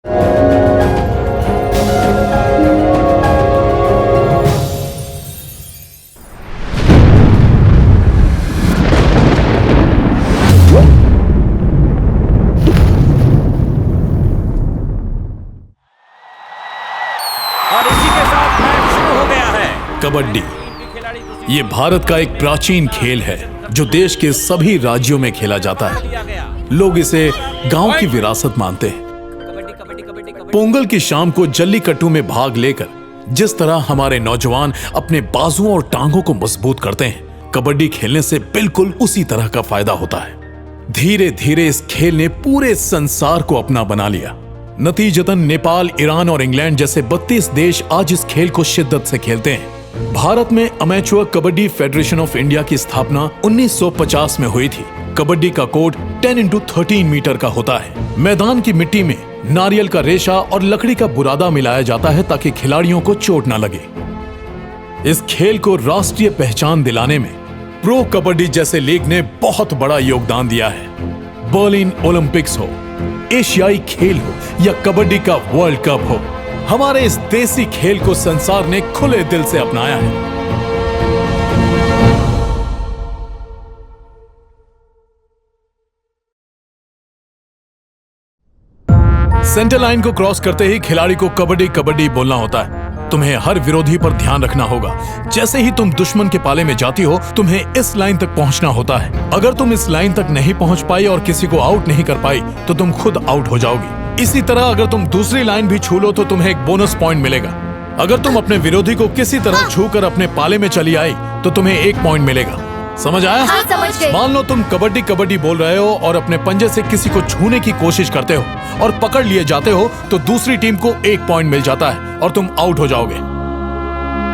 और इसी के साथ मैच शुरू हो गया है। कबड्डी ये भारत का एक प्राचीन खेल है जो देश के सभी राज्यों में खेला जाता है। लोग इसे गांव की विरासत मानते हैं। पोंगल की शाम को जल्लीकट्टू में भाग लेकर जिस तरह हमारे नौजवान अपने बाजुओं और टांगों को मजबूत करते हैं, कबड्डी खेलने से बिल्कुल उसी तरह का फायदा होता है। धीरे धीरे इस खेल ने पूरे संसार को अपना बना लिया। नतीजतन नेपाल, ईरान और इंग्लैंड जैसे 32 देश आज इस खेल को शिद्दत से खेलते हैं। भारत में amateur kabaddi federation of India की स्थापना 1950 में हुई थी। कबड्डी का कोड 10x13 मीटर का होता है। मैदान की मिट्टी में नारियल का रेशा और लकड़ी का बुरादा मिलाया जाता है ताकि खिलाड़ियों को चोट न लगे। इस खेल को राष्ट्रीय पहचान दिलाने में प्रो कबड्डी जैसे लीग ने बहुत बड़ा योगदान दिया है। बर्लिन ओलंपिक्स हो, एशियाई खेल हो या कबड्डी का वर्ल्ड कप हो, हमारे इस देसी खेल को संसार ने खुले दिल से अपनाया है। सेंटर लाइन को क्रॉस करते ही खिलाड़ी को कबड्डी कबड्डी बोलना होता है। तुम्हें हर विरोधी पर ध्यान रखना होगा। जैसे ही तुम दुश्मन के पाले में जाती हो, तुम्हें इस लाइन तक पहुंचना होता है। अगर तुम इस लाइन तक नहीं पहुंच पाई और किसी को आउट नहीं कर पाई तो तुम खुद आउट हो जाओगी। इसी तरह अगर तुम दूसरी लाइन भी छू लो तो तुम्हें एक बोनस पॉइंट मिलेगा। अगर तुम अपने विरोधी को किसी तरह छूकर अपने पाले में चली आई तो तुम्हें 1 पॉइंट मिलेगा। समझ आया? हाँ, समझ गई। मान लो तुम कबड्डी कबड्डी बोल रहे हो और अपने पंजे से किसी को छूने की कोशिश करते हो और पकड़ लिए जाते हो तो दूसरी टीम को 1 पॉइंट मिल जाता है और तुम आउट हो जाओगे।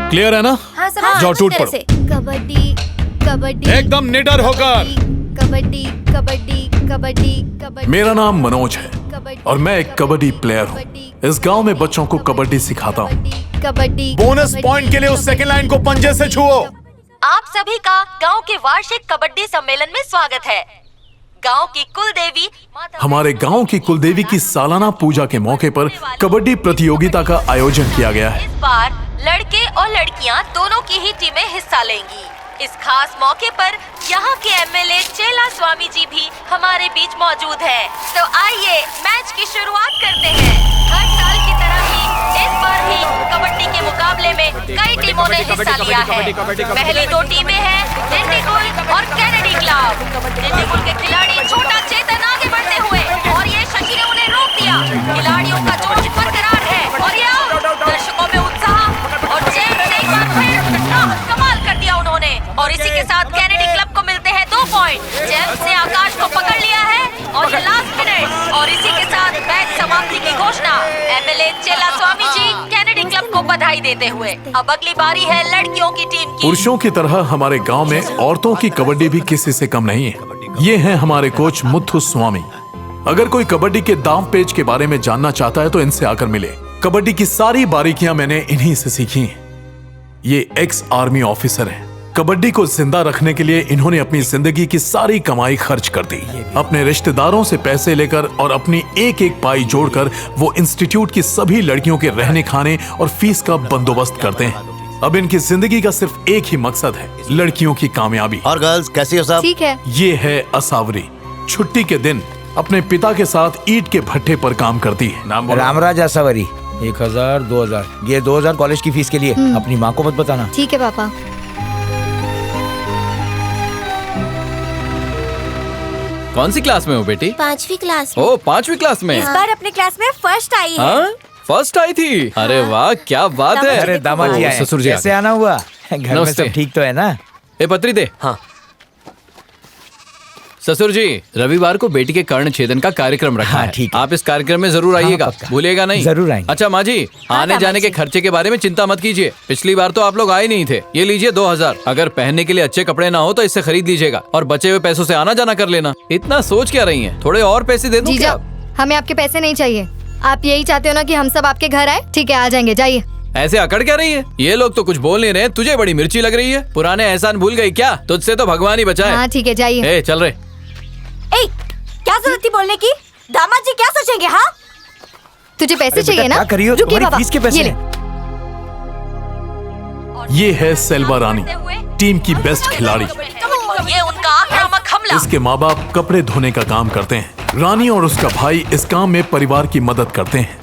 क्लियर है ना? हाँ, समझ। जाओ टूट पड़ो। कबड्डी कबड्डी एकदम निडर होकर। कबड्डी कबड्डी कबड्डी कबड्डी। मेरा नाम मनोज है और मैं एक कबड्डी प्लेयर हूँ। इस गांव में बच्चों को कबड्डी सिखाता हूँ। कबड्डी। बोनस पॉइंट के लिए उस सेकंड लाइन को पंजे से छुओ। आप सभी का गांव के वार्षिक कबड्डी सम्मेलन में स्वागत है। गांव की कुल देवी हमारे गांव की कुलदेवी की सालाना पूजा के मौके पर कबड्डी प्रतियोगिता का आयोजन किया गया है। इस बार लड़के और लड़कियां दोनों की ही टीमें हिस्सा लेंगी। इस खास मौके पर यहाँ के एमएलए चेला स्वामी जी भी हमारे बीच मौजूद हैं। तो आइए मैच की शुरुआत करते हैं। हर साल की तरह ही इस बार भी कबड्डी के मुकाबले में कई टीमों ने हिस्सा लिया है। पहली 2 टीमें हैं डिंडीगुल और कैनेडी क्लब। डिंडीगुल के खिलाड़ी छोटा चेतन आगे बढ़ते हुए और ये शशि ने उन्हें रोक दिया। खिलाड़ियों का जोश बरकरार है और ये दर्शकों में उत्साह और जेम्स ने एक बार फिर कमाल कर दिया उन्होंने। और इसी के साथ कैनेडी क्लब को मिलते हैं 2 पॉइंट। जेम्स ने आकाश को पकड़ लिया है और ये लास्ट मिनट और इसी के साथ मैच समाप्ति की घोषणा। एमएलए चेला स्वामी जी कैनेडी क्लब को बधाई देते हुए। अब अगली बारी है लड़कियों की टीम की। पुरुषों की तरह हमारे गांव में औरतों की कबड्डी भी किसी से कम नहीं है। ये हैं हमारे कोच मुथु स्वामी। अगर कोई कबड्डी के दांव पेच के बारे में जानना चाहता है तो इनसे आकर मिले। कबड्डी की सारी बारीकियां मैंने इन्हीं से सीखी हैं। ये एक्स आर्मी ऑफिसर हैं। कबड्डी को जिंदा रखने के लिए इन्होंने अपनी जिंदगी की सारी कमाई खर्च कर दी। अपने रिश्तेदारों से पैसे लेकर और अपनी एक एक पाई जोड़कर वो इंस्टीट्यूट की सभी लड़कियों के रहने खाने और फीस का बंदोबस्त करते हैं। अब इनकी जिंदगी का सिर्फ एक ही मकसद है, लड़कियों की कामयाबी। और गर्ल्स कैसी हो सब? ठीक है। ये है असावरी। छुट्टी के दिन अपने पिता के साथ ईंट के भट्ठे पर काम करती है। नाम बोलो। रामराज असावरी। 1000 2000 ये 2000 कॉलेज की फीस के लिए। अपनी माँ को मत बताना। ठीक है पापा। कौन सी क्लास में हो बेटी? 5वीं क्लास में। ओ 5वीं क्लास में। इस बार अपने क्लास में फर्स्ट आई है। हाँ? फर्स्ट आई थी? अरे वाह, क्या बात है। अरे दामाद जी आए। ससुर जी कैसे आना हुआ? घर में सब ठीक तो है ना? ए पत्री दे। हाँ ससुर जी, रविवार को बेटी के कर्ण छेदन का कार्यक्रम रखा है। ठीक है। आप इस कार्यक्रम में जरूर आइएगा। भूलिएगा नहीं। जरूर आएंगे। अच्छा माँ जी, आने जाने के खर्चे के बारे में चिंता मत कीजिए। पिछली बार तो आप लोग आए नहीं थे। ये लीजिए 2000। अगर पहनने के लिए अच्छे कपड़े ना हो तो इससे खरीद लीजिएगा और बचे हुए पैसों से आना जाना कर लेना। इतना सोच क्या रही है? थोड़े और पैसे दे दूं क्या? हमें आपके पैसे नहीं चाहिए। आप यही चाहते हो ना कि हम सब आपके घर आए? ठीक है, आ जाएंगे, जाइए। ऐसे अकड़ क्या रही है? ये लोग तो कुछ बोल नहीं रहे। तुझे बड़ी मिर्ची लग रही है। पुराने एहसान भूल गई क्या? तुझसे तो भगवान ही बचाए। हाँ ठीक है, जाइए। चल रहे। क्या जरूरत थी बोलने की? दामाद जी क्या सोचेंगे? हाँ तुझे पैसे अरे बेटा, चाहिए ना? क्या कर रही हो? रुकिए तुम्हारी बाबा, फीस के पैसे ये ले। हैं। ये है सेल्वा रानी, टीम की बेस्ट खिलाड़ी। ये उनका आक्रामक हमला। इसके माँ बाप कपड़े धोने का काम करते हैं। रानी और उसका भाई इस काम में परिवार की मदद करते हैं।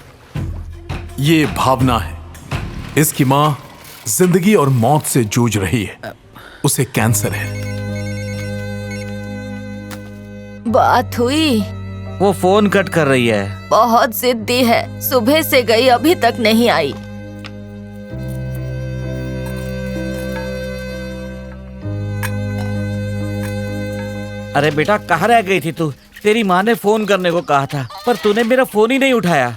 ये भावना है। इसकी माँ जिंदगी और मौत से जूझ रही है। उसे कैंसर है। बात हुई? वो फोन कट कर रही है। बहुत जिद्दी है, सुबह से गई अभी तक नहीं आई। अरे बेटा कहाँ रह गई थी तू? तेरी माँ ने फोन करने को कहा था पर तूने मेरा फोन ही नहीं उठाया।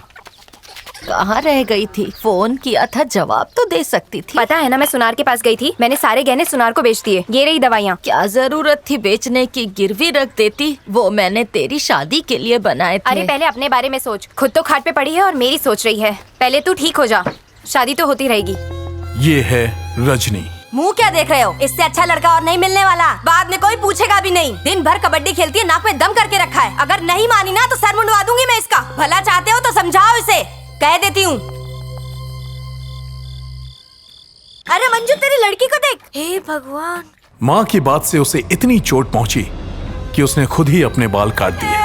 कहाँ रह गई थी? फोन किया था, जवाब तो दे सकती थी। पता है ना, मैं सुनार के पास गई थी, मैंने सारे गहने सुनार को बेच दिए। ये रही दवाइयाँ। क्या जरूरत थी बेचने की? गिरवी रख देती। वो मैंने तेरी शादी के लिए बनाए थे। अरे पहले अपने बारे में सोच। खुद तो खाट पे पड़ी है और मेरी सोच रही है। पहले तू ठीक हो जा, शादी तो होती रहेगी। ये है रजनी। मुंह क्या देख रहे हो? इससे अच्छा लड़का और नहीं मिलने वाला। बाद में कोई पूछेगा भी नहीं। दिन भर कबड्डी खेलती है, नाक में दम करके रखा है। अगर नहीं मानी ना तो सर मुंडवा दूंगी मैं इसका। भला चाहते हो तो समझाओ इसे, कह देती हूँ। अरे मंजू, तेरी लड़की को देख। हे भगवान। माँ की बात से उसे इतनी चोट पहुंची कि उसने खुद ही अपने बाल काट दिए।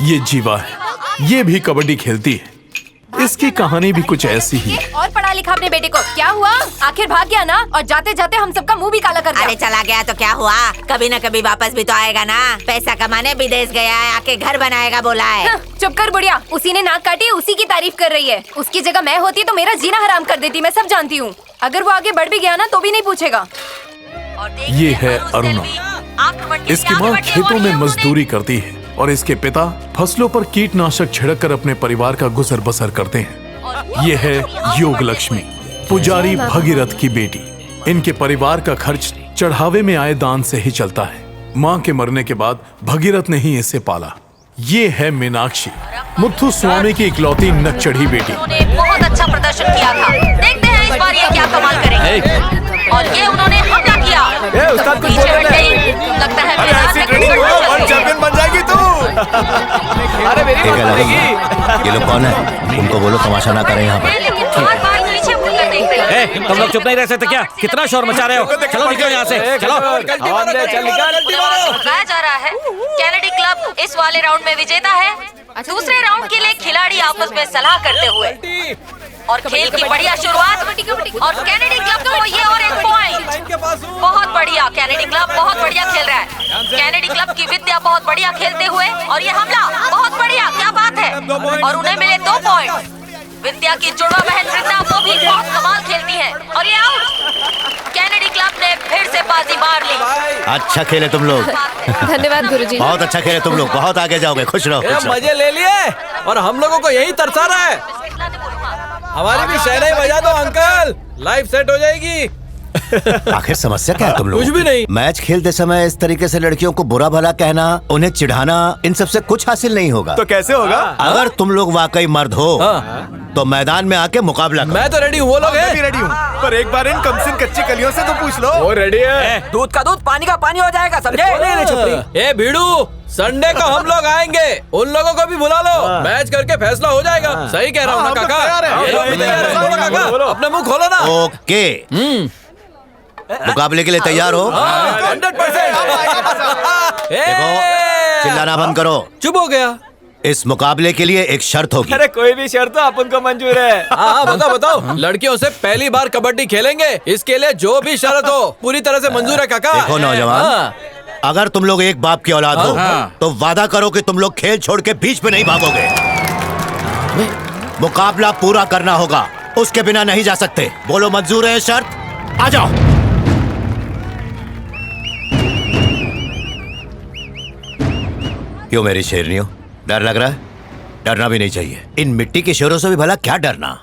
ये जीवा है, ये भी कबड्डी खेलती है। इसकी कहानी भी कुछ ऐसी ही है। और पढ़ा लिखा अपने बेटे को। क्या हुआ? आखिर भाग गया ना, और जाते जाते हम सबका मुंह भी काला कर दिया। अरे चला गया तो क्या हुआ? कभी न कभी वापस भी तो आएगा ना। पैसा कमाने विदेश गया है, आके घर बनाएगा बोला है। हाँ, चुप कर बुढ़िया। उसी ने नाक काटी, उसी की तारीफ कर रही है। उसकी जगह मैं होती तो मेरा जीना हराम कर देती। मैं सब जानती हूँ। अगर वो आगे बढ़ भी गया ना तो भी नहीं पूछेगा। ये है अरुणा। इसकी माँ खेतों में मजदूरी करती है और इसके पिता फसलों पर कीटनाशक छिड़ककर अपने परिवार का गुजर बसर करते हैं। ये है योग लक्ष्मी, पुजारी भगीरथ की बेटी। इनके परिवार का खर्च चढ़ावे में आए दान से ही चलता है। माँ के मरने के बाद भगीरथ ने ही इसे पाला। ये है मीनाक्षी, मुथु स्वामी की इकलौती नकचढ़ी बेटी। उन्होंने बहुत अच्छा प्रदर्शन किया था। देखते हैं इस बार ये क्या कमाल करेंगे। और ये उन्होंने हमला किया। उस्ताद कुछ बोल पीछे रहे हट हैं। गई। लगता है अरे ऐसी ट्रेनिंग हो और चैंपियन बन जाएगी तू। अरे मेरी बात मानेगी। ये लोग कौन है? उनको बोलो तमाशा ना करें यहाँ पर। लेकिन बार-बार पीछे मुड़कर देख रही है। ए, तुम लोग चुप नहीं रह सकते क्या? कितना शोर मचा रहे हो? चलो निकलो यहाँ से, चलो। बताया जा रहा है कैनेडी क्लब इस वाले राउंड में विजेता है। दूसरे राउंड के लिए खिलाड़ी आपस में सलाह करते हुए और खेल की बढ़िया शुरुआत। और कैनेडी क्लब को ये और एक पॉइंट। बहुत बढ़िया, कैनेडी क्लब बहुत बढ़िया खेल रहा है। कैनेडी क्लब की विद्या बहुत बढ़िया खेलते हुए और ये हमला बहुत बढ़िया, क्या बात है। और उन्हें मिले 2 पॉइंट। विद्या की जुड़वा बहन वृंदा वो भी बहुत कमाल खेलती है और ये आउट। कैनेडी क्लब ने फिर से बाजी मार ली। अच्छा खेले तुम लोग, धन्यवाद गुरुजी। बहुत अच्छा खेले तुम लोग, बहुत आगे जाओगे। खुश रहो, खुश रहो। मजे ले लिए और हम लोगों को यही तरसा रहा है। हमारी भी शहनाई बजा दो अंकल, लाइफ सेट हो जाएगी। आखिर समस्या क्या है तुम लोग? कुछ भी नहीं। मैच खेलते समय इस तरीके से लड़कियों को बुरा भला कहना, उन्हें चिढ़ाना, इन सब से कुछ हासिल नहीं होगा। तो कैसे होगा? अगर तुम लोग वाकई मर्द हो तो मैदान में आके मुकाबला करो। मैं तो रेडी हूँ, वो लोग मैं भी हैं। रेडी हूँ, पर एक बार इन कमसिन कच्ची कलियों से तो पूछ लो। वो रेडी है। दूध का दूध, पानी का पानी हो जाएगा, समझे? ए भीड़ू, संडे को हम लोग आएंगे। उन लोगों को भी बुला लो, मैच करके फैसला हो जाएगा। सही कह रहा हूँ ना हम तो काका? तैयार हैं। ये लोग भी तैयार हैं। बोलो काका, अपना मुंह खोलो ना। ओके, मुकाबले के लिए तैयार हो? 100%। देखो, चिल्लाना बंद करो। चुप हो गया। इस मुकाबले के लिए एक शर्त होगी। अरे कोई भी शर्त अपन को मंजूर है। हाँ बताओ बताओ। लड़कियों से पहली बार कबड्डी खेलेंगे, इसके लिए जो भी शर्त हो पूरी तरह से मंजूर है काका। देखो नौजवान, हाँ। अगर तुम लोग एक बाप की औलाद हो तो वादा करो कि तुम लोग खेल छोड़ के बीच में नहीं भागोगे। मुकाबला पूरा करना होगा, उसके बिना नहीं जा सकते। बोलो मंजूर है शर्त? आ जाओ। क्यों मेरी शेरनियों, डर लग रहा है? डरना भी नहीं चाहिए। इन मिट्टी के शेरों से भी भला क्या डरना।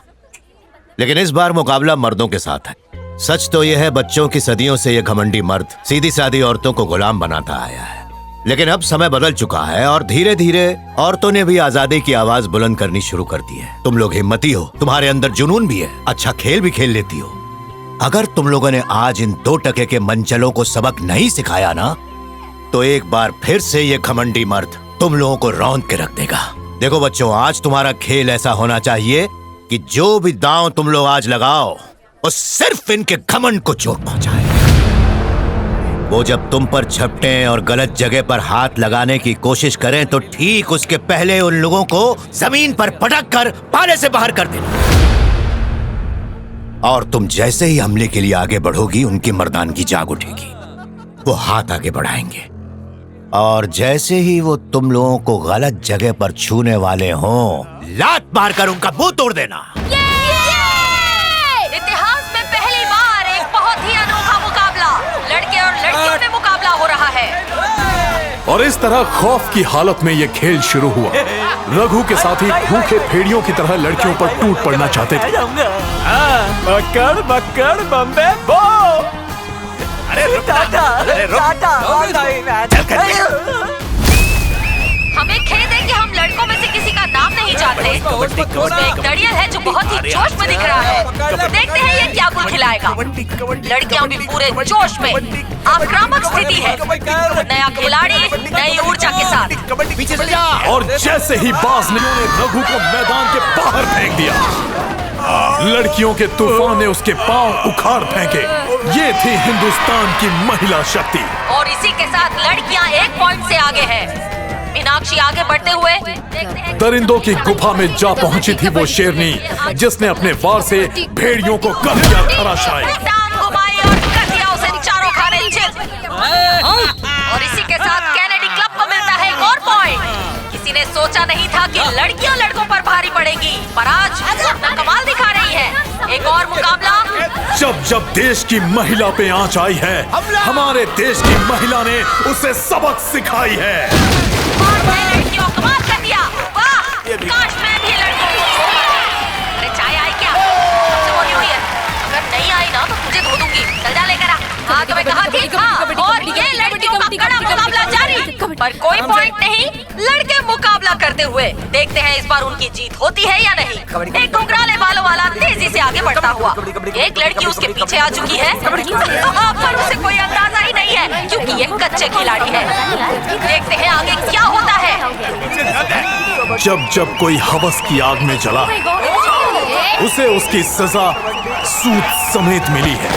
लेकिन इस बार मुकाबला मर्दों के साथ है। सच तो यह है, बच्चों की सदियों से यह घमंडी मर्द सीधी सादी औरतों को गुलाम बनाता आया है। लेकिन अब समय बदल चुका है और धीरे धीरे औरतों ने भी आजादी की आवाज बुलंद करनी शुरू कर दी है। तुम लोग हिम्मती हो, तुम्हारे अंदर जुनून भी है, अच्छा खेल भी खेल लेती हो। अगर तुम लोगों ने आज इन 2 टके के मंचलों को सबक नहीं सिखाया ना, तो एक बार फिर से ये घमंडी मर्द तुम लोगों को रौंद के रख देगा। देखो बच्चों, आज तुम्हारा खेल ऐसा होना चाहिए कि जो भी दांव तुम लोग आज लगाओ वो सिर्फ इनके घमंड को चोट पहुंचाए। वो जब तुम पर झपटें और गलत जगह पर हाथ लगाने की कोशिश करें तो ठीक उसके पहले उन लोगों को जमीन पर पटक कर पाले से बाहर कर देना। और तुम जैसे ही हमले के लिए आगे बढ़ोगी, उनकी मर्दानगी जाग उठेगी, वो हाथ आगे बढ़ाएंगे और जैसे ही वो तुम लोगों को गलत जगह पर छूने वाले हों, लात मारकर उनका मुंह तोड़ देना। इतिहास में पहली बार एक बहुत ही अनोखा मुकाबला लड़के और लड़कियों में मुकाबला हो रहा है। और इस तरह खौफ की हालत में ये खेल शुरू हुआ। रघु के साथी भूखे भेड़ियों की तरह लड़कियों पर टूट पड़ना चाहते थे। बक्कड़ बक्कड़ बम्बे बो। हमें खेद है कि हम लड़कों में से किसी का नाम नहीं जानते। उसमें एक दड़ियल है जो बहुत ही जोश में दिख रहा है। देखते हैं ये क्या गुल खिलाएगा। लड़कियां भी पूरे जोश में। आक्रामक स्थिति है। नया खिलाड़ी नई ऊर्जा के साथ। और जैसे ही बाज ने रघु को मैदान के बाहर फेंक दिया, लड़कियों के तूफान ने उसके पांव उखाड़ फेंके। ये थी हिंदुस्तान की महिला शक्ति। और इसी के साथ लड़कियां 1 पॉइंट से आगे हैं। मीनाक्षी आगे बढ़ते हुए दरिंदों की गुफा में जा पहुंची थी वो शेरनी, जिसने अपने वार से भेड़ियों को कर दिया धराशायी। टांग घुमाई और कर दिया उसे चारों खाने चित। और इसी के साथ कैनेडी क्लब को मिलता है एक और पॉइंट। किसी ने सोचा नहीं था कि लड़कियां लड़कों पर भारी पड़ेंगी, पर आज अपना कमाल दिखा रही है। एक और मुकाबला। जब जब देश की महिला पे आंच आई है, हमारे देश की महिला ने उसे सबक सिखाई है। लड़कियों कमाल कर दिया। वाह, काश मैं भी लड़कों को छोड़। अरे चाय आई क्या? सबसे बोली हुई है। अगर नहीं आई ना तो तुझे धो दूंगी। चल जा लेकर आ। हाँ तुम्हें कहा थी। हाँ, और ये लड़कियों का कड़ा मुकाबला जारी, पर कोई पॉइंट नहीं। लड़के मुकाबला करते हुए। देखते हैं इस बार उनकी जीत होती है या नहीं। एक घुंघराले बालों वाला तेजी से आगे बढ़ता हुआ। एक लड़की उसके पीछे आ चुकी है, पर उसे कोई अंदाजा ही नहीं है क्योंकि ये कच्चे खिलाड़ी है। देखते हैं आगे क्या होता है। जब जब कोई हवस की आग में जला, उसे उसकी सजा सूद समेत मिली है।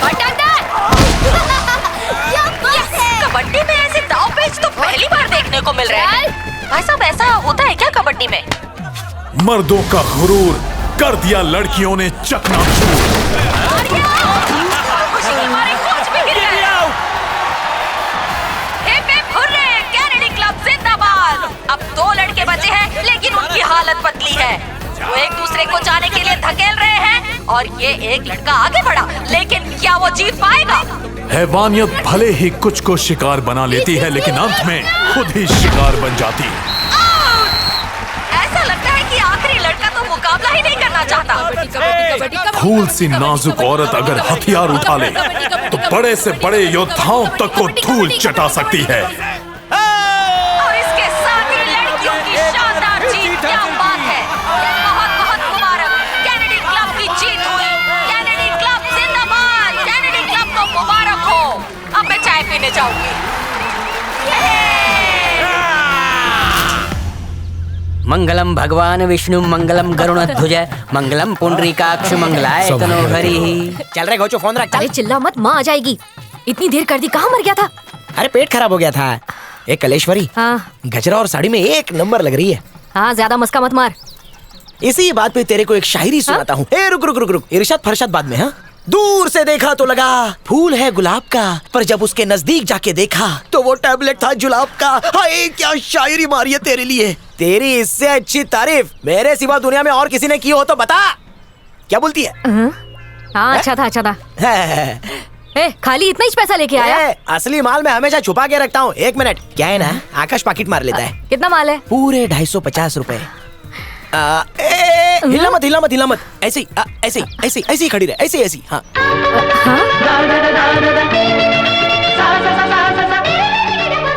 कबड्डी में ऐसे दाव पेच तो पहली बार देखने को मिल रहे हैं। भाई साहब, ऐसा होता है क्या कबड्डी में? मर्दों का गुरूर कर दिया लड़कियों ने चकनाचूर। खुशी के मारे कोच भी गिर गए। Hip hip hurray, Kennedy club जिंदाबाद। अब 2 लड़के बचे हैं, लेकिन उनकी हालत पतली है। वो एक दूसरे को जाने के लिए धकेल रहे हैं और ये एक लड़का आगे बढ़ा, लेकिन क्या वो जीत पाएगा? हैवानियत भले ही कुछ को शिकार बना लेती है, लेकिन अंत में खुद ही शिकार बन जाती है। ऐसा लगता है कि आखिरी लड़का तो मुकाबला ही नहीं करना चाहता। फूल सी नाजुक औरत अगर हथियार उठा ले तो बड़े से बड़े योद्धाओं तक को धूल चटा सकती है। और इसके साथ ही लड़कियों की शानदार जीत। क्या बात है। बहुत बहुत मुबारक। कैनेडी क्लब की जीत हुई। कैनेडी क्लब जिंदाबाद। कैनेडी क्लब को मुबारक हो। अब मैं चाय पीने जाऊंगी। मंगलम भगवान विष्णु मंगलम गरुड़ध्वज मंगलम पुंडरीकाक्ष मंगलाय तनोहरि। चल रहे घोचो, फोन रख। अरे चिल्ला मत, माँ आ जाएगी। इतनी देर कर दी, कहाँ मर गया था? अरे पेट खराब हो गया था। एक कलेश्वरी, हाँ गजरा और साड़ी में एक नंबर लग रही है। हाँ, ज्यादा मस्का मत मार। इसी बात पे तेरे को एक शायरी सुनाता हूँ। ए रुक रुक रुक रुक, इरशाद फरशाद बाद में। हाँ, दूर से देखा तो लगा फूल है गुलाब का, पर जब उसके नजदीक जाके देखा तो वो टैबलेट था जुलाब का। हाय क्या शायरी मारी है तेरे लिए। तेरी इससे अच्छी तारीफ मेरे सिवा दुनिया में और किसी ने की हो तो बता। क्या बोलती है? हाँ, अच्छा था, अच्छा था। ए, खाली इतना ही पैसा लेके आया? असली माल मैं हमेशा छुपा के रखता हूँ। 1 मिनट, क्या है ना, आकाश पाकिट मार लेता है। कितना माल है? पूरे 250 रुपए। हिला मत हिला मत हिला मत, ऐसे ही ऐसे ही ऐसे ही ऐसे ही खड़ी रहे, ऐसे ही ऐसे ही। हाँ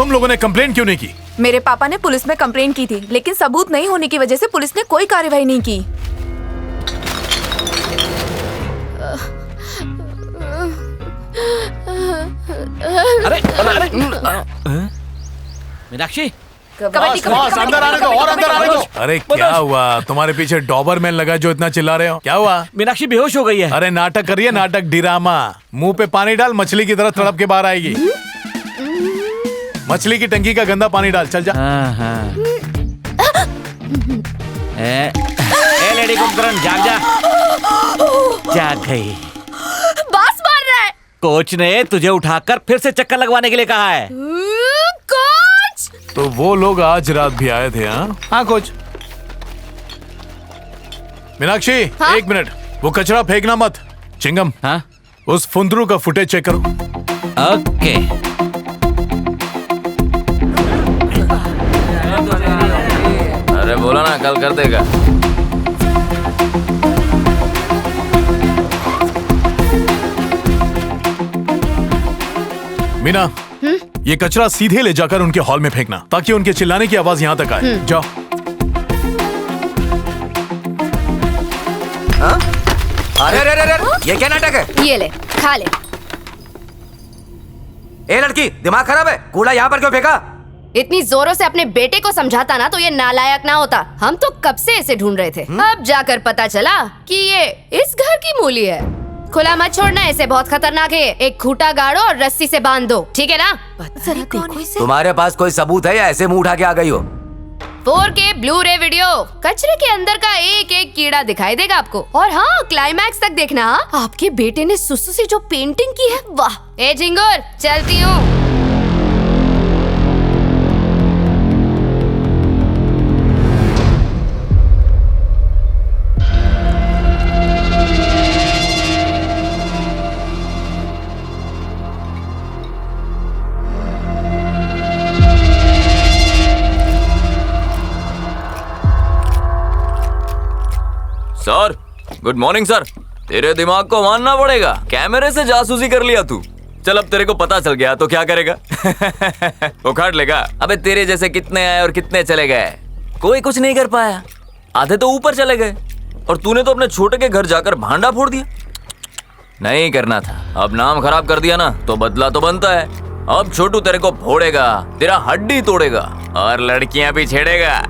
तुम लोगों ने कंप्लेंट क्यों नहीं की? मेरे पापा ने पुलिस में कंप्लेंट की थी, लेकिन सबूत नहीं होने की वजह से पुलिस ने कोई कार्रवाई नहीं की। अरे मीनाक्षी, अंदर आने दो और अंदर आने दो। अरे क्या हुआ? तुम्हारे पीछे डॉबरमैन लगा जो इतना चिल्ला रहे हो? क्या हुआ? मीनाक्षी बेहोश हो गई है। अरे नाटक करिए, नाटक ड्रामा। मुंह पे पानी डाल, मछली की तरह तड़प के बाहर आएगी। मछली की टंकी का गंदा पानी डाल, चल जा। ए लेडी कुंभकर्ण, जाग जा। जाग गई। बॉस मार रहा है। कोच ने तुझे उठाकर फिर से चक्कर लगवाने के लिए कहा है। कोच! तो वो लोग आज रात भी आए थे? हाँ कोच। मीनाक्षी, हाँ? 1 मिनट, वो कचरा फेंकना मत। चिंगम, हाँ? उस फुंदरू का फुटेज चेक करो। ओके। अरे बोला ना कल कर देगा। मीना, ये कचरा सीधे ले जाकर उनके हॉल में फेंकना, ताकि उनके चिल्लाने की आवाज यहाँ तक आए। जाओ। अरे अरे अरे अरे, ये क्या नाटक है? ये ले, खा ले। ए लड़की, दिमाग खराब है? कूड़ा यहाँ पर क्यों फेंका? इतनी जोरों से अपने बेटे को समझाता ना तो ये नालायक ना होता। हम तो कब से इसे ढूंढ रहे थे। अब जाकर पता चला कि ये इस घर की मूली है। खुला मत छोड़ना, इसे बहुत खतरनाक है। एक खूंटा गाड़ो और रस्सी से बांध दो, ठीक है ना? तुम्हारे पास कोई सबूत है या ऐसे मुंह उठा के आ गई हो? 4K Blu-ray video. कचरे के अंदर का एक एक कीड़ा दिखाई देगा आपको। और हाँ, क्लाइमैक्स तक देखना। आपके बेटे ने सुसु से जो पेंटिंग की है, वाह। ए झिंगुर, चलती हूँ। Sir, good morning sir. तेरे दिमाग को मानना पड़ेगा, कैमरे से जासूसी कर लिया तू। चल अब तेरे को पता चल गया तो क्या करेगा? उखाड़ लेगा। अबे तेरे जैसे कितने आए और कितने चले गए, कोई कुछ नहीं कर पाया। आधे तो ऊपर चले गए और तूने तो अपने छोटे के घर जाकर भांडा फोड़ दिया। नहीं करना था, अब नाम खराब कर दिया ना तो बदला तो बनता है। अब छोटू तेरे को फोड़ेगा, तेरा हड्डी तोड़ेगा और लड़कियां भी छेड़ेगा।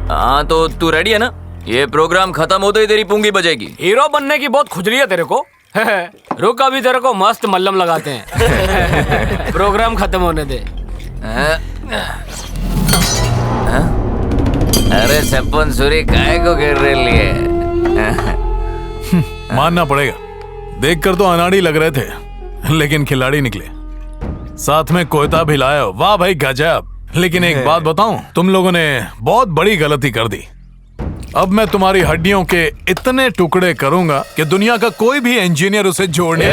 हाँ तो तू रेडी है ना? ये प्रोग्राम खत्म होते ही तेरी पूंगी बजेगी। हीरो बनने की बहुत खुजली है तेरे को। रुक, अभी तेरे को मस्त मल्लम लगाते हैं। प्रोग्राम खत्म होने दे। अरे छप्पन सूरी काहे को गिर रही है? मानना पड़ेगा, देखकर तो अनाड़ी लग रहे थे, लेकिन खिलाड़ी निकले। साथ में कोयता भी लाए हो, वाह भाई गजब। लेकिन एक बात बताऊं, तुम लोगों ने बहुत बड़ी गलती कर दी। अब मैं तुम्हारी हड्डियों के इतने टुकड़े करूंगा कि दुनिया का कोई भी इंजीनियर उसे जोड़ने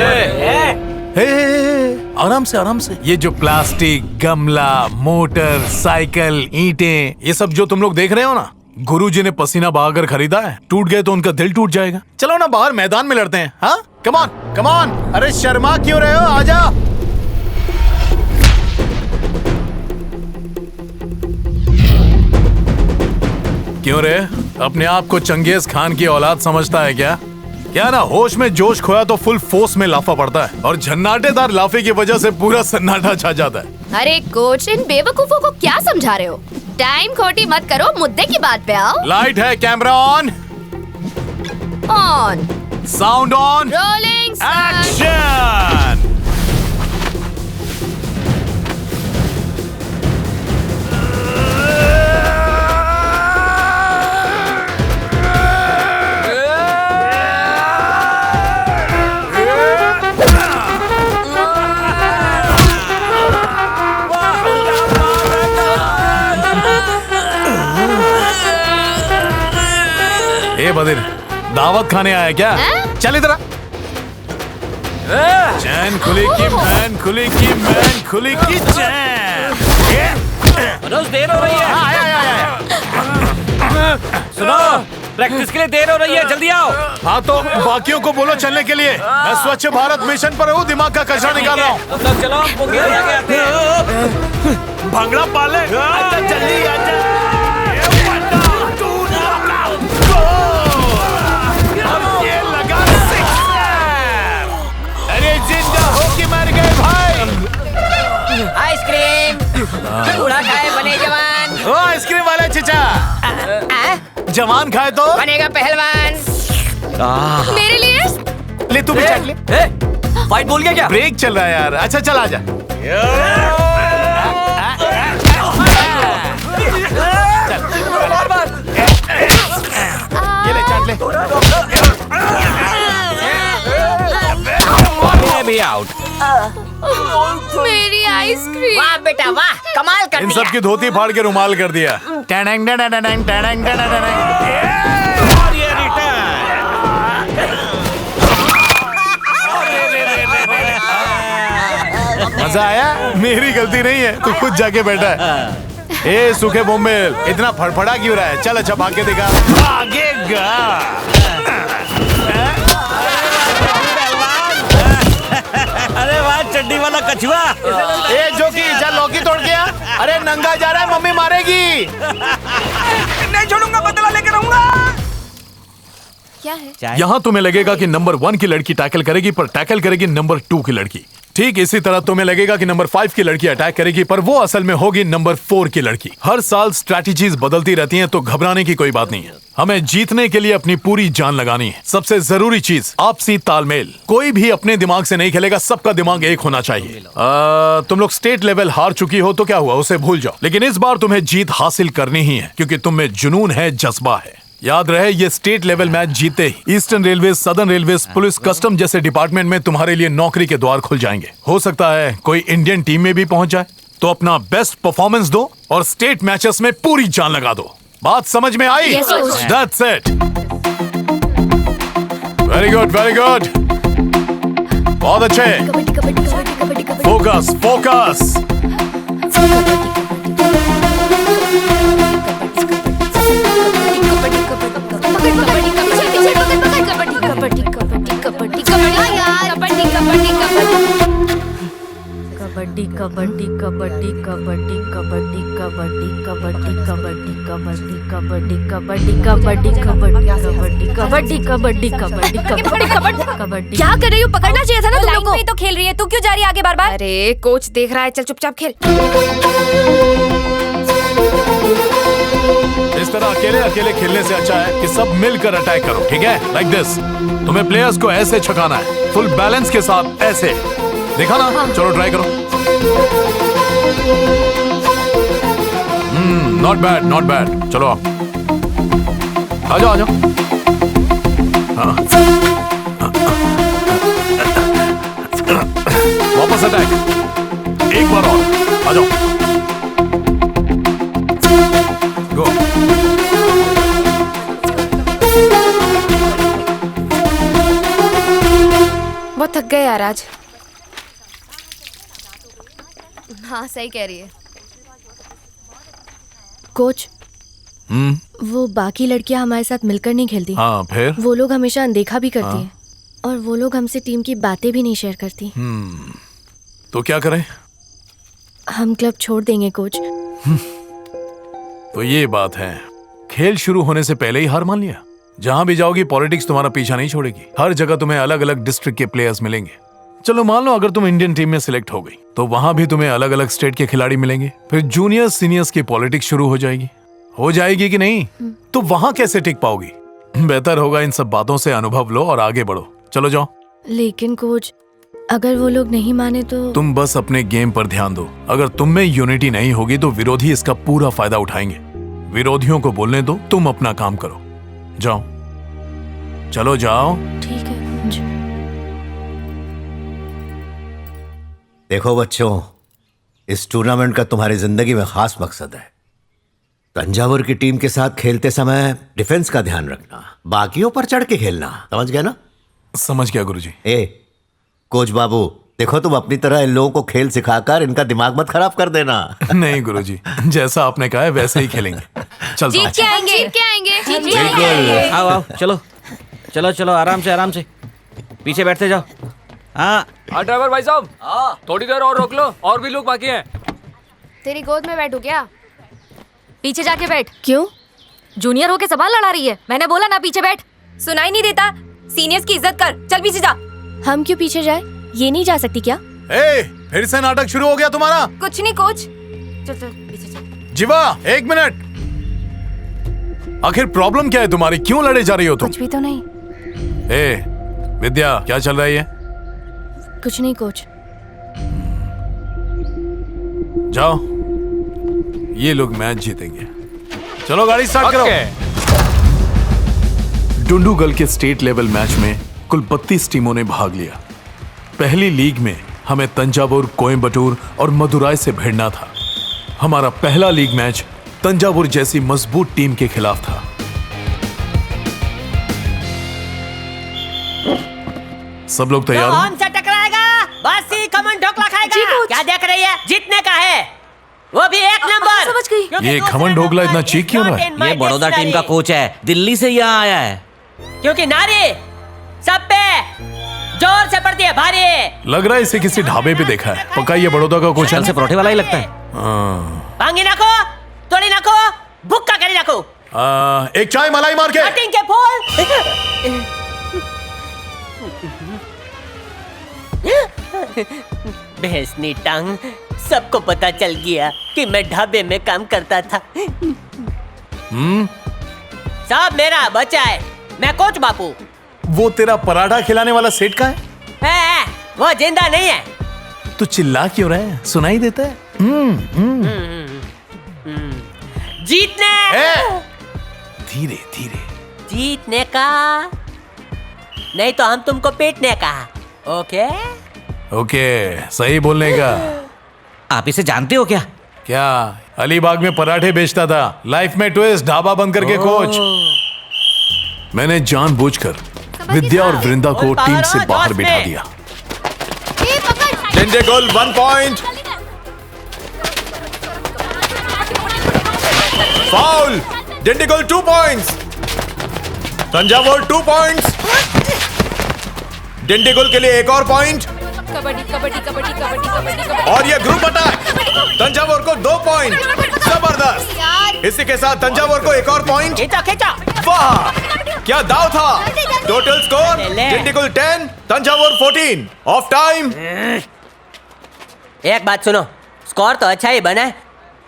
आराम से आराम से। ये जो प्लास्टिक, गमला, मोटर, साइकिल, ईंटें, ये सब जो तुम लोग देख रहे हो ना, गुरुजी ने पसीना बहाकर खरीदा है। टूट गए तो उनका दिल टूट जाएगा। चलो ना बाहर मैदान में लड़ते हैं। हाँ, कम ऑन कम ऑन। अरे शर्मा क्यों रहे हो, आजा। क्यों रे, अपने आप को चंगेज खान की औलाद समझता है क्या? क्या ना, होश में जोश खोया तो फुल फोर्स में लाफा पड़ता है और झन्नाटेदार लाफे की वजह से पूरा सन्नाटा छा जाता है। अरे कोच, इन बेवकूफों को क्या समझा रहे हो? टाइम खोटी मत करो, मुद्दे की बात पे आओ। लाइट है, camera on, on, sound on, rolling, action. ए बदिर, दावत खाने आया क्या? चल इधर। चैन खुली की मैन, खुली की मैन, खुली की चैन। मनोज, देर हो रही है। सुनो, प्रैक्टिस के लिए देर हो रही है, जल्दी आओ। हाँ तो बाकियों को बोलो चलने के लिए। मैं स्वच्छ भारत मिशन पर हूँ, दिमाग का कचरा निकाल रहा हूँ। सब चलो, हमको घेर आगे आते हैं। भांगड़ा पाले। अच्छा जल्दी आजा। ये लगा सिक्सर। अरे जिंदा हो कि मर गए भाई? आइसक्रीम बूढ़ा खाए बने जवान। ओ आइसक्रीम वाले चिचा, जवान खाए तो बनेगा पहलवान। मेरे लिए ले तू भी चाट ले। फाइट बोल गया क्या? ब्रेक चल रहा है यार। अच्छा चल आजा। ये ले चाट ले। ये भी आउट। मेरी आइसक्रीम। वाह बेटा वाह, कमाल कर इन दिया। सब की धोती फाड़ के रुमाल कर दिया। टैडंग टैडंग टैडंग टैडंग टैडंग। और ये रिटर्न। मजा आया? मेरी गलती नहीं है, तू खुद जाके बैठा है। ए सूखे बोम्बेल, इतना फड़फड़ा क्यों रहा है? चल अच्छा भाग के दिखा। भागेगा। अरे वाह चड्डी वाला कछुआ। ए जोकी, चल लौकी तोड़ के आ। अरे नंगा जा रहा है, मम्मी मारेगी। नहीं छोड़ूंगा, बदला लेकर रहूंगा। क्या है? यहाँ तुम्हें लगेगा कि नंबर 1 की लड़की टैकल करेगी, पर टैकल करेगी नंबर 2 की लड़की। ठीक इसी तरह तुम्हें लगेगा कि नंबर 5 की लड़की अटैक करेगी, पर वो असल में होगी नंबर 4 की लड़की। हर साल स्ट्रैटेजीज बदलती रहती हैं, तो घबराने की कोई बात नहीं है। हमें जीतने के लिए अपनी पूरी जान लगानी है। सबसे जरूरी चीज आपसी तालमेल। कोई भी अपने दिमाग से नहीं खेलेगा, सबका दिमाग एक होना चाहिए। तुम लोग स्टेट लेवल हार चुकी हो तो क्या हुआ, उसे भूल जाओ। लेकिन इस बार तुम्हें जीत हासिल करनी ही है, क्योंकि तुम में जुनून है, जज्बा है। याद रहे, ये स्टेट लेवल मैच जीते ही eastern railway, southern railway, police, custom जैसे डिपार्टमेंट में तुम्हारे लिए नौकरी के द्वार खुल जाएंगे। हो सकता है कोई इंडियन टीम में भी पहुंच जाए। तो अपना बेस्ट परफॉर्मेंस दो और स्टेट मैचेस में पूरी जान लगा दो। बात समझ में आई? Yes, coach. That's it. Very good, very good. बहुत अच्छे। Focus, focus. कबड्डी कबड्डी कबड्डी कबड्डी कबड्डी कबड्डी कबड्डी कबड्डी कबड्डी कबड्डी कबड्डी कबड्डी कबड्डी कबड्डी कबड्डी कबड्डी कबड्डी कबड्डी। क्या कर रही हो? पकड़ना चाहिए था ना तुम लोगों को। तो खेल रही है, तू क्यों जा रही है आगे बार बार? अरे कोच देख रहा है, चल चुपचाप खेल। इस तरह अकेले अकेले खेलने से अच्छा है कि सब मिलकर अटैक करो, ठीक है? Like this. तुम्हें प्लेयर्स को ऐसे छकाना है, फुल बैलेंस के साथ, ऐसे। देखा ना? चलो ट्राई करो। Not bad, not bad. चलो आप आ जाओ, आ जाओ। हाँ। वापस अटैक। एक बार और आ जाओ। गो। बहुत थक गए यार आज। हाँ सही कह रही है। कोच, वो बाकी लड़कियां हमारे साथ मिलकर नहीं खेलती। हाँ फिर? वो लोग हमेशा अनदेखा भी करती हैं और वो लोग हमसे टीम की बातें भी नहीं शेयर करती। तो क्या करें? हम क्लब छोड़ देंगे कोच। तो ये बात है, खेल शुरू होने से पहले ही हार मान लिया। जहां भी जाओगी पॉलिटिक्स तुम्हारा पीछा नहीं छोड़ेगी। हर जगह तुम्हें अलग अलग डिस्ट्रिक्ट के प्लेयर्स मिलेंगे। चलो मान लो अगर तुम इंडियन टीम में सिलेक्ट हो गई, तो वहां भी तुम्हें अलग अलग स्टेट के खिलाड़ी मिलेंगे। फिर जूनियर्स सीनियर्स की पॉलिटिक्स शुरू हो जाएगी। हो जाएगी कि नहीं? तो वहां कैसे टिक पाओगी? बेहतर होगा इन सब बातों से अनुभव लो और आगे बढ़ो। चलो जाओ। लेकिन कोच, अगर वो लोग नहीं माने तो? तुम बस अपने गेम पर ध्यान दो। अगर तुम में यूनिटी नहीं होगी तो विरोधी इसका पूरा फायदा उठाएंगे। विरोधियों को बोलने दो, तुम अपना काम करो। जाओ, चलो जाओ। ठीक है। देखो बच्चों, इस टूर्नामेंट का तुम्हारी जिंदगी में खास मकसद है। तंजावुर की टीम के साथ खेलते समय डिफेंस का ध्यान रखना, बाकियों पर चढ़ के खेलना। समझ गया ना? समझ गया गुरुजी। कोच बाबू, देखो तुम अपनी तरह इन लोगों को खेल सिखाकर इनका दिमाग मत खराब कर देना। नहीं गुरुजी, जैसा आपने कहा है वैसे ही खेलेंगे। चल जीत के आएंगे। बिल्कुल। आओ आओ, चलो चलो चलो, आराम से पीछे बैठते जाओ। हाँ ड्राइवर भाई साहब, थोड़ी देर और रोक लो, और भी लोग बाकी हैं। तेरी गोद में बैठू क्या? पीछे जाके बैठ। क्यों? जूनियर होके सवाल लड़ा रही है। मैंने बोला ना पीछे बैठ। सुनाई नहीं देता? सीनियर्स की इज्जत कर। चल पीछे जा। हम क्यों पीछे जाए? ये नहीं जा सकती क्या? फिर से नाटक शुरू हो गया तुम्हारा? कुछ नहीं कोच। चल चल पीछे चल। जीवा, 1 मिनट। आखिर प्रॉब्लम क्या है तुम्हारी? क्यों लड़े जा रही हो तुम? कुछ भी तो नहीं। विद्या, क्या चल रही है? कुछ नहीं कोच। जाओ, ये लोग मैच जीतेंगे। चलो गाड़ी स्टार्ट करो। डुंडुगल के स्टेट लेवल मैच में कुल 32 टीमों ने भाग लिया। पहली लीग में हमें तंजावुर, कोयम्बटूर और मदुराई से भिड़ना था। हमारा पहला लीग मैच तंजावुर जैसी मजबूत टीम के खिलाफ था। सब लोग तैयार हो? कौन सा टकराएगा? बासी खमन ढोकला खाएगा। क्या देख रही है? जीतने का है, वो भी 1 नंबर। समझ गई। ये खमन ढोकला इतना चीख क्यों रहा है? ये बड़ौदा टीम का कोच है, दिल्ली से यहाँ आया है। क्योंकि नारी सब पे जोर से पड़ती है भारी। लग रहा है इसे किसी ढाबे पे देखा है। पक्का ये बड़ौदा का कोच है। से परोठे वाला ही लगता है। भांगी नाखो, तोड़ी नाखो, भुक्का करी नाखो। एक चाय मलाई मार के। कटिंग के फूल। भैंसनी टांग, सबको पता चल गया कि मैं ढाबे में काम करता था। सब मेरा बच्चा है, मैं कोच बापू। वो तेरा पराठा खिलाने वाला सेठ का है? वो जिंदा नहीं है। तू चिल्ला क्यों रहा है? सुनाई देता है। जीतने, धीरे धीरे जीतने का, नहीं तो हम तुमको पीटने का। ओके ओके, सही बोलने का। आप इसे जानते हो क्या? क्या अलीबाग में पराठे बेचता था? लाइफ में ट्विस्ट, ढाबा बंद करके कोच। मैंने जानबूझकर विद्या और वृंदा को टीम से बाहर बिठा दिया। गोल 1 point. Foul. Dindigul 2 points. Thanjavur 2 points. Dindigul के लिए एक और पॉइंट। कबड्डी कबड्डी कबड्डी कबड्डी कबड्डी। और ये ग्रुप अटैक। तंजावुर को 2 पॉइंट। जबरदस्त। इसी के साथ तंजावुर को एक और पॉइंट। खींचा। वाह, क्या दाव था। Total score Dindigul 10, Thanjavur 14। Of time. एक बात सुनो, स्कोर तो अच्छा ही बना है,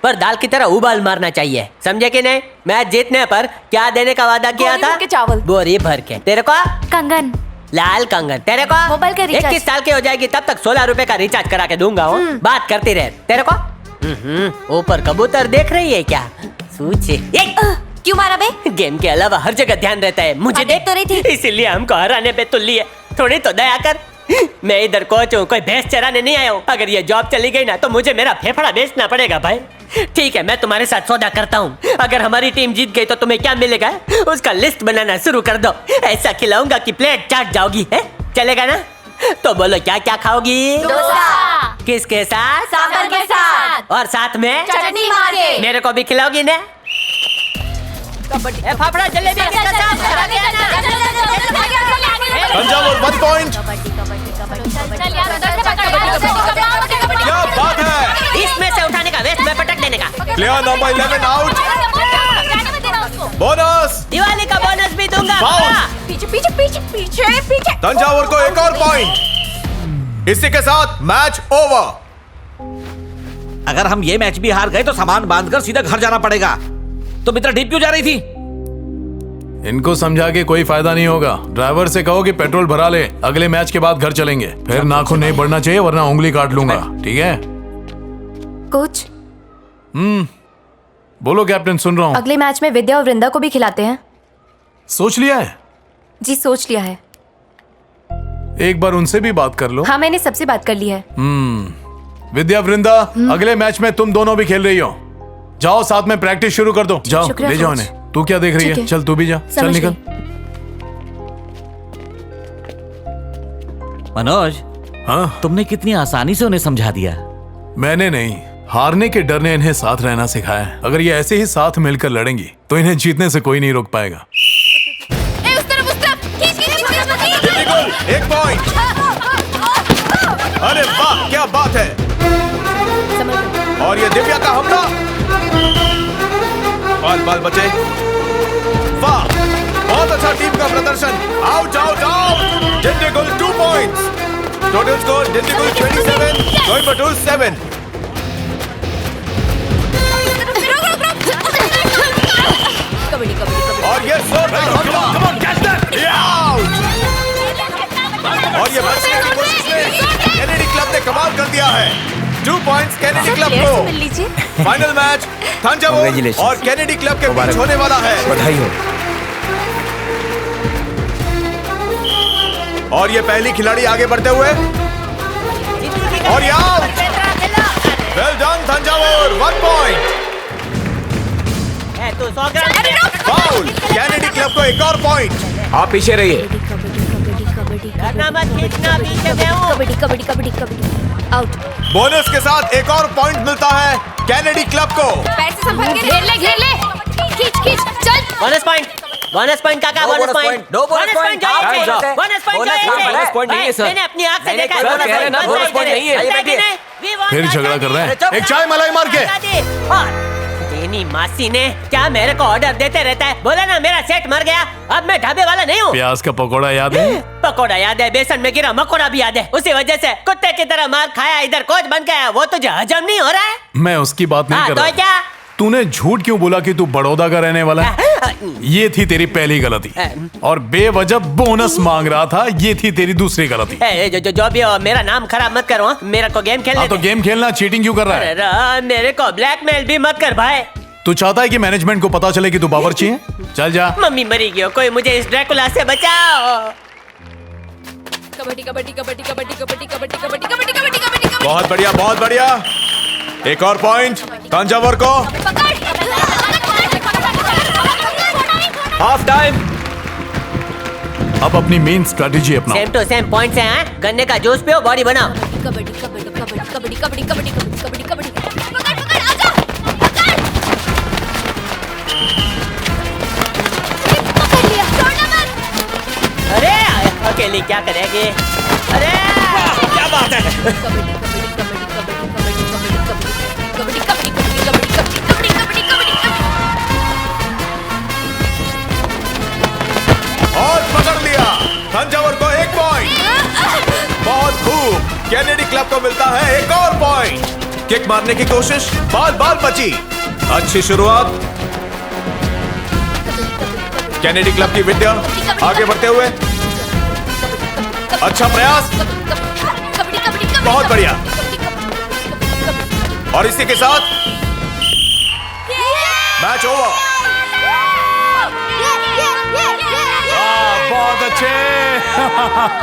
पर दाल की तरह उबाल मारना चाहिए, समझे कि नहीं? मैच जीतने पर क्या देने का वादा किया था? चावल। बोरी भर के। तेरे को कंगन। लाल कंगन। तेरे को मोबाइल का रिचार्ज। 21 साल की हो जाएगी तब तक 16 रुपए का रिचार्ज करा के दूंगा। बात करती रहे। तेरे को ऊपर कबूतर देख रही है क्या? सूचे। क्यों मारा बे? गेम के अलावा हर जगह ध्यान रहता है। मुझे देख तो रही थी, इसीलिए हमको हराने पे तुल्ली है। थोड़ी तो दया कर। मैं इधर कोच हूँ, कोई भैंस चराने नहीं आया हूँ। अगर ये जॉब चली गई ना तो मुझे मेरा फेफड़ा बेचना पड़ेगा भाई। ठीक है, मैं तुम्हारे साथ सौदा करता हूँ। अगर हमारी टीम जीत गई तो तुम्हें क्या मिलेगा, उसका लिस्ट बनाना शुरू कर दो। ऐसा खिलाऊंगा कि प्लेट चाट जाओगी। है चलेगा ना? तो बोलो क्या क्या खाओगी? डोसा। किसके साथ? सांभर के साथ। और साथ में चटनी मार के। मेरे को भी खिलाओगी ना? फाफड़ा जलेबी के साथ। तंजावुर 1 पॉइंट। क्या बात है। इसमें से उठाने का, वेस्ट में पटक देने का। Player number 11 out. Bonus. Diwali का बोनस भी दूंगा। पीछे पीछे पीछे पीछे पीछे। तंजावुर को एक और पॉइंट। इसी के साथ मैच ओवर। अगर हम ये मैच भी हार गए तो सामान बांधकर सीधा घर जाना पड़ेगा। तो मित्र डीप क्यों जा रही थी? इनको समझा के कोई फायदा नहीं होगा। ड्राइवर से कहो कि पेट्रोल भरा ले, अगले मैच के बाद घर चलेंगे। फिर नाखून नहीं बढ़ना चाहिए वरना उंगली काट लूंगा। ठीक है कोच? बोलो कैप्टन, सुन रहा हूँ। अगले मैच में विद्या और वृंदा को भी खिलाते हैं। सोच लिया है? जी सोच लिया है। एक बार उनसे भी बात कर लो। हाँ, मैंने सबसे बात कर ली है। विद्या, वृंदा, अगले मैच में तुम दोनों भी खेल रही हो। जाओ साथ में प्रैक्टिस शुरू कर दो। जाओ ले जाओ इन्हें। तू क्या देख रही है? चल तू भी जा। चल निकल। मनोज, हाँ? तुमने कितनी आसानी से उन्हें समझा दिया। मैंने नहीं, हारने के डर ने इन्हें साथ रहना सिखाया है। अगर ये ऐसे ही साथ मिलकर लड़ेंगी तो इन्हें जीतने से कोई नहीं रोक पाएगा। ए, उस तरफ खींच एक पॉइंट। अरे वाह, क्या बात है। और ये दिव्या का हमला, बाल बचे। वाह, बहुत अच्छा टीम का प्रदर्शन। Out out out. Dindigul 2 points. Total score Dindigul 27, Coimbatore 7। और ये और ये बचने की कोशिश में कैनेडी क्लब ने कमाल कर दिया है। 2 पॉइंट्स कैनेडी क्लब को। फाइनल मैच थंजावुर और कैनेडी क्लब के बीच होने वाला है। बधाई हो। और ये पहली खिलाड़ी आगे बढ़ते हुए, और यहाँ well done Thanjavur, 1 point. Foul, Kennedy club को एक और पॉइंट। आप पीछे रहिए। आउट। बोनस के साथ एक और पॉइंट मिलता है कैनेडी क्लब को। घेर ले खींच चल। बोनस पॉइंट काका, बोनस पॉइंट। बोनस पॉइंट नहीं है सर। मैंने अपनी आंख से देखा। बोनस पॉइंट नहीं है। फिर झगड़ा कर रहे हैं। एक चाय मलाई मार के। तेरी मासी ने क्या मेरे को ऑर्डर देते रहता है। बोला ना मेरा सेट मर गया, अब मैं ढाबे वाला नहीं हूँ। प्याज का पकोड़ा याद है? पकोड़ा याद है, बेसन में गिरा मकोड़ा भी याद है। उसी वजह से कुत्ते की तरह मार खाया, इधर कोच बन गया। वो तुझे हजम नहीं हो रहा है? मैं उसकी बात नहीं कर तो रहा। क्या? तूने झूठ क्यों बोला कि तू बड़ौदा का रहने वाला है? ये थी तेरी पहली गलती। और बेवजह बोनस मांग रहा था, ये थी तेरी दूसरी गलती। जो भी हो, मेरा नाम खराब मत करो। मेरा को गेम खेलने। तो गेम खेलना, चीटिंग क्यों कर रहा है? मेरे को ब्लैकमेल भी मत कर भाई। तू चाहता है कि मैनेजमेंट को पता चले कि तू बावर्ची है? चल जा। मम्मी मरी गई, कोई मुझे इस ड्रैकुला से बचाओ। बहुत बढ़िया, बहुत बढ़िया। एक और पॉइंट तंजावुर को। Half time. अब अपनी मेन स्ट्रेटेजी अपना। सेम टू सेम पॉइंट से हैं। गन्ने का जूस पियो, बॉडी बनाओ। अरे अकेले क्या करेंगे? अरे क्या बात है। और पकड़ लिया तंजावुर को 1 पॉइंट। बहुत खूब, कैनेडी क्लब को मिलता है एक और पॉइंट। किक मारने की कोशिश, बाल बची। अच्छी शुरुआत कैनेडी क्लब की। विद्या आगे बढ़ते हुए, अच्छा प्रयास, बहुत बढ़िया। और इसी के साथ मैच ओवर। बहुत अच्छे।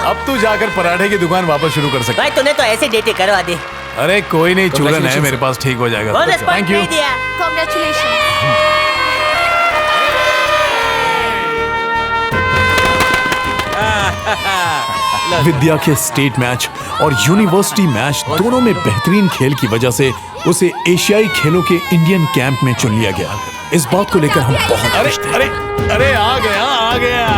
अब तू जाकर पराठे की दुकान वापस शुरू कर सकता भाई। तूने तो ऐसे डेटे करवा दी। अरे कोई नहीं, चूरन है मेरे पास, ठीक हो जाएगा। Thank you. विद्या के स्टेट मैच और यूनिवर्सिटी मैच दोनों में बेहतरीन खेल की वजह से उसे एशियाई खेलों के इंडियन कैंप में चुन लिया गया। इस बात को लेकर हम बहुत खुश थे। अरे आ गया।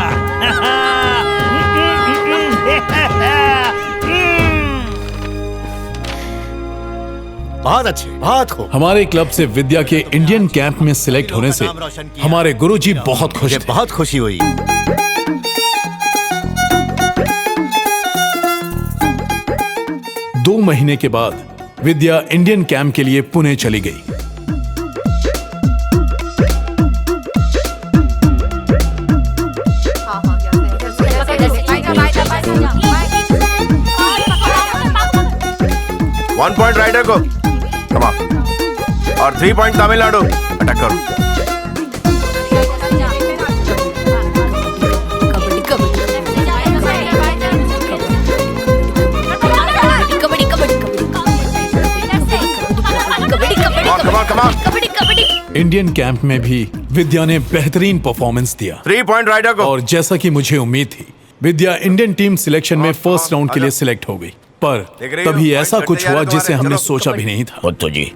बहुत अच्छे, बहुत खूब। हमारे क्लब से विद्या के इंडियन कैंप में सिलेक्ट होने से हमारे गुरुजी बहुत खुश थे। बहुत खुशी हुई। दो महीने के बाद विद्या इंडियन कैंप के लिए पुणे चली गई। वन पॉइंट राइडर को कमा और 3 पॉइंट तमिलनाडु। अटैक करो। इंडियन कैंप में भी विद्या ने बेहतरीन परफॉर्मेंस दिया। 3 पॉइंट राइडर को। और जैसा कि मुझे उम्मीद थी, विद्या इंडियन टीम सिलेक्शन में फर्स्ट राउंड के लिए सिलेक्ट हो गई। पर तभी ऐसा कुछ हुआ जिसे हमने सोचा भी नहीं था। मुत्तू जी,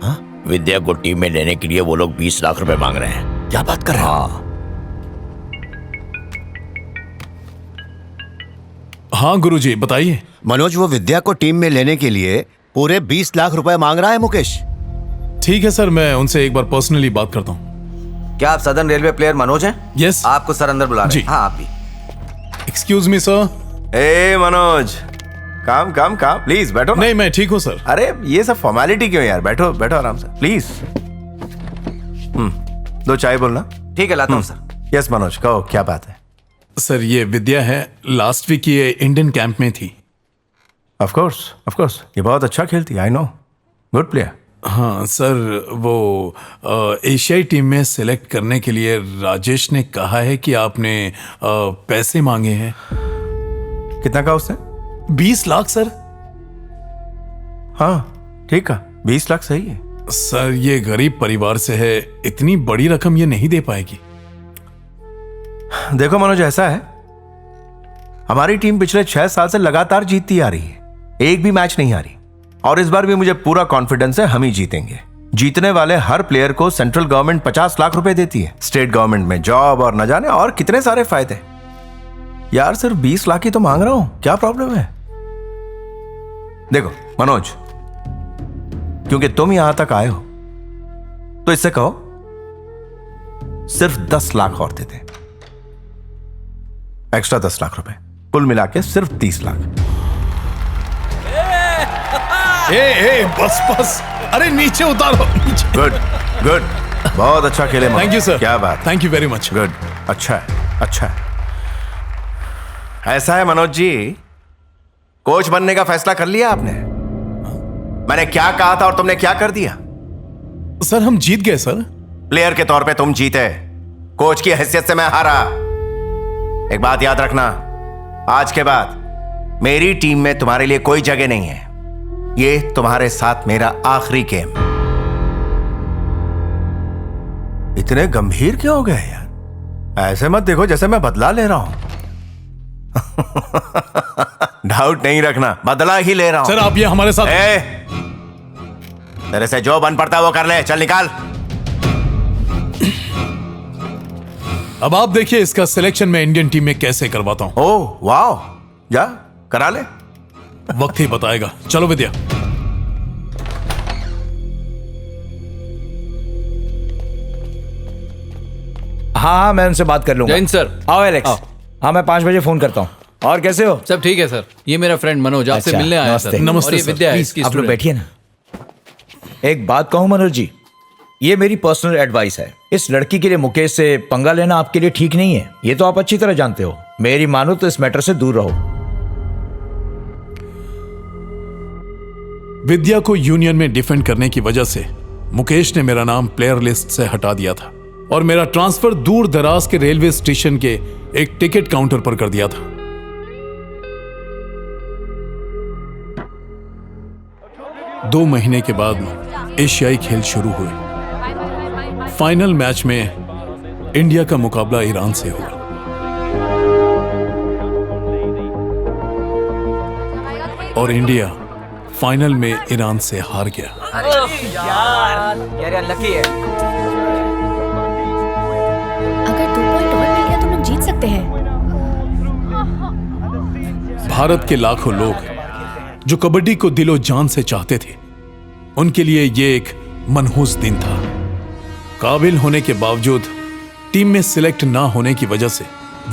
विद्या को टीम में लेने के लिए वो लोग 20 लाख रुपए मांग रहे हैं। क्या बात कर रहे हो? हाँ गुरुजी, बताइए। मनोज, वो विद्या को टीम में लेने के लिए पूरे 20 लाख रुपए मांग रहा है मुकेश। ठीक है सर, मैं उनसे एक बार पर्सनली बात करता हूँ। क्या आप सदर्न रेलवे प्लेयर मनोज हैं? यस। आपको सर अंदर बुला रहे हैं। हाँ, आप भी। Excuse me sir. ए मनोज, काम काम काम, प्लीज बैठो ना। नहीं, मैं ठीक हूँ सर। अरे ये सब फॉर्मेलिटी क्यों यार, बैठो बैठो आराम से प्लीज। 2 चाय बोलना। ठीक है, लाता हूँ सर। यस मनोज, कहो क्या बात है? सर ये विद्या है, लास्ट वीक ये इंडियन कैंप में थी। ऑफ कोर्स, ये बहुत अच्छा खेलती है, आई नो, गुड प्लेयर। हाँ सर, वो एशियाई टीम में सिलेक्ट करने के लिए राजेश ने कहा है कि आपने पैसे मांगे हैं। कितना कहा उसने? 20 लाख सर। हाँ ठीक है, 20 लाख सही है। सर ये गरीब परिवार से है, इतनी बड़ी रकम ये नहीं दे पाएगी। देखो मनोज, ऐसा है, हमारी टीम पिछले 6 साल से लगातार जीतती आ रही है, एक भी मैच नहीं हारी, और इस बार भी मुझे पूरा कॉन्फिडेंस है हम ही जीतेंगे। जीतने वाले हर प्लेयर को सेंट्रल गवर्नमेंट 50 लाख रुपए देती है, स्टेट गवर्नमेंट में जॉब और न जाने और कितने सारे फायदे। यार सिर्फ 20 लाख ही तो मांग रहा हूं, क्या प्रॉब्लम है? देखो मनोज, क्योंकि तुम यहां तक आए हो तो इससे कहो सिर्फ 10 लाख और दे दे, एक्स्ट्रा 10 लाख रुपए, कुल मिला के सिर्फ 30 लाख। बस, अरे नीचे उतारो। गुड, बहुत अच्छा खेले। Thank you sir. क्या बात, thank you very much. Good, अच्छा है। ऐसा है मनोज जी, कोच बनने का फैसला कर लिया आपने? मैंने क्या कहा था और तुमने क्या कर दिया? सर हम जीत गए सर। प्लेयर के तौर पे तुम जीते, कोच की हैसियत से मैं हारा। एक बात याद रखना, आज के बाद मेरी टीम में तुम्हारे लिए कोई जगह नहीं है, ये तुम्हारे साथ मेरा आखिरी गेम। इतने गंभीर क्यों हो गए यार? ऐसे मत देखो जैसे मैं बदला ले रहा हूं। डाउट नहीं रखना, बदला ही ले रहा हूं। सर आप ये हमारे साथ। तेरे से जो बन पड़ता है वो कर ले, चल निकाल। अब आप देखिए इसका सिलेक्शन मैं इंडियन टीम में कैसे करवाता हूं। ओह वाह, जा करा ले, वक्त ही बताएगा। चलो विद्या। हाँ, मैं उनसे बात कर लूंगा। जैन सर। आओ एलेक्स। हाँ, मैं 5 बजे फोन करता हूँ। और कैसे हो? सब ठीक है सर। ये मेरा फ्रेंड मनोज आपसे मिलने आया सर। नमस्ते और ये सर। विद्या है, प्लीज इसकी आप लोग स्टूडेंट। बैठिए ना। एक बात कहूँ मनोज जी, ये मेरी पर्सनल एडवाइस है। इस लड़की के लिए मुकेश से पंगा लेना आपके लिए ठीक नहीं है, ये तो आप अच्छी तरह जानते हो। मेरी मानो तो इस मैटर से दूर रहो। विद्या को यूनियन में डिफेंड करने की वजह से मुकेश ने मेरा नाम प्लेयर लिस्ट से हटा दिया था और मेरा ट्रांसफर दूर दराज के रेलवे स्टेशन के एक टिकट काउंटर पर कर दिया था। दो महीने के बाद एशियाई खेल शुरू हुए। फाइनल मैच में इंडिया का मुकाबला ईरान से हुआ। और इंडिया फाइनल में ईरान से हार गया। यार लकी है। अगर 2 पॉइंट और मिल गया तो लोग जीत सकते हैं। भारत के लाखों लोग जो कबड्डी को दिलो जान से चाहते थे, उनके लिए ये एक मनहूस दिन था। काबिल होने के बावजूद टीम में सिलेक्ट ना होने की वजह से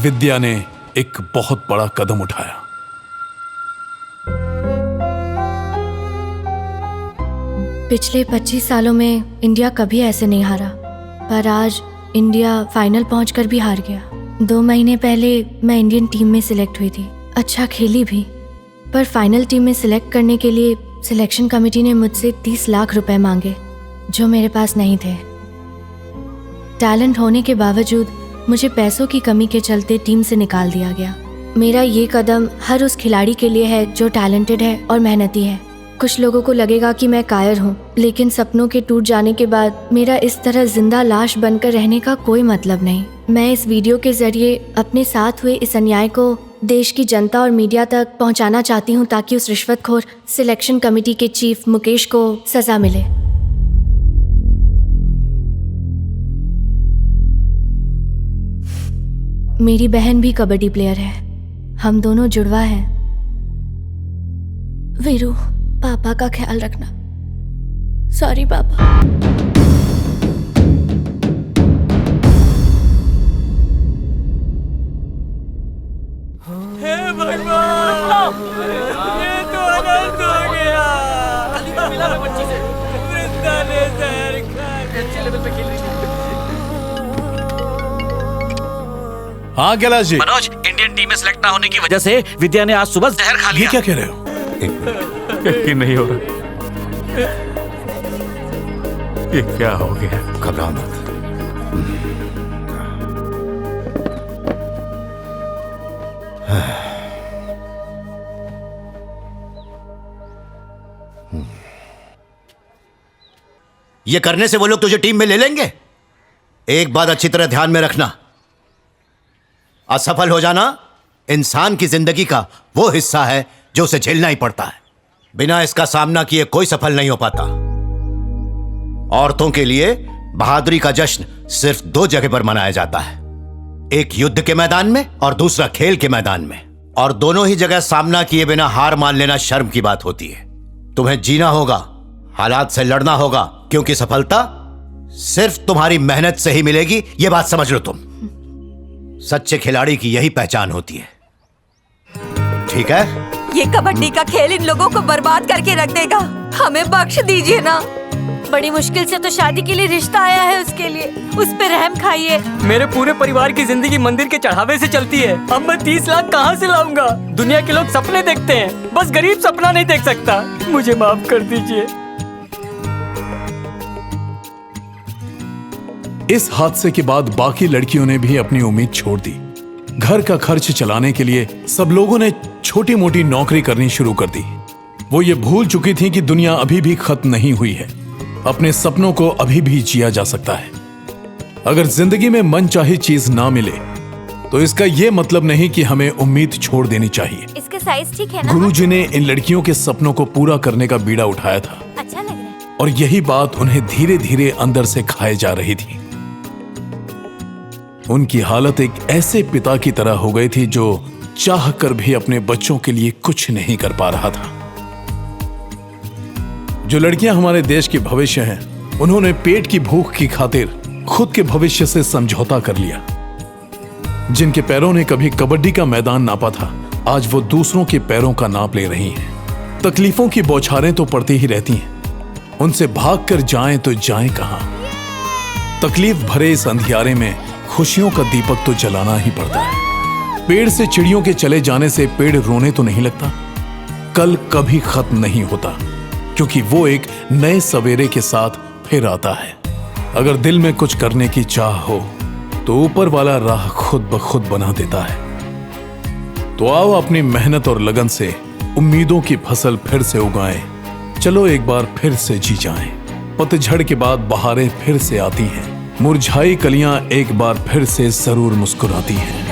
विद्या ने एक बहुत बड़ा कदम उठाया। पिछले 25 सालों में इंडिया कभी ऐसे नहीं हारा, पर आज इंडिया फाइनल पहुंचकर भी हार गया। 2 महीने पहले मैं इंडियन टीम में सिलेक्ट हुई थी, अच्छा खेली भी, पर फाइनल टीम में सिलेक्ट करने के लिए सिलेक्शन कमेटी ने मुझसे 30 लाख रुपए मांगे, जो मेरे पास नहीं थे। टैलेंट होने के बावजूद मुझे पैसों की कमी के चलते टीम से निकाल दिया गया। मेरा ये कदम हर उस खिलाड़ी के लिए है जो टैलेंटेड है और मेहनती है। कुछ लोगों को लगेगा कि मैं कायर हूँ, लेकिन सपनों के टूट जाने के बाद मेरा इस तरह जिंदा लाश बनकर रहने का कोई मतलब नहीं। मैं इस वीडियो के जरिए अपने साथ हुए इस अन्याय को देश की जनता और मीडिया तक पहुंचाना चाहती हूं ताकि उस रिश्वतखोर सिलेक्शन कमेटी के चीफ मुकेश को सजा मिले। मेरी बहन भी कबड्डी प्लेयर है, हम दोनों जुड़वा हैं। वीरू, पापा का ख्याल रखना। सॉरी पापा। हे भगवान, ये तो अनर्थ हो गया। वृंदा ने जहर खा अच्छे लेवल पे खेल रही है। हाँ कैलाश जी। मनोज, इंडियन टीम में सिलेक्ट ना होने की वजह से विद्या ने आज सुबह जहर खा लिया। ये क्या कह रहे हो? यकीन नहीं हो रहा। ये क्या हो गया? घबराओ मत। ये करने से वो लोग तुझे टीम में ले लेंगे? एक बात अच्छी तरह ध्यान में रखना, असफल हो जाना इंसान की जिंदगी का वो हिस्सा है जो उसे झेलना ही पड़ता है। बिना इसका सामना किए कोई सफल नहीं हो पाता। औरतों के लिए बहादुरी का जश्न सिर्फ 2 जगह पर मनाया जाता है, एक युद्ध के मैदान में और दूसरा खेल के मैदान में। और दोनों ही जगह सामना किए बिना हार मान लेना शर्म की बात होती है। तुम्हें जीना होगा, हालात से लड़ना होगा, क्योंकि सफलता सिर्फ तुम्हारी मेहनत से ही मिलेगी, यह बात समझ लो तुम। सच्चे खिलाड़ी की यही पहचान होती है, ठीक है? ये कबड्डी का खेल इन लोगों को बर्बाद करके रख देगा। हमें बख्श दीजिए ना। बड़ी मुश्किल से तो शादी के लिए रिश्ता आया है, उसके लिए उस पे रहम खाइए। मेरे पूरे परिवार की जिंदगी मंदिर के चढ़ावे से चलती है। अब मैं 30 लाख कहाँ से लाऊंगा? दुनिया के लोग सपने देखते हैं, बस गरीब सपना नहीं देख सकता। मुझे माफ कर दीजिए। इस हादसे के बाद बाकी लड़कियों ने भी अपनी उम्मीद छोड़ दी। घर का खर्च चलाने के लिए सब लोगों ने छोटी मोटी नौकरी करनी शुरू कर दी। वो ये भूल चुकी थी कि दुनिया अभी भी खत्म नहीं हुई है, अपने सपनों को अभी भी जिया जा सकता है। अगर जिंदगी में मनचाही चीज ना मिले तो इसका ये मतलब नहीं कि हमें उम्मीद छोड़ देनी चाहिए। इसका साइज ठीक है ना? गुरुजी ने इन लड़कियों के सपनों को पूरा करने का बीड़ा उठाया था, अच्छा लग रहा है। और यही बात उन्हें धीरे धीरे अंदर से खाए जा रही थी। उनकी हालत एक ऐसे पिता की तरह हो गई थी जो चाह कर भी अपने बच्चों के लिए कुछ नहीं कर पा रहा था। जो लड़कियां हमारे देश के भविष्य हैं, उन्होंने पेट की भूख की खातिर खुद के भविष्य से समझौता कर लिया। जिनके पैरों ने कभी कबड्डी का मैदान नापा था, आज वो दूसरों के पैरों का नाप ले रही हैं। तकलीफों की बौछारें तो पड़ती ही रहती हैं, उनसे भाग कर जाएं तो जाएं कहां। तकलीफ भरे इस अंधियारे में खुशियों का दीपक तो जलाना ही पड़ता है। पेड़ से चिड़ियों के चले जाने से पेड़ रोने तो नहीं लगता। कल कभी खत्म नहीं होता, क्योंकि वो एक नए सवेरे के साथ फिर आता है। अगर दिल में कुछ करने की चाह हो तो ऊपर वाला राह खुद ब खुद बना देता है। तो आओ अपनी मेहनत और लगन से उम्मीदों की फसल फिर से उगाएं। चलो एक बार फिर से जी जाएं। पतझड़ के बाद बहारें फिर से आती हैं, मुरझाई कलियां एक बार फिर से जरूर मुस्कुराती हैं।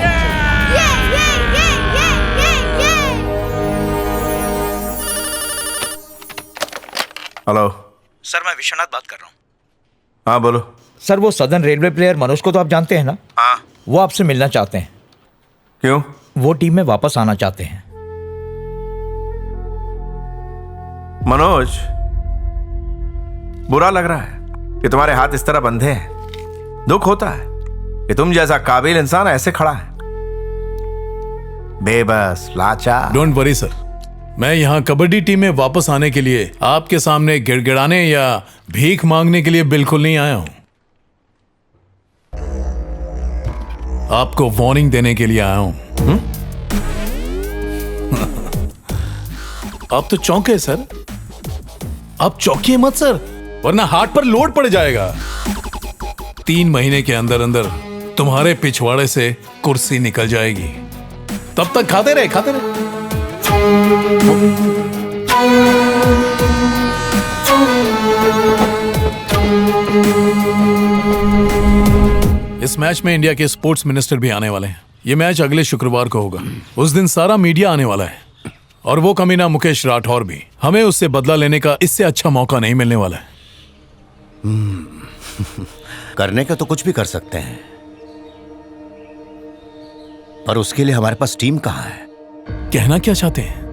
हेलो सर, मैं विश्वनाथ बात कर रहा हूँ। हाँ बोलो। सर, वो सदर्न रेलवे प्लेयर मनोज को तो आप जानते हैं ना? हाँ। वो आपसे मिलना चाहते हैं। क्यों? वो टीम में वापस आना चाहते हैं। मनोज, बुरा लग रहा है कि तुम्हारे हाथ इस तरह बंधे हैं। दुख होता है कि तुम जैसा काबिल इंसान ऐसे खड़ा है, बेबस, लाचार। डोंट वरी सर, मैं यहाँ कबड्डी टीम में वापस आने के लिए आपके सामने गिड़गिड़ाने या भीख मांगने के लिए बिल्कुल नहीं आया हूं। आपको वार्निंग देने के लिए आया हूं। आप तो चौंके सर। आप चौंकिए मत सर, वरना हार्ट पर लोड पड़ जाएगा। 3 महीने के अंदर अंदर तुम्हारे पिछवाड़े से कुर्सी निकल जाएगी। तब तक खाते रहे, खाते रहे। इस मैच में इंडिया के स्पोर्ट्स मिनिस्टर भी आने वाले हैं। ये मैच अगले शुक्रवार को होगा। उस दिन सारा मीडिया आने वाला है और वो कमीना मुकेश राठौर भी। हमें उससे बदला लेने का इससे अच्छा मौका नहीं मिलने वाला है। करने का तो कुछ भी कर सकते हैं, पर उसके लिए हमारे पास टीम कहाँ है? कहना क्या चाहते हैं?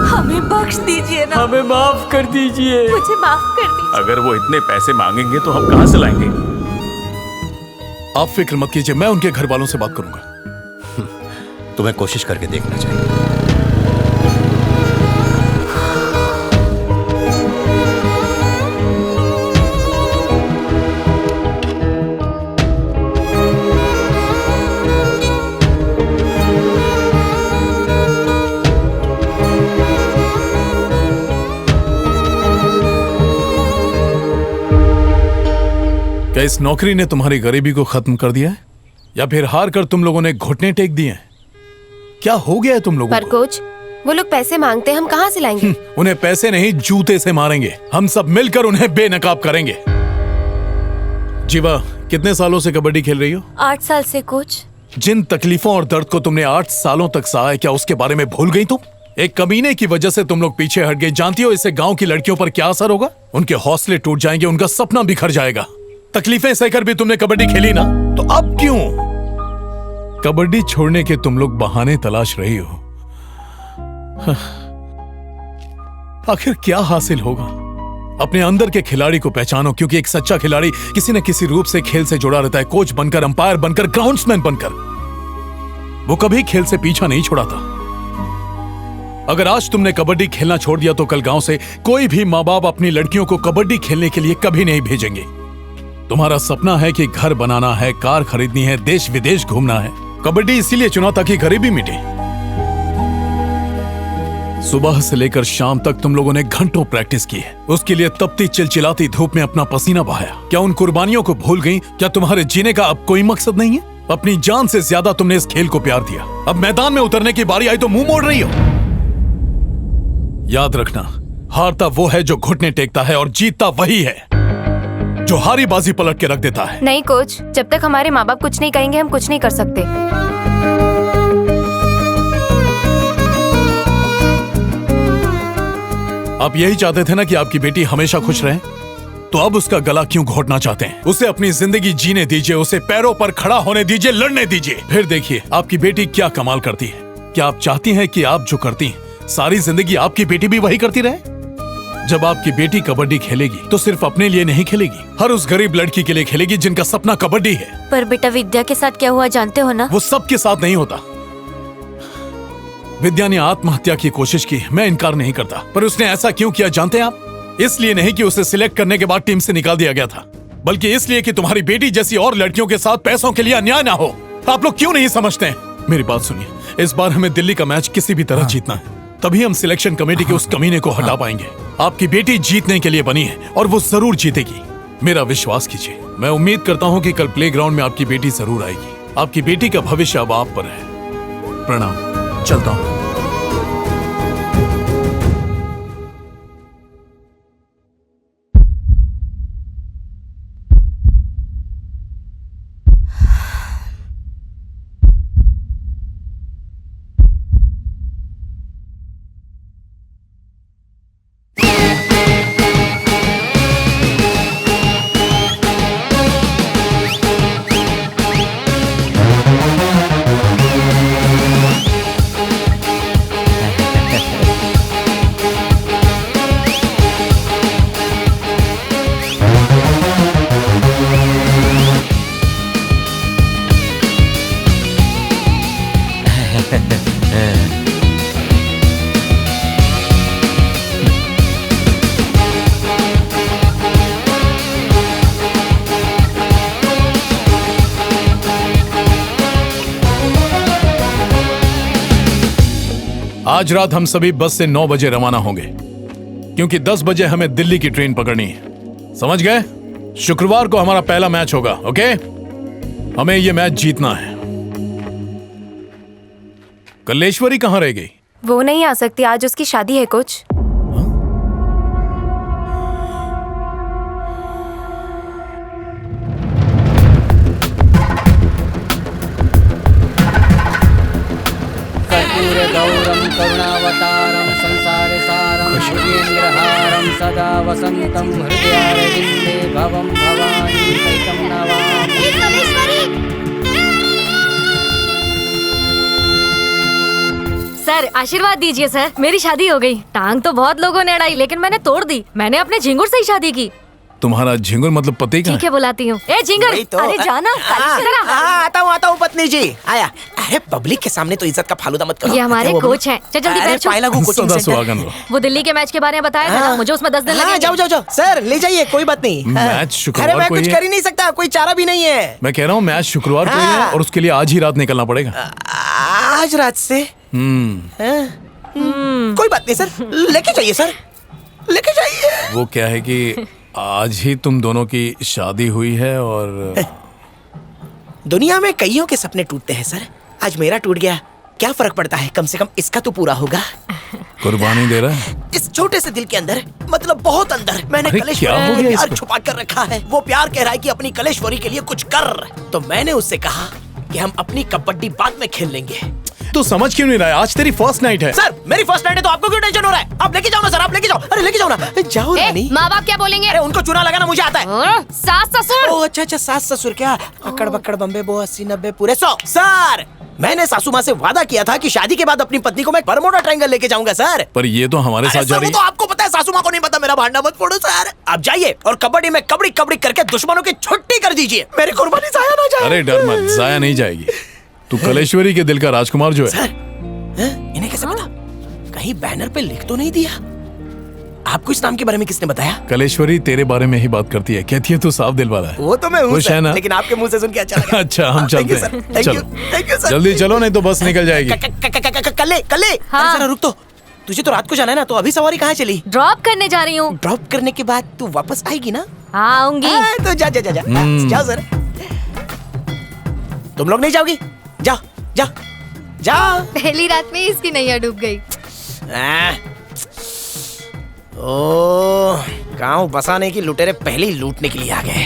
हमें बख्श दीजिए ना, हमें माफ कर दीजिए, मुझे माफ कर दीजिए। अगर वो इतने पैसे मांगेंगे तो हम कहां से लाएंगे? आप फिक्र मत कीजिए, मैं उनके घर वालों से बात करूंगा। तुम्हें कोशिश करके देखना चाहिए। क्या इस नौकरी ने तुम्हारी गरीबी को खत्म कर दिया है, या फिर हार कर तुम लोगों ने घुटने टेक दिए हैं? क्या हो गया है तुम लोगों पर कोच, वो लोग पैसे मांगते हैं, हम कहाँ से लाएंगे? उन्हें पैसे नहीं, जूते से मारेंगे। हम सब मिलकर उन्हें बेनकाब करेंगे। जीवा, कितने सालों से कबड्डी खेल रही हो? 8 साल से कोच। जिन तकलीफों और दर्द को तुमने 8 सालों तक सहा है, क्या उसके बारे में भूल गई तुम? एक कमीने की वजह से तुम लोग पीछे हट गए। जानती हो इससे गांव की लड़कियों पर क्या असर होगा? उनके हौसले टूट जाएंगे, उनका सपना बिखर जाएगा। तकलीफें सहकर भी तुमने कबड्डी खेली ना, तो अब क्यों कबड्डी छोड़ने के तुम लोग बहाने तलाश रही हो? आखिर क्या हासिल होगा? अपने अंदर के खिलाड़ी को पहचानो, क्योंकि एक सच्चा खिलाड़ी किसी न किसी रूप से खेल से जुड़ा रहता है। कोच बनकर, अंपायर बनकर, ग्राउंड्समैन बनकर। वो कभी खेल से पीछा नहीं छुड़ाता। अगर आज तुमने कबड्डी खेलना छोड़ दिया तो कल गांव से कोई भी माँ बाप अपनी लड़कियों को कबड्डी खेलने के लिए कभी नहीं भेजेंगे। तुम्हारा सपना है कि घर बनाना है, कार खरीदनी है, देश विदेश घूमना है। कबड्डी इसीलिए चुना ताकि गरीबी मिटे। सुबह से लेकर शाम तक तुम लोगों ने घंटों प्रैक्टिस की है। उसके लिए तपती चिलचिलाती धूप में अपना पसीना बहाया। क्या उन कुर्बानियों को भूल गई? क्या तुम्हारे जीने का अब कोई मकसद नहीं है? अपनी जान से ज्यादा तुमने इस खेल को प्यार दिया। अब मैदान में उतरने की बारी आई तो मुंह मोड़ रही हो। याद रखना, हारता वो है जो घुटने टेकता है और जीतता वही है जो हारी बाजी पलट के रख देता है। नहीं कोच, जब तक हमारे माँ बाप कुछ नहीं कहेंगे हम कुछ नहीं कर सकते। आप यही चाहते थे ना कि आपकी बेटी हमेशा खुश रहे, तो अब उसका गला क्यों घोटना चाहते हैं? उसे अपनी जिंदगी जीने दीजिए, उसे पैरों पर खड़ा होने दीजिए, लड़ने दीजिए। फिर देखिए आपकी बेटी क्या कमाल करती है। क्या आप चाहती हैं कि आप जो करती हैं सारी जिंदगी आपकी बेटी भी वही करती रहे? जब आपकी बेटी कबड्डी खेलेगी तो सिर्फ अपने लिए नहीं खेलेगी, हर उस गरीब लड़की के लिए खेलेगी जिनका सपना कबड्डी है। पर बेटा विद्या के साथ क्या हुआ जानते हो ना? वो सबके साथ नहीं होता। विद्या ने आत्महत्या की कोशिश की, मैं इनकार नहीं करता, पर उसने ऐसा क्यों किया जानते हैं आप? इसलिए नहीं कि उसे सिलेक्ट करने के बाद टीम से निकाल दिया गया था, बल्कि इसलिए कि तुम्हारी बेटी जैसी और लड़कियों के साथ पैसों के लिए अन्याय ना हो। आप लोग क्यों नहीं समझते हैं? मेरी बात सुनिए, इस बार हमें दिल्ली का मैच किसी भी तरह जीतना है, तभी हम सिलेक्शन कमेटी के उस कमीने को हटा पाएंगे। आपकी बेटी जीतने के लिए बनी है और वो जरूर जीतेगी। मेरा विश्वास कीजिए। मैं उम्मीद करता हूँ कि कल प्लेग्राउंड में आपकी बेटी जरूर आएगी। आपकी बेटी का भविष्य अब आप पर है। प्रणाम, चलता हूँ। आज रात हम सभी बस से 9 बजे रवाना होंगे, क्योंकि 10 बजे हमें दिल्ली की ट्रेन पकड़नी है। समझ गए? शुक्रवार को हमारा पहला मैच होगा। ओके? हमें यह मैच जीतना है। कलेश्वरी कहां रह गई? वो नहीं आ सकती, आज उसकी शादी है कोच। करुणावतारं संसारे सारं भुजेन्द्रहारं सदा वसन्तं हृदयारविन्दे भवं भवानी सहितं नमामि। सर आशीर्वाद दीजिए सर, मेरी शादी हो गई। टांग तो बहुत लोगों ने अड़ाई लेकिन मैंने तोड़ दी। मैंने अपने झिंगुर से ही शादी की। तुम्हारा झिंगुर मतलब पति का? ठीक है बुलाती हूँ। ए झिंगर, वही तो। अरे जाना। आता हूँ पत्नी जी आया। अरे पब्लिक के सामने तो इज्जत का फालूदा मत करो। ये हमारे वो कोच हैं। चल जल्दी बैठ। Coaching centre. वो दिल्ली के मैच के बारे में बताया था ना, मुझे उसमें 10 दिन हाँ, लगे। जाओ जाओ जाओ सर, ले जाइए, कोई बात नहीं। मैच शुक्रवार अरे मैं को कुछ ही कर ही नहीं सकता, कोई चारा भी नहीं है। मैं कह रहा हूँ मैच शुक्रवार को ही है और उसके लिए आज ही रात निकलना पड़ेगा। आज रात से? कोई बात नहीं सर, लेके जाइए सर, लेके जाइए। वो क्या है कि आज ही तुम दोनों की शादी हुई है और दुनिया में कईयों के सपने टूटते हैं सर, आज मेरा टूट गया, क्या फर्क पड़ता है, कम से कम इसका तो पूरा होगा। कुर्बानी दे रहा है। इस छोटे से दिल के अंदर, मतलब बहुत अंदर, मैंने अरे कलेश्वरी क्या हो के गया प्यार इसको? छुपा कर रखा है। वो प्यार कह रहा है कि अपनी कलेश्वरी के लिए कुछ कर, तो मैंने उससे कहा कि हम अपनी कबड्डी बाद में खेल लेंगे। तू समझ क्यों नहीं रहा है? आज तेरी फर्स्ट नाइट है। सर मेरी फर्स्ट नाइट है तो आपको क्यों टेंशन हो रहा है? आप लेके जाओ ना सर, आप लेके जाओ। अरे लेके जाओ ना, जाओ रानी। माँ बाप क्या बोलेंगे? अरे उनको चूना लगाना मुझे आता है। सास ससुर। ओह अच्छा, सास ससुर क्या? अकड़ बकड़ बम्बे बो 80 90 पूरे 100। सर मैंने सासू माँ से वादा किया था कि शादी के बाद अपनी पत्नी को मैं बरमोडा ट्रायंगल लेके जाऊंगा सर। पर ये तो हमारे साथ जा रही है। तो आपको पता है, सासू माँ को नहीं पता, मेरा भांडा मत फोड़ो सर। आप जाइए और कबड्डी में कबड्डी कबड्डी करके दुश्मनों की छुट्टी कर दीजिए, मेरी कुर्बानी जाया ना जाए। अरे डर मत, जाया नहीं जाएगी। तू कलेश्वरी के दिल का राजकुमार जो है। सर इन्हें कैसे पता? कहीं बैनर पे लिख तो नहीं दिया? आपको इस नाम के बारे में किसने बताया? कलेश्वरी तेरे बारे में ही बात करती है, कहती है तू साफ दिल वाला है। वो तो मैं हूँ खुश सर, है ना? लेकिन आपके मुंह से सुन के अच्छा लगा। अच्छा हम चलते हैं। चलो थैंक यू सर। जल्दी चलो नहीं तो बस निकल जाएगी। कल्ले कल्ले जरा रुक तो, तुझे तो रात को जाना है ना, तो अभी सवारी कहाँ चली? ड्रॉप करने जा रही हूँ। ड्रॉप करने के बाद तू वापस आएगी ना? हाँ आऊंगी। तो जा जा जा जा जाओ सर। तुम लोग नहीं जाओगी? जाओ जाओ जाओ। पहली रात में इसकी नैया डूब गई। ओह, गांव बसाने की लुटेरे पहले ही लूटने के लिए आ गए।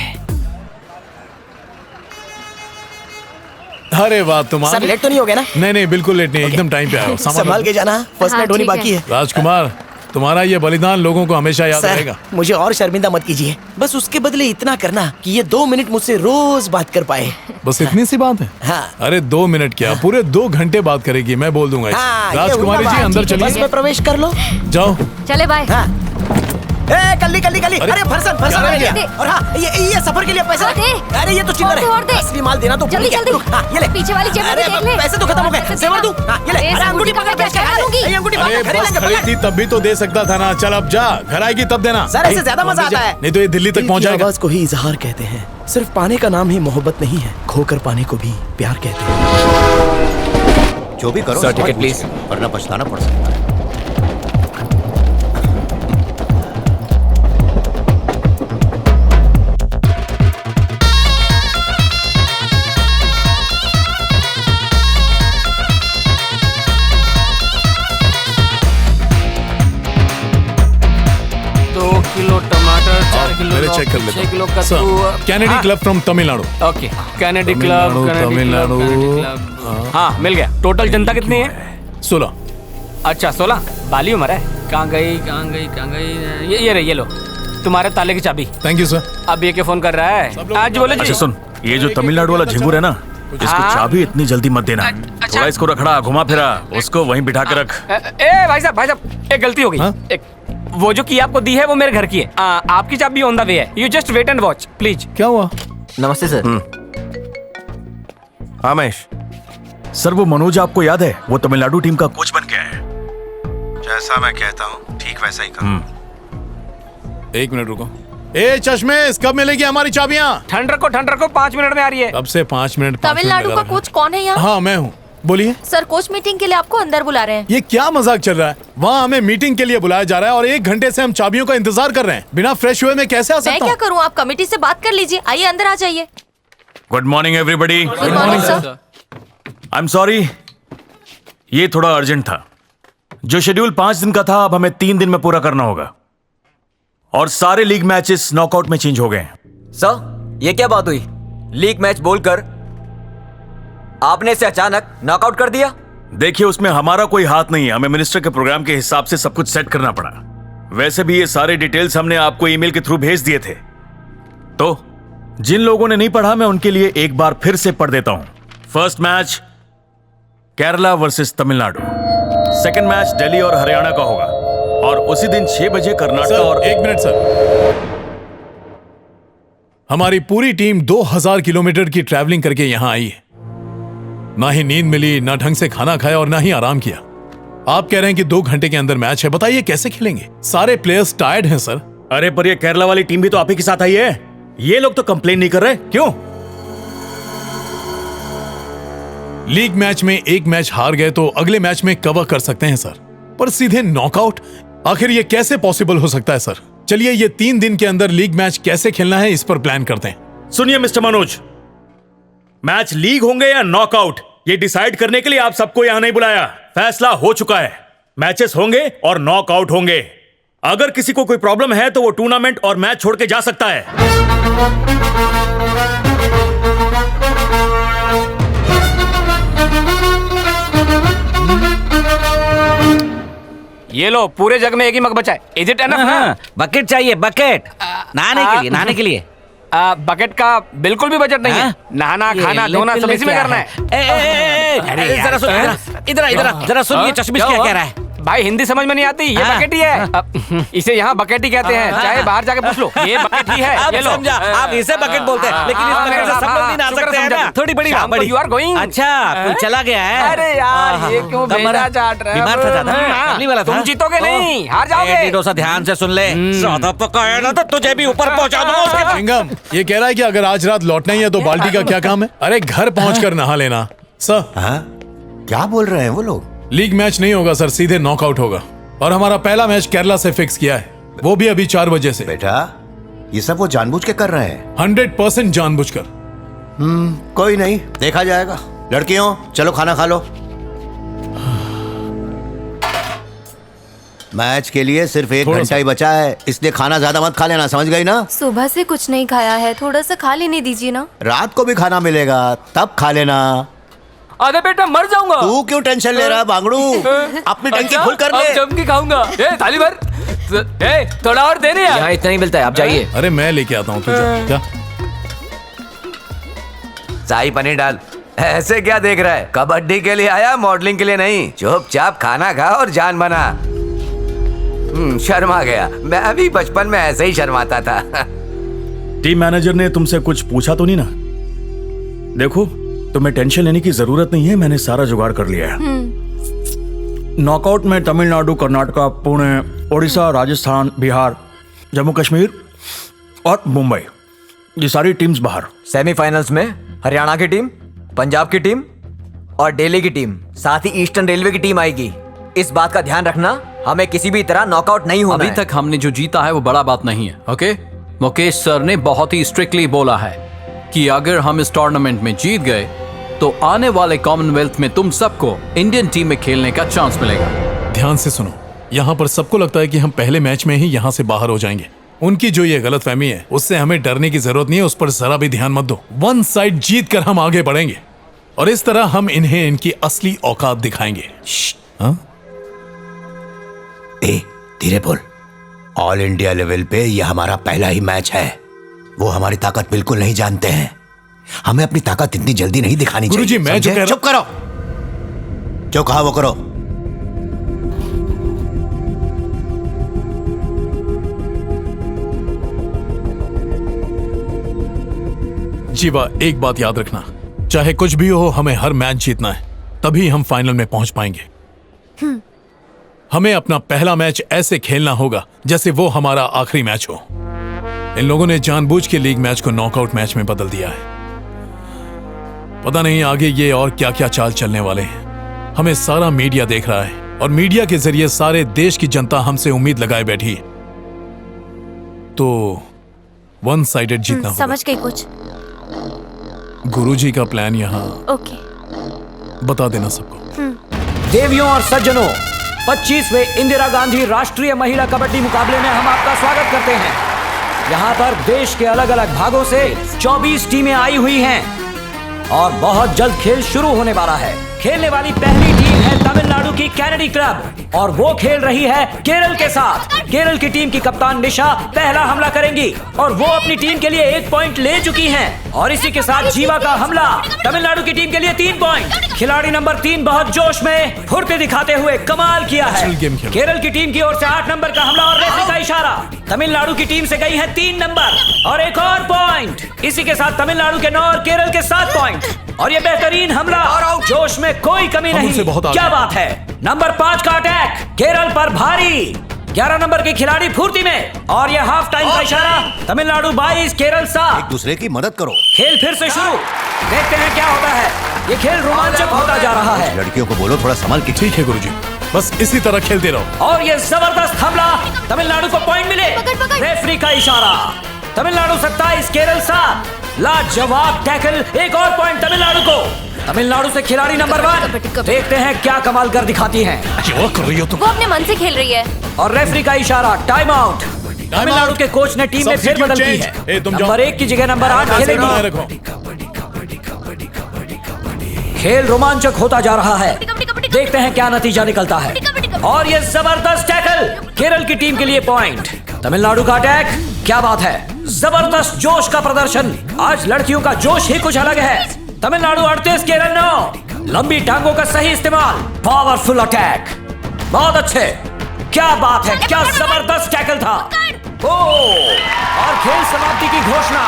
अरे वाह तुम सर लेट तो नहीं हो गया ना? नहीं बिल्कुल लेट नहीं, एकदम टाइम पे आए हो। संभाल के जाना, फर्स्ट नाइट होनी बाकी है। राजकुमार तुम्हारा ये बलिदान लोगों को हमेशा याद रहेगा। मुझे और शर्मिंदा मत कीजिए, बस उसके बदले इतना करना कि ये 2 मिनट मुझसे रोज बात कर पाए। बस इतनी सी बात है? हाँ। अरे 2 मिनट क्या, पूरे 2 घंटे बात करेगी, मैं बोल दूंगा। हाँ, राजकुमारी जी अंदर चलिए। बस में प्रवेश कर लो। जाओ। चले बाय। हाँ। ए कल्ली कल्ली कल्ली, अरे फरसन फरसन ले लिया। और हाँ ये सफर के लिए पैसे दे। अरे ये तो चिल्लर है, असली माल देना तो जल्दी जल्दी। हाँ ये ले, पीछे वाली जेब में अरे देख ले। पैसे तो खत्म हो गए, सेवर दूं? हाँ ये ले। अरे अंगूठी पकड़ के क्या लूंगी? अंगूठी अरे पकड़ बस खड़ी थी तब भी तो दे सकता था ना। चल अब जा, घर आएगी तब देना। सर ऐसे ज्यादा मजा आता है। नहीं तो ये दिल्ली तक पहुंच जाएगा। आवाज को ही इजहार कहते हैं, सिर्फ पाने का नाम ही मोहब्बत नहीं है, खोकर पाने को भी प्यार कहते हैं। जो भी करो सर टिकट प्लीज, वरना पछताना पड़ सकता है। मेरे चेक कर लेता 6 किलो हूँ। कद्दू। Kennedy club from Tamil Nadu. Okay Kennedy club Tamil Nadu. हाँ मिल गया। टोटल जनता कितनी है? 16। अच्छा 16। बाली उम्र है। कहाँ गई ये रही, ये लो तुम्हारे ताले की चाबी। Thank you sir. अब ये क्या फोन कर रहा है? आज बोले जी। अच्छा सुन, ये जो तमिलनाडु वाला झिंगुर है ना, इसको चाबी इतनी जल्दी मत देना। थोड़ा इसको रखड़ा, घुमा फिरा, उसको वहीं बिठा के रख। ए भाई साहब एक गलती हो गई। एक वो जो की आपको दी है वो मेरे घर की है। आपकी चाबी ऑन द वे है। You just wait and watch please. क्या हुआ? नमस्ते सर। हाँ महेश सर, वो मनोज आपको याद है? वो तमिलनाडु टीम का कोच बन गया है। जैसा मैं कहता हूँ ठीक वैसा ही करो। 1 मिनट रुको। ए चश्मेश, कब मिलेगी हमारी चाबियाँ? ठंड रखो 5 मिनट में आ रही है। कब से 5 मिनट? तमिलनाडु का कोच कौन है यहाँ? हाँ मैं हूँ, बोलिए। सर कोच मीटिंग के लिए आपको अंदर बुला रहे हैं। ये क्या मजाक चल रहा है? वहाँ हमें मीटिंग के लिए बुलाया जा रहा है और 1 घंटे से हम चाबियों का इंतजार कर रहे हैं। बिना फ्रेश हुए मैं कैसे आ सकता हूँ? मैं क्या करूँ, आप कमेटी से बात कर लीजिए। आइए अंदर आ जाइए। Good morning everybody. Good morning sir. I am sorry, ये थोड़ा अर्जेंट था। जो शेड्यूल 5 दिन का था अब हमें 3 दिन में पूरा करना होगा, और सारे लीग मैचेस नॉकआउट में चेंज हो गए हैं। सर ये क्या बात हुई? लीग मैच बोलकर आपने इसे अचानक नॉकआउट कर दिया? देखिए, उसमें हमारा कोई हाथ नहीं है। हमें मिनिस्टर के प्रोग्राम के हिसाब से सब कुछ सेट करना पड़ा। वैसे भी ये सारे डिटेल्स हमने आपको ईमेल के थ्रू भेज दिए थे। तो जिन लोगों ने नहीं पढ़ा, मैं उनके लिए एक बार फिर से पढ़ देता हूं। First match Kerala versus Tamil Nadu, second match Delhi और हरियाणा का होगा, और उसी दिन 6 बजे कर्नाटक और... एक मिनट सर, हमारी पूरी टीम 2000 किलोमीटर की ट्रैवलिंग करके यहां आई है। ना ही नींद मिली, ना ढंग से खाना खाया और ना ही आराम किया। आप कह रहे हैं कि 2 घंटे के अंदर मैच है। बताइए कैसे खेलेंगे? सारे प्लेयर्स टायर्ड हैं सर। अरे पर ये केरला वाली टीम भी तो आप ही के साथ आई है। ये लोग तो कंप्लेन नहीं कर रहे, क्यों? लीग मैच में एक मैच हार गए तो अगले मैच में कवर कर सकते हैं सर, पर सीधे नॉकआउट? आखिर ये कैसे पॉसिबल हो सकता है सर? चलिए, ये 3 दिन के अंदर लीग मैच कैसे खेलना है इस पर प्लान करते हैं। सुनिए मिस्टर मनोज, मैच लीग होंगे या नॉकआउट, ये डिसाइड करने के लिए आप सबको यहां नहीं बुलाया। फैसला हो चुका है, मैचेस होंगे और नॉकआउट होंगे। अगर किसी को कोई प्रॉब्लम है तो वो टूर्नामेंट और मैच छोड़ के जा सकता है। ये लो, पूरे जग में एक ही मग बचा है। इज इट एनफ ना? बकेट चाहिए, बकेट नहाने के लिए। बकेट का बिल्कुल भी बजट नहीं है। नहाना, खाना, धोना सब इसी में करना है। जरा सुन, ये चश्मिश क्या कह रहा है? भाई हिंदी समझ में नहीं आती, ये बकेट ही है। इसे यहाँ बकेट ही कहते हैं, चाहे बाहर जाके पूछ लो, ये बकेट ही है। ये लो, समझा, आप इसे बकेट बोलते हैं, लेकिन इस बकेट से सब लोग नहीं नहा सकते हैं ना। थोड़ी बड़ी यू आर गोइंग। अच्छा, कोई चला गया है? अरे यार, ये क्यों बेटा चाट रहा है? बीमार था ज्यादा, पहली वाला था। तुम जीतोगे नहीं, हार जाओगे। डोसा ध्यान से सुन ले, ज्यादा पकाया ना तो तुझे भी ऊपर पहुंचा दूंगा। सिंघम ये कह रहा है कि अगर आज रात लौटना ही है तो बाल्टी का क्या काम है? अरे घर पहुंचकर नहा लेना। सर क्या बोल रहे हैं वो लोग? लीग मैच नहीं होगा सर, सीधे नॉकआउट होगा। और हमारा पहला मैच केरला से फिक्स किया है, वो भी अभी 4 बजे से। बेटा, ये सब वो जानबूझ के कर रहे हैं? 100% जानबूझकर। कोई नहीं, देखा जाएगा। लड़कियों, चलो खाना खा लो। मैच के लिए सिर्फ 1 घंटा ही बचा है, इसलिए खाना ज्यादा मत खा लेना, समझ गई ना? सुबह से कुछ नहीं खाया है, थोड़ा सा खा लेने दीजिए ना। रात को भी खाना मिलेगा, तब खा लेना। अरे बेटा, मर जाऊंगा। तू क्यों टेंशन ले रहा है बांगड़ू? अपनी टंकी फुल कर ले। जम के खाऊंगा। थाली भर। थोड़ा और दे रहे हैं। यहाँ इतना ही मिलता है, आप जाइए। अरे मैं लेके आता हूँ, तुझे शाही पनीर डाल। ऐसे क्या देख रहा है? कबड्डी के लिए आया, मॉडलिंग के लिए नहीं। चुपचाप खाना खा और जान बना। शर्मा गया। मैं भी बचपन में ऐसे ही शर्माता था। टीम मैनेजर ने तुमसे कुछ पूछा तो नहीं ना? देखो, तुम्हें टेंशन लेने की जरूरत नहीं है, मैंने सारा जुगाड़ कर लिया है। नॉकआउट में तमिलनाडु, कर्नाटका, पुणे, ओडिशा, राजस्थान, बिहार, जम्मू कश्मीर और मुंबई, ये सारी टीम्स बाहर। सेमीफाइनल्स में हरियाणा की टीम, पंजाब की टीम और दिल्ली की टीम, साथ ही ईस्टर्न रेलवे की टीम आएगी। इस बात का ध्यान रखना, हमें किसी भी तरह नॉकआउट नहीं होना अभी है। तक हमने जो जीता है वो बड़ा बात नहीं है, ओके? मुकेश सर ने बहुत ही स्ट्रिक्टली बोला है कि अगर हम इस टूर्नामेंट में जीत गए तो आने वाले कॉमनवेल्थ में तुम सबको इंडियन टीम में खेलने का चांस मिलेगा। ध्यान से सुनो, यहाँ पर सबको लगता है कि हम पहले मैच में ही यहाँ से बाहर हो जाएंगे। उनकी जो ये गलतफहमी है, उससे हमें डरने की जरूरत नहीं है, उस पर जरा भी ध्यान मत दो। 1 साइड जीत कर हम आगे बढ़ेंगे और इस तरह हम इन्हें इनकी असली औकात दिखाएंगे। धीरे बोल। ऑल इंडिया लेवल पे ये हमारा पहला ही मैच है। वो हमारी ताकत बिल्कुल नहीं जानते हैं। हमें अपनी ताकत इतनी जल्दी नहीं दिखानी चाहिए। गुरुजी, मैं जो कह रहा... चुप करो, जो कहा वो करो। जीवा, एक बात याद रखना, चाहे कुछ भी हो, हमें हर मैच जीतना है, तभी हम फाइनल में पहुंच पाएंगे। हमें अपना पहला मैच ऐसे खेलना होगा जैसे वो हमारा आखिरी मैच हो। इन लोगों ने जानबूझ के लीग मैच को नॉकआउट मैच में बदल दिया है। पता नहीं आगे ये और क्या क्या चाल चलने वाले हैं। हमें सारा मीडिया देख रहा है और मीडिया के जरिए सारे देश की जनता हमसे उम्मीद लगाए बैठी है। तो 1 साइडेड जीतना होगा। समझ गई कुछ। गुरुजी का प्लान यहाँ ओके, बता देना सबको। देवियों और सज्जनों, 25वें इंदिरा गांधी राष्ट्रीय महिला कबड्डी मुकाबले में हम आपका स्वागत करते हैं। यहाँ पर देश के अलग अलग भागों से 24 टीमें आई हुई हैं और बहुत जल्द खेल शुरू होने वाला है। खेलने वाली पहली टीम है तमिलनाडु की कैनेडी क्लब और वो खेल रही है केरल के साथ। केरल की टीम की कप्तान निशा पहला हमला करेंगी और वो अपनी टीम के लिए 1 पॉइंट ले चुकी हैं। और इसी के साथ जीवा का हमला तमिलनाडु की टीम के लिए 3 पॉइंट। खिलाड़ी नंबर 3 बहुत जोश में फुर्ती दिखाते हुए कमाल किया है। केरल की टीम की ओर से 8 नंबर का हमला और रेफरी का इशारा। तमिलनाडु की टीम से गई है 3 नंबर और एक और पॉइंट। इसी के साथ तमिलनाडु के 9 और केरल के 7 पॉइंट। और ये बेहतरीन हमला, जोश में कोई कमी नहीं। क्या बात है। नंबर 5 का अटैक केरल पर भारी। 11 नंबर के खिलाड़ी फुर्ती में और ये हाफ टाइम का इशारा। तमिलनाडु 22 केरल 7। एक दूसरे की मदद करो। खेल फिर से शुरू। देखते हैं क्या होता है। ये खेल रोमांचक होता जा रहा है। लड़कियों को बोलो थोड़ा संभल के। ठीक है गुरुजी, बस इसी तरह खेलते रहो। और ये जबरदस्त हमला, तमिलनाडु को पॉइंट मिले। रेफरी का इशारा। तमिलनाडु 27 केरल 7। लाजवाब टैकल, एक और पॉइंट तमिलनाडु को। तमिलनाडु से खिलाड़ी नंबर 1। देखते हैं क्या कमाल कर दिखाती हैं। क्या कर रही हो तुम? वो अपने मन से खेल रही है। और रेफरी का इशारा, टाइम आउट। तमिलनाडु के कोच ने टीम में फेरबदल की है। नंबर 1 की जगह नंबर 8 खेलेगी। खेल रोमांचक होता जा रहा है। देखते हैं क्या नतीजा निकलता है। और ये जबरदस्त टैकल, केरल की टीम के लिए पॉइंट। तमिलनाडु का अटैक, क्या बात है। जबरदस्त जोश का प्रदर्शन। आज लड़कियों का जोश ही कुछ अलग है। तमिलनाडु 38 केरल 9। लंबी टांगों का सही इस्तेमाल, पावरफुल अटैक। बहुत अच्छे, क्या बात है, क्या जबरदस्त टैकल था। और खेल समाप्ति की घोषणा।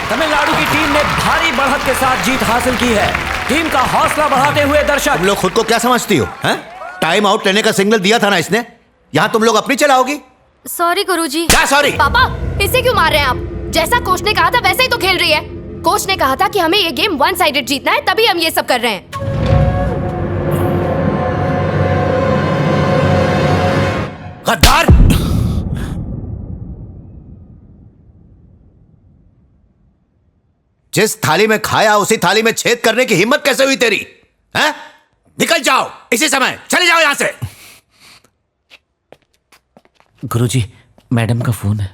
तमिलनाडु की टीम ने भारी बढ़त के साथ जीत हासिल की है। टीम का हौसला बढ़ाते हुए दर्शक। तुम लोग खुद को क्या समझती हो? हैं? टाइम आउट लेने का सिग्नल दिया था ना इसने। यहाँ तुम लोग अपनी चलाओगी। सॉरी गुरुजी। क्या सॉरी? पापा, इसे क्यों मार रहे हैं आप? जैसा कोच ने कहा था वैसे ही तो खेल रही है। कोच ने कहा था कि हमें ये गेम 1 साइडेड जीतना है, तभी हम ये सब कर रहे हैं। गद्दार! जिस थाली में खाया उसी थाली में छेद करने की हिम्मत कैसे हुई तेरी? हैं? निकल जाओ इसी समय, चले जाओ यहां से। गुरुजी, मैडम का फोन है।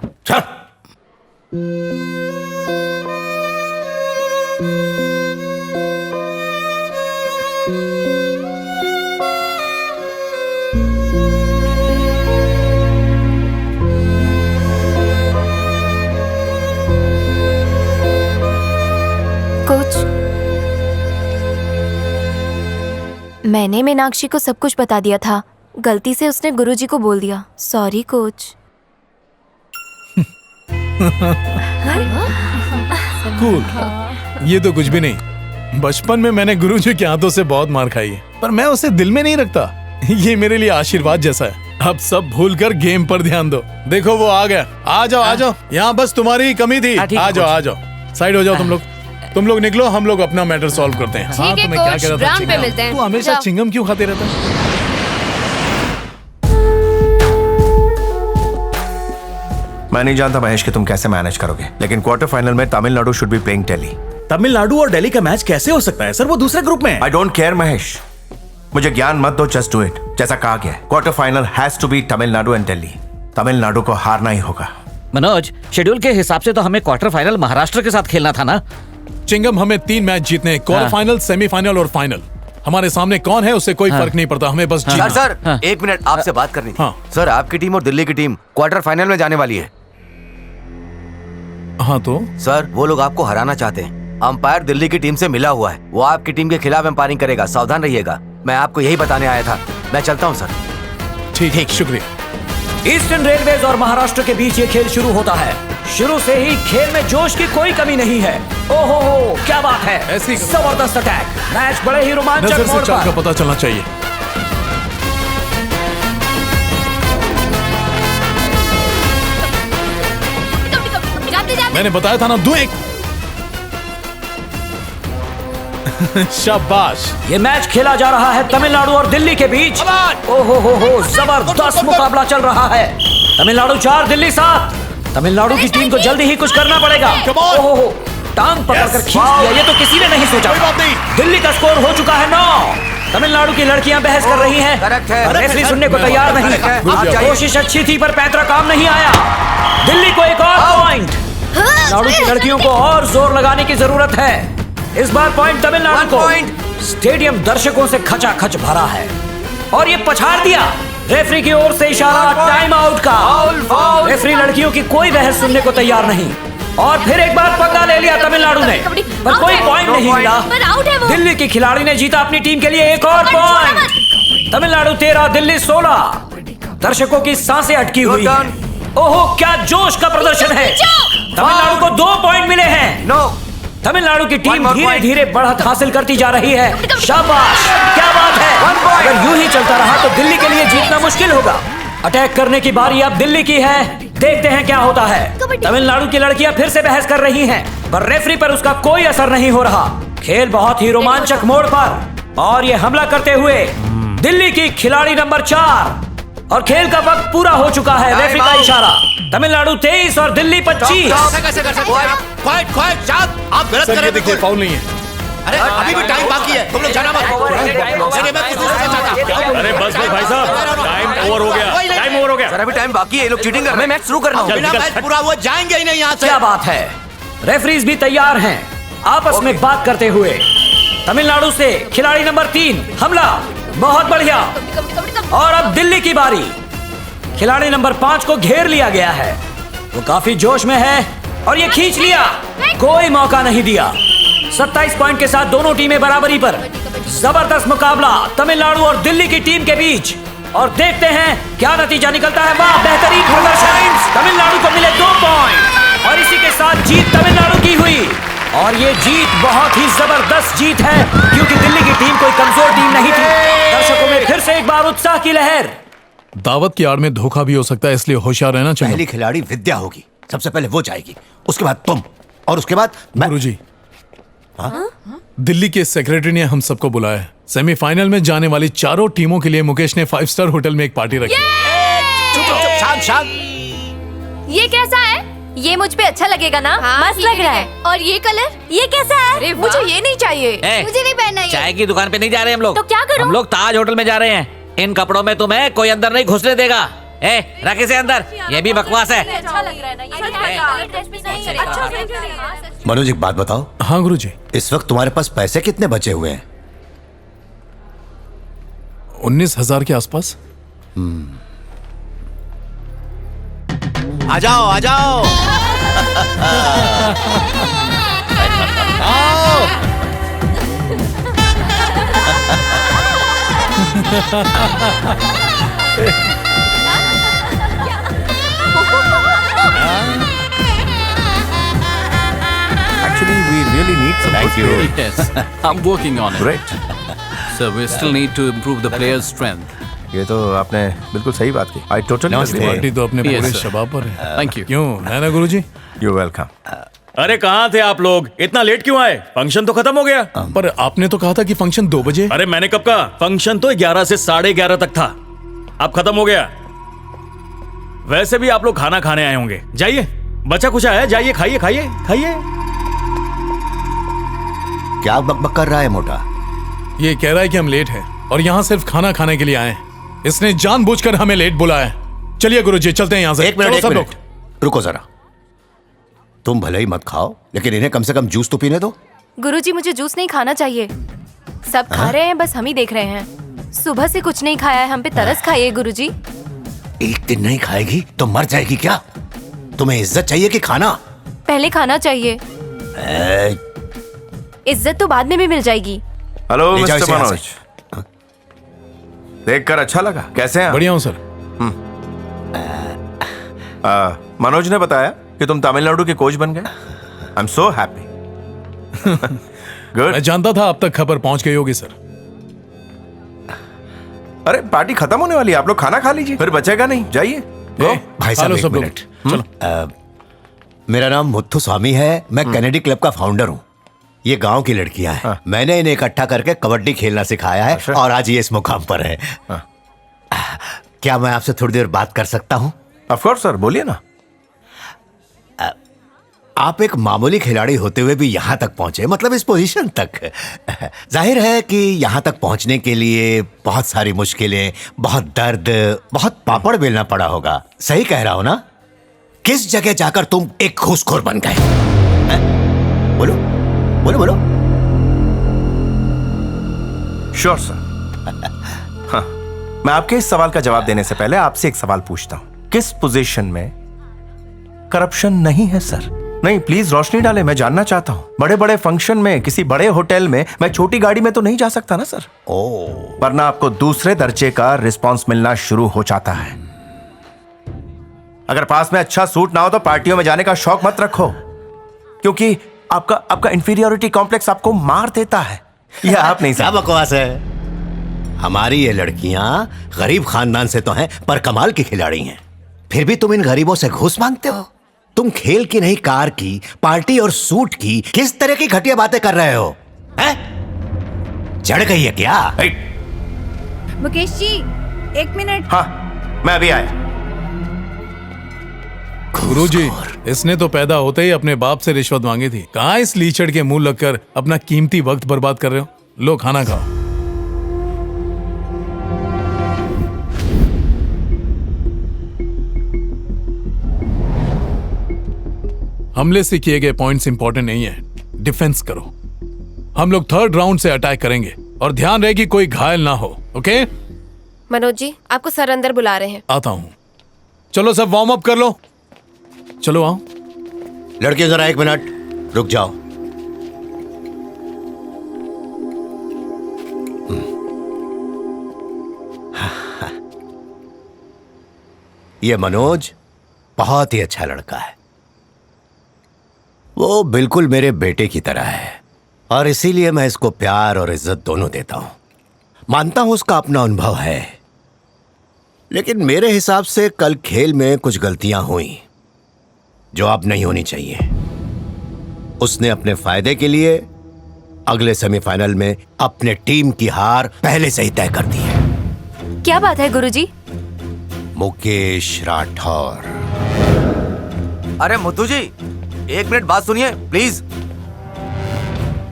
कोच, मैंने मीनाक्षी को सब कुछ बता दिया था। गलती से उसने गुरुजी को बोल दिया। Sorry coach. कूल। ये तो कुछ भी नहीं। बचपन में मैंने गुरुजी के हाथों से बहुत मार खाई है, पर मैं उसे दिल में नहीं रखता। ये मेरे लिए आशीर्वाद जैसा है। अब सब भूलकर गेम पर ध्यान दो। देखो वो आ गया। आ जाओ आ जाओ, यहाँ बस तुम्हारी ही कमी थी। आ जाओ आ जाओ, साइड हो जाओ तुम लोग निकलो, हम लोग अपना मैटर सॉल्व करते हैं। ठीक है कोच, ग्राउंड पे मिलते हैं। तू हमेशा जाओ। चिंगम क्यों खाते रहता है? मैं नहीं जानता महेश कि तुम कैसे मैनेज करोगे, लेकिन क्वार्टर फाइनल में Tamil Nadu should be playing Delhi. Tamil Nadu और दिल्ली का मैच कैसे हो सकता है सर? वो दूसरे ग्रुप में है। आई डोंट केयर महेश, मुझे ज्ञान मत दो, जस्ट डू इट। जैसा कहा गया है, quarter final has to be Tamil Nadu and Delhi. Tamil Nadu को हारना ही होगा। मनोज, शेड्यूल के हिसाब से तो हमें क्वार्टर फाइनल महाराष्ट्र के साथ खेलना था ना। चिंगम, हमें 3 मैच जीतने, क्वार्टर फाइनल, सेमीफाइनल और फाइनल। हमारे सामने कौन है उससे कोई फर्क नहीं पड़ता, हमें बस जीतना। सर 1 मिनट, आपसे बात करनी थी। सर, आपकी टीम और दिल्ली की टीम क्वार्टर फाइनल में जाने वाली है। हाँ तो सर, वो लोग आपको हराना चाहते हैं। अंपायर दिल्ली की टीम से मिला हुआ है, वो आपकी टीम के खिलाफ अंपायरिंग करेगा, सावधान रहिएगा। मैं आपको यही बताने आया था। मैं चलता हूँ सर। ठीक, शुक्रिया। ईस्टर्न रेलवेज और महाराष्ट्र के बीच ये खेल शुरू होता है। शुरू से ही खेल में जोश की कोई कमी नहीं है। ओहो, क्या बात है, ऐसी जबरदस्त अटैक। मैच बड़े ही रोमांचक नजर से मोड़ चाल पर। का पता चलना चाहिए। मैंने बताया था ना, 2-1। शाबाश। ये मैच खेला जा रहा है तमिलनाडु और दिल्ली के बीच। ओहो, जबरदस्त मुकाबला चल रहा है। तमिलनाडु 4, दिल्ली 7। तमिलनाडु की टीम को जल्दी ही कुछ करना पड़ेगा। ओहो, टांग पकड़कर खींच दिया, ये तो किसी ने नहीं सोचा। दिल्ली का स्कोर हो चुका है 9। तमिलनाडु की लड़कियां बहस कर रही हैं। रेफरी सुनने को तैयार नहीं। कोशिश अच्छी थी पर पैंतरा काम नहीं आया। दिल्ली को एक और पॉइंट। तमिलनाडु की लड़कियों को और जोर लगाने की जरूरत है। इस बार पॉइंट तमिलनाडु को। स्टेडियम दर्शकों से खचाखच भरा है और ये पछाड़ दिया। रेफरी की ओर से इशारा टाइम आउट का। रेफरी लड़कियों की कोई बहस सुनने को तैयार नहीं और फिर एक बार पंगा ले लिया तमिलनाडु ने, पर कोई पॉइंट नहीं मिला। दिल्ली की खिलाड़ी ने जीता अपनी टीम के लिए एक और पॉइंट। तमिलनाडु 13, दिल्ली 16। दर्शकों की सांसें अटकी हुई हैं। ओहो, क्या जोश का प्रदर्शन है। तमिलनाडु को 2 पॉइंट मिले हैं। तमिलनाडु की टीम धीरे धीरे बढ़त हासिल करती जा रही है। शाबाश, क्या बात है। अगर यूं ही चलता रहा तो दिल्ली के लिए जीतना मुश्किल होगा। अटैक करने की बारी अब दिल्ली की है। देखते हैं क्या होता है। तमिलनाडु की लड़कियां फिर से बहस कर रही हैं, पर रेफरी पर उसका कोई असर नहीं हो रहा। खेल बहुत ही रोमांचक मोड़ पर और ये हमला करते हुए दिल्ली की खिलाड़ी नंबर 4 और खेल का वक्त पूरा हो चुका है। रेफरी का इशारा। तमिलनाडु 23 और दिल्ली 25। आप गलत कर रहे हैं। फाउल नहीं है। अरे अभी भी टाइम बाकी है, तुम लोग जाना मत। अरे बस भाई साहब, टाइम ओवर हो गया। टाइम ओवर हो गया। सर अभी टाइम बाकी है, ये लोग चीटिंग कर रहे हैं। मैच शुरू करना है। बिना मैच पूरा हुए जाएंगे ही नहीं यहाँ से। क्या बात है। रेफरीज भी तैयार हैं आपस में बात करते हुए। तमिलनाडु से खिलाड़ी नंबर 3 हमला, बहुत बढ़िया। और अब दिल्ली की बारी। खिलाड़ी नंबर 5 को घेर लिया गया है। वो काफी जोश में है और ये खींच लिया। कोई मौका नहीं दिया। 27 पॉइंट के साथ दोनों टीमें बराबरी पर। जबरदस्त मुकाबला तमिलनाडु और दिल्ली की टीम के बीच। और देखते हैं क्या नतीजा निकलता है। वाह, बेहतरीन प्रदर्शन। तमिलनाडु को मिले 2 पॉइंट और इसी के साथ जीत तमिलनाडु की हुई। और ये जीत बहुत ही जबरदस्त जीत है, क्योंकि दिल्ली की टीम कोई कमजोर टीम नहीं थी। दर्शकों में फिर से एक बार उत्साह की लहर। दावत की आड़ में धोखा भी हो सकता है, इसलिए होशियार रहना चाहिए। पहली खिलाड़ी विद्या होगी, सबसे पहले वो जाएगी, उसके बाद तुम, और उसके बाद गुरुजी। दिल्ली के सेक्रेटरी ने हम सबको बुलाया है। सेमीफाइनल में जाने वाली चारों टीमों के लिए मुकेश ने 5 स्टार होटल में एक पार्टी रखी है। शांत शांत। ये कैसा है? ये मुझ पे अच्छा लगेगा ना? मस्त लग रहा है। और ये कलर ये कैसा है? अरे मुझे ये नहीं चाहिए। मुझे नहीं पहनना ये। चाय की दुकान पे नहीं जा रहे हम लोग। तो क्या करूं? हम लोग ताज होटल में जा रहे हैं। इन कपड़ों में तुम्हें कोई अंदर नहीं घुसने देगा। रख इसे अंदर। ये भी बकवास है। अच्छा लग रहा है ना? मनोज एक बात बताओ। हाँ गुरुजी। इस वक्त तुम्हारे पास पैसे कितने बचे हुए हैं? 19,000 के आसपास। आ जाओ आ जाओ। आओ। Actually, we really need some Thank you. good Yes, I'm working on it. Great. So we still need to improve the players' strength. ये तो आपने बिल्कुल सही बात की। I totally agree. पार्टी तो अपने Yes, पूरे sir. शबाब पर है। Thank you. क्यों है ना गुरुजी? You're welcome. अरे कहाँ थे आप लोग? इतना लेट क्यों आए? फंक्शन तो खत्म हो गया। पर आपने तो कहा था कि फंक्शन 2 बजे। अरे मैंने कब कहा? फंक्शन तो 11 से 11:30 तक था। अब खत्म हो गया। वैसे भी आप लोग खाना खाने आए होंगे। जाइए, बचा कुछ आया, जाइए खाइए खाइए खाइए। क्या बकबक कर रहा है मोटा? ये कह रहा है कि हम लेट हैं और यहाँ सिर्फ खाना खाने के लिए आए हैं। इसने जानबूझकर हमें लेट बुलाया है। चलिए गुरुजी चलते हैं यहाँ से। एक मिनट, चलो एक सब मिनट। लोग। रुको जरा। तुम भले ही मत खाओ, लेकिन इन्हें कम से कम जूस तो पीने दो। गुरुजी मुझे जूस नहीं खाना चाहिए। सब खा रहे हैं, बस हम ही देख रहे हैं। सुबह से कुछ नहीं खाया है, हम पे तरस खाइए गुरुजी। एक दिन नहीं खाएगी तो मर जाएगी क्या? तुम्हें इज्जत चाहिए कि खाना? पहले खाना चाहिए। इज्जत तो बाद में भी मिल जाएगी। हेलो ले जाओ मिस्टर इसे यहाँ मनोज। देखकर अच्छा लगा। कैसे हैं? बढ़िया हूँ सर। मनोज ने बताया कि तुम तमिलनाडु के कोच बन गए। I am so happy. Good. मैं जानता था अब तक खबर पहुंच गई होगी सर। अरे पार्टी खत्म होने वाली है, आप लोग खाना खा लीजिए, फिर बचेगा नहीं। जाइए। गो। भाई साहब एक मिनट। मेरा नाम मुत्थु स्वामी है। मैं कैनेडी क्लब का फाउंडर हूँ। ये गांव की लड़कियां हैं। मैंने इन्हें इकट्ठा करके कबड्डी खेलना सिखाया है और आज ये इस मुकाम पर है। क्या मैं आपसे थोड़ी देर बात कर सकता हूँ? ऑफ कोर्स सर, बोलिए ना। आप एक मामूली खिलाड़ी होते हुए भी यहाँ तक पहुंचे, मतलब इस पोजीशन तक। जाहिर है कि यहाँ तक पहुंचने के लिए बहुत सारी मुश्किलें, बहुत दर्द, बहुत पापड़ बेलना पड़ा होगा। सही कह रहा हो ना? किस जगह जाकर तुम एक घूसखोर बन गए? हैं? बोलो बोलो बोलो। Sure sir. हाँ, मैं आपके इस सवाल का जवाब देने से पहले आपसे एक सवाल पूछता हूं। किस पोजीशन में करप्शन नहीं है सर? नहीं, प्लीज रोशनी डाले, मैं जानना चाहता हूं। बड़े बड़े फंक्शन में, किसी बड़े होटल में मैं छोटी गाड़ी में तो नहीं जा सकता ना सर? वरना आपको दूसरे दर्जे का रिस्पॉन्स मिलना शुरू हो जाता है। अगर पास में अच्छा सूट ना हो तो पार्टियों में जाने का शौक मत रखो, क्योंकि आपका इंफीरियोरिटी कॉम्प्लेक्स आपको मार देता है। यह आप नहीं क्या बकवास है? हमारी ये लड़कियां गरीब खानदान से तो हैं, पर कमाल की खिलाड़ी हैं। फिर भी तुम इन गरीबों से घूस मांगते हो। तुम खेल की नहीं, कार की, पार्टी और सूट की किस तरह की घटिया बातें कर रहे हो? हैं? चढ़ गई है क्या? मुकेश जी, 1 मिनट। हाँ, मैं अभी आया। गुरुजी, इसने तो पैदा होते ही अपने बाप से रिश्वत मांगी थी। कहाँ इस लीचड़ के मुंह लगकर अपना कीमती वक्त बर्बाद कर रहे हो? लो खाना खाओ। हमले से किए गए पॉइंट्स इंपॉर्टेंट नहीं है, डिफेंस करो। हम लोग 3rd राउंड से अटैक करेंगे और ध्यान रहे कि कोई घायल ना हो। ओके मनोज जी, आपको सर अंदर बुला रहे हैं। आता हूं। चलो सब वार्म अप कर लो। चलो आओ। लड़के जरा 1 मिनट रुक जाओ। ये मनोज बहुत ही अच्छा लड़का है। वो बिल्कुल मेरे बेटे की तरह है और इसीलिए मैं इसको प्यार और इज्जत दोनों देता हूं। मानता हूं उसका अपना अनुभव है, लेकिन मेरे हिसाब से कल खेल में कुछ गलतियां हुई जो अब नहीं होनी चाहिए। उसने अपने फायदे के लिए अगले सेमीफाइनल में अपने टीम की हार पहले से ही तय कर दी है। क्या बात है गुरुजी? मुकेश राठौर। अरे मुथु जी, 1 मिनट बात सुनिए प्लीज।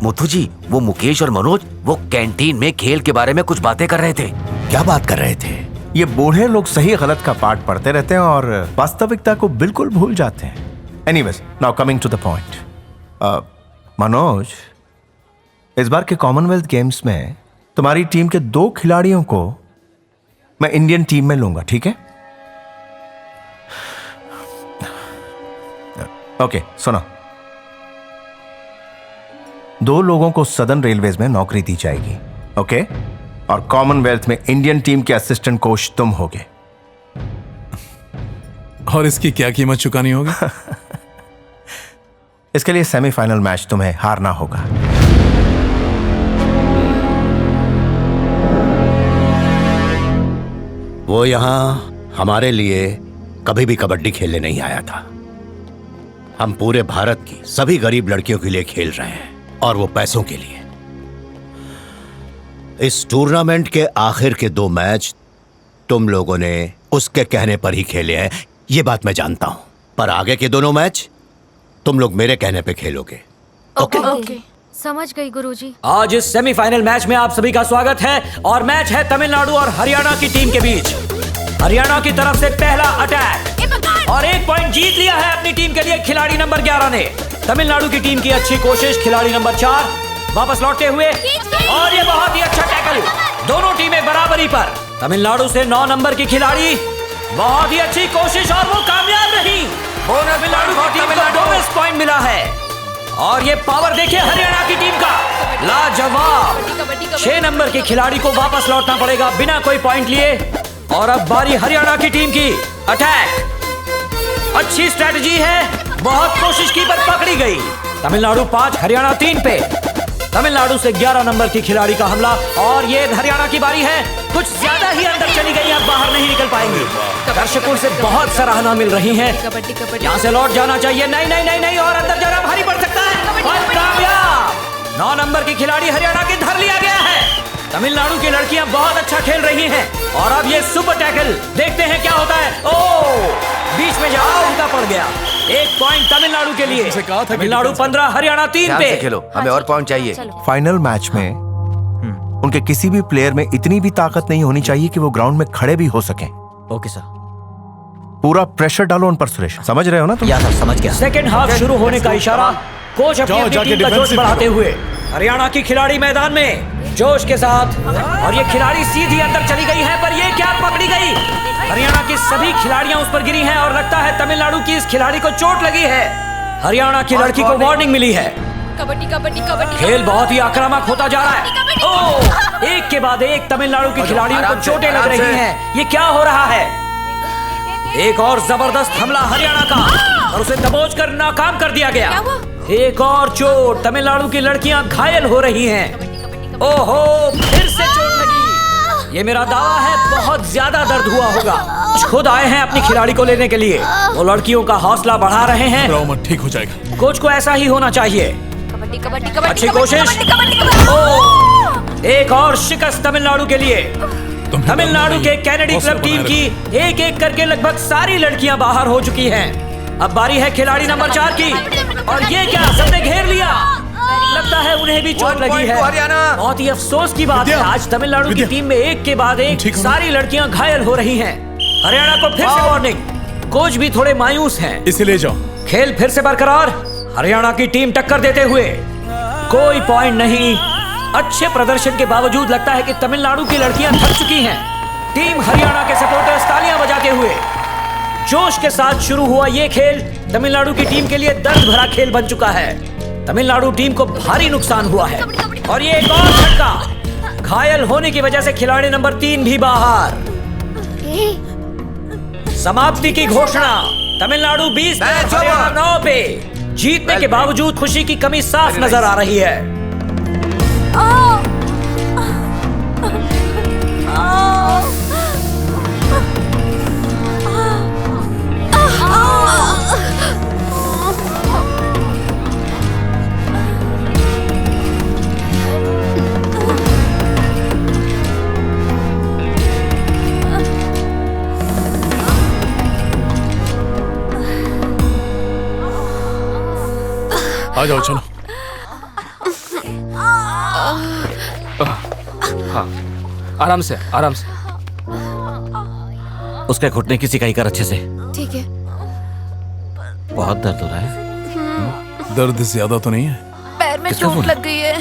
मुथु जी, वो मुकेश और मनोज वो कैंटीन में खेल के बारे में कुछ बातें कर रहे थे। क्या बात कर रहे थे? ये बूढ़े लोग सही गलत का पाठ पढ़ते रहते हैं और वास्तविकता को बिल्कुल भूल जाते हैं। Anyways, now coming to the point. Manoj, इस बार के कॉमनवेल्थ गेम्स में तुम्हारी टीम के 2 खिलाड़ियों को मैं इंडियन टीम में लूंगा, ठीक है? ओके, सुनो। 2 लोगों को सदर्न रेलवेज में नौकरी दी जाएगी, ओके? और कॉमनवेल्थ में इंडियन टीम के असिस्टेंट कोच तुम होगे। और इसकी क्या कीमत चुकानी होगी? इसके लिए सेमीफाइनल मैच तुम्हें हारना होगा। वो यहां हमारे लिए कभी भी कबड्डी खेलने नहीं आया था। हम पूरे भारत की सभी गरीब लड़कियों के लिए खेल रहे हैं, और वो पैसों के लिए। इस टूर्नामेंट के आखिर के 2 मैच तुम लोगों ने उसके कहने पर ही खेले हैं, ये बात मैं जानता हूं। पर आगे के दोनों मैच तुम लोग मेरे कहने पे खेलोगे। ओके। समझ गई गुरुजी। आज इस सेमीफाइनल मैच में आप सभी का स्वागत है और मैच है तमिलनाडु और हरियाणा की टीम के बीच। हरियाणा की तरफ से पहला अटैक और 1 पॉइंट जीत लिया है अपनी टीम के लिए खिलाड़ी नंबर 11 ने। तमिलनाडु की टीम की अच्छी कोशिश, खिलाड़ी नंबर 4 वापस लौटते हुए, और ये बहुत ही अच्छा टैकल। दोनों टीमें बराबरी पर। तमिलनाडु से 9 नंबर की खिलाड़ी, बहुत ही अच्छी कोशिश और वो कामयाब रही। तमिलनाडु की टीम को बोनस पॉइंट मिला है। और ये पावर देखिए हरियाणा की टीम का, लाजवाब। 6 नंबर की खिलाड़ी को वापस लौटना पड़ेगा बिना कोई पॉइंट लिए। और अब बारी हरियाणा की टीम की। अटैक, अच्छी स्ट्रेटजी है, बहुत कोशिश की पर पकड़ी गई। तमिलनाडु 5, हरियाणा 3 पे। तमिलनाडु से 11 नंबर की खिलाड़ी का हमला, और ये हरियाणा की बारी है। कुछ ज्यादा ही अंदर चली गई, अब बाहर नहीं निकल पाएंगी। दर्शकों से बहुत सराहना मिल रही है। यहाँ से लौट जाना चाहिए। नहीं नहीं नहीं नहीं, और अंदर जाना भारी पड़ सकता है। और कामयाब। 9 नंबर की खिलाड़ी हरियाणा की धर लिया गया है। तमिलनाडु की लड़कियां बहुत अच्छा खेल रही हैं। और अब ये सुपर टैकल, देखते हैं क्या होता है। ओह, बीच में जाओ, उनका पड़ गया। 1 पॉइंट तमिलनाडु के लिए। तमिलनाडु 15, हरियाणा 3 पे। खेलो, हमें और पॉइंट चाहिए। फाइनल मैच में उनके किसी भी प्लेयर में इतनी भी ताकत नहीं होनी चाहिए कि वो ग्राउंड में खड़े भी हो सकें। Okay sir. पूरा प्रेशर डालो उन पर सुरेश, समझ रहे हो ना तुम? या सर, समझ गया। सेकंड हाफ शुरू होने का इशारा। कोच अपनी टीम का जोश बढ़ाते हुए। हरियाणा की खिलाड़ी मैदान में, जोश के साथ, और ये खिलाड़ी सीधी अंदर चली गई है, पर ये क्या पकड़ी गई। हरियाणा की सभी खिलाड़ियां उस पर गिरी हैं और लगता है तमिलनाडु की इस खिलाड़ी को चोट लगी है। हरियाणा की लड़की को वार्निंग मिली है। कबड्डी कबड्डी कबड्डी। खेल बहुत ही आक्रामक होता जा रहा है। ओह, एक के बाद एक तमिलनाडु की खिलाड़ियों को चोटें लग रही हैं। ये क्या हो रहा है? एक और जबरदस्त हमला हरियाणा का, और उसे दबोच कर नाकाम कर दिया गया। एक और चोट, तमिलनाडु की लड़कियां घायल हो रही हैं। ओहो, फिर से चोट लगी। ये मेरा दावा है बहुत ज्यादा दर्द हुआ होगा। खुद आए हैं अपनी खिलाड़ी को लेने के लिए। वो लड़कियों का हौसला बढ़ा रहे हैं। ठीक हो जाएगा। कोच को ऐसा ही होना चाहिए। कबड्डी कबड्डी कबड्डी। अच्छी कोशिश। एक और शिकस्त तमिलनाडु के लिए। तमिलनाडु के कैनेडी क्लब टीम की एक एक करके लगभग सारी लड़कियां बाहर हो चुकी हैं। अब बारी है खिलाड़ी नंबर 4 की, और ये क्या, सबने घेर लिया। लगता है उन्हें भी चोट लगी है। बहुत ही अफसोस की बात है, आज तमिलनाडु की टीम में एक के बाद एक सारी लड़कियां घायल हो रही हैं। हरियाणा को फिर से वार्निंग। कोच भी थोड़े मायूस हैं। इसे ले जाओ। खेल फिर से बरकरार। हरियाणा की टीम टक्कर देते हुए, कोई पॉइंट नहीं। अच्छे प्रदर्शन के बावजूद लगता है कि तमिलनाडु की लड़कियां थक चुकी हैं। टीम हरियाणा के सपोर्टर्स तालियां बजाते हुए जोश के साथ शुरू हुआ ये खेल तमिलनाडु की टीम के लिए दर्द भरा खेल बन चुका है। तमिलनाडु टीम को भारी नुकसान हुआ है, और ये एक और झटका। घायल होने की वजह से खिलाड़ी नंबर 3 भी बाहर। समाप्ति की घोषणा। तमिलनाडु 20 पे, हरियाणा 9 पे। जीतने के बावजूद खुशी की कमी साफ नजर आ रही है। आ जाओ, चलो। हाँ, आराम से आराम से। उसके घुटने की सिकाई कर अच्छे से। ठीक है। बहुत दर्द हो रहा है। दर्द ज्यादा तो नहीं है? पैर में चोट लग गई है,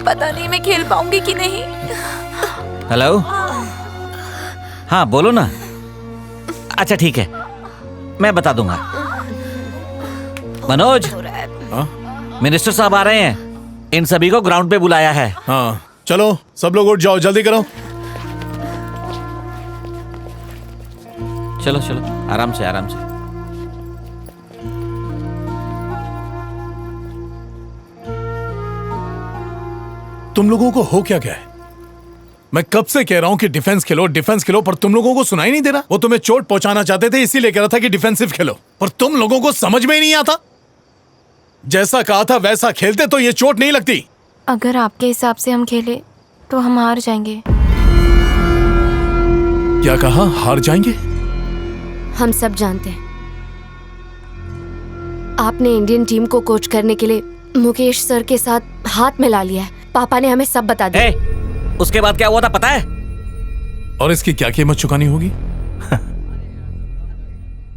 पता नहीं मैं खेल पाऊंगी कि नहीं। हेलो, हाँ बोलो ना। अच्छा ठीक है, मैं बता दूंगा। मनोज, मिनिस्टर साहब आ रहे हैं, इन सभी को ग्राउंड पे बुलाया है। हाँ चलो, सब लोग उठ जाओ, जल्दी करो। चलो चलो, आराम से आराम से। तुम लोगों को हो क्या गया है? मैं कब से कह रहा हूं कि डिफेंस खेलो, डिफेंस खेलो, पर तुम लोगों को सुनाई नहीं दे रहा। वो तुम्हें चोट पहुंचाना चाहते थे, इसीलिए कह रहा था कि डिफेंसिव खेलो, पर तुम लोगों को समझ में ही नहीं आता। जैसा कहा था वैसा खेलते तो ये चोट नहीं लगती। अगर आपके हिसाब से हम खेले तो हम हार जाएंगे। क्या कहा, हार जाएंगे? हम सब जानते हैं आपने इंडियन टीम को कोच करने के लिए मुकेश सर के साथ हाथ मिला लिया है। पापा ने हमें सब बता दिया। उसके बाद क्या हुआ था पता है? और इसकी क्या कीमत चुकानी होगी?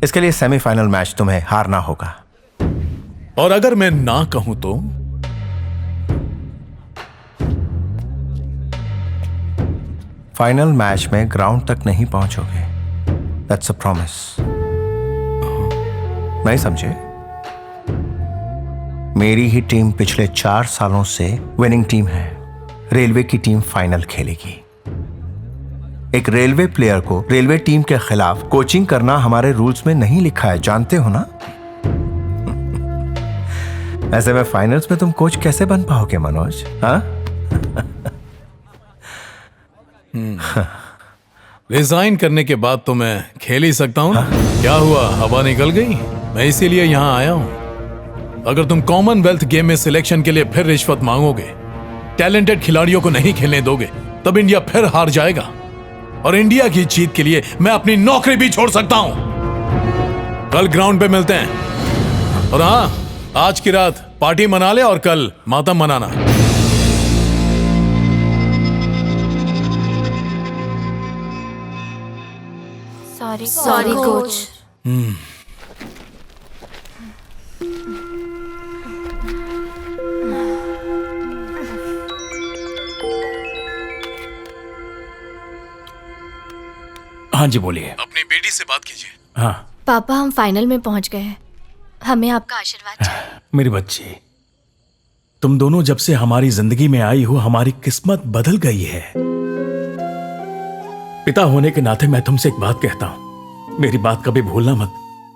इसके लिए सेमीफाइनल मैच तुम्हें हारना होगा। और अगर मैं ना कहूं तो? फाइनल मैच में ग्राउंड तक नहीं पहुंचोगे। That's a promise. नहीं समझे? मेरी ही टीम पिछले 4 सालों से विनिंग टीम है। रेलवे की टीम फाइनल खेलेगी। एक रेलवे प्लेयर को रेलवे टीम के खिलाफ कोचिंग करना हमारे रूल्स में नहीं लिखा है, जानते हो ना? ऐसे में फाइनल्स में तुम कोच कैसे बन पाओगे मनोज? हाँ? रिजाइन करने के बाद तो मैं खेल ही सकता हूँ। क्या हुआ, हवा निकल गई? मैं इसीलिए यहाँ आया हूँ। अगर तुम कॉमनवेल्थ गेम में सिलेक्शन के लिए फिर रिश्वत मांगोगे, टैलेंटेड खिलाड़ियों को नहीं खेलने दोगे, तब इंडिया फिर हार जाएगा। और इंडिया की जीत के लिए मैं अपनी नौकरी भी छोड़ सकता हूँ। कल ग्राउंड पे मिलते हैं। और हाँ, आज की रात पार्टी मना ले और कल मातम मनाना। Sorry coach. हाँ जी बोलिए। अपनी बेटी से बात कीजिए। हाँ पापा, हम फाइनल में पहुंच गए हैं, हमें आपका आशीर्वाद चाहिए। मेरी बच्ची, तुम दोनों जब से हमारी जिंदगी में आई हो, हमारी किस्मत बदल गई है। पिता होने के नाते मैं तुमसे एक बात कहता हूं, मेरी बात कभी भूलना मत।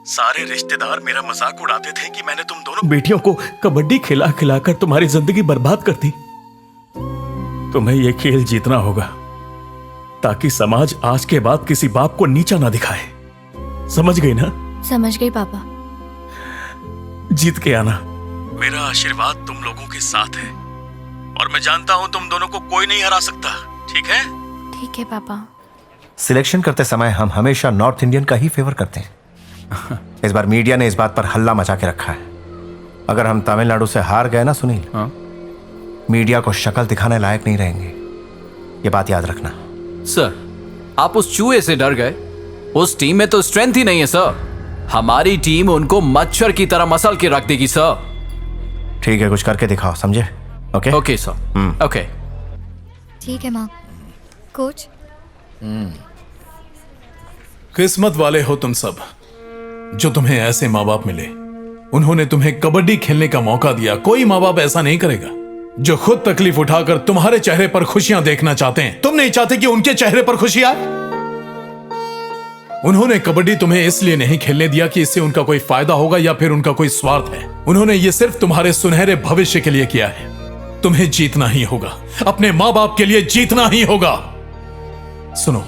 सारे रिश्तेदार मेरा मजाक उड़ाते थे कि मैंने तुम दोनों बेटियों को कबड्डी खिला खिलाकर तुम्हारी जिंदगी बर्बाद कर दी। तुम्हें यह खेल जीतना होगा ताकि समाज आज के बाद किसी बाप को नीचा ना दिखाए। समझ गई ना? समझ गई पापा। जीत के आना। मेरा आशीर्वाद तुम लोगों के साथ है और मैं जानता हूं तुम दोनों को कोई नहीं हरा सकता। ठीक है? ठीक है पापा। सिलेक्शन करते समय हम हमेशा नॉर्थ इंडियन का ही फेवर करते हैं। इस बार मीडिया ने इस बात पर हल्ला मचा के रखा है। अगर हम तमिलनाडु से हार गए ना सुनील, मीडिया को शक्ल दिखाने लायक नहीं रहेंगे। ये बात याद रखना। सर, आप उस चूहे से डर गए? उस टीम में तो स्ट्रेंथ ही नहीं है सर। हमारी टीम उनको मच्छर की तरह मसल के रख देगी सर। ठीक है, कुछ करके दिखाओ, समझे? Okay okay sir. ओके ठीक है माँ। कोच, किस्मत वाले हो तुम सब जो तुम्हें ऐसे माँ बाप मिले। उन्होंने तुम्हें कबड्डी खेलने का मौका दिया। कोई माँ बाप ऐसा नहीं करेगा जो खुद तकलीफ उठाकर तुम्हारे चेहरे पर खुशियां देखना चाहते हैं। तुम नहीं चाहते कि उनके चेहरे पर खुशी आए। उन्होंने कबड्डी तुम्हें इसलिए नहीं खेलने दिया कि इससे उनका कोई फायदा होगा या फिर उनका कोई स्वार्थ है। उन्होंने ये सिर्फ तुम्हारे सुनहरे भविष्य के लिए किया है। तुम्हें जीतना ही होगा, अपने माँ बाप के लिए जीतना ही होगा। सुनो,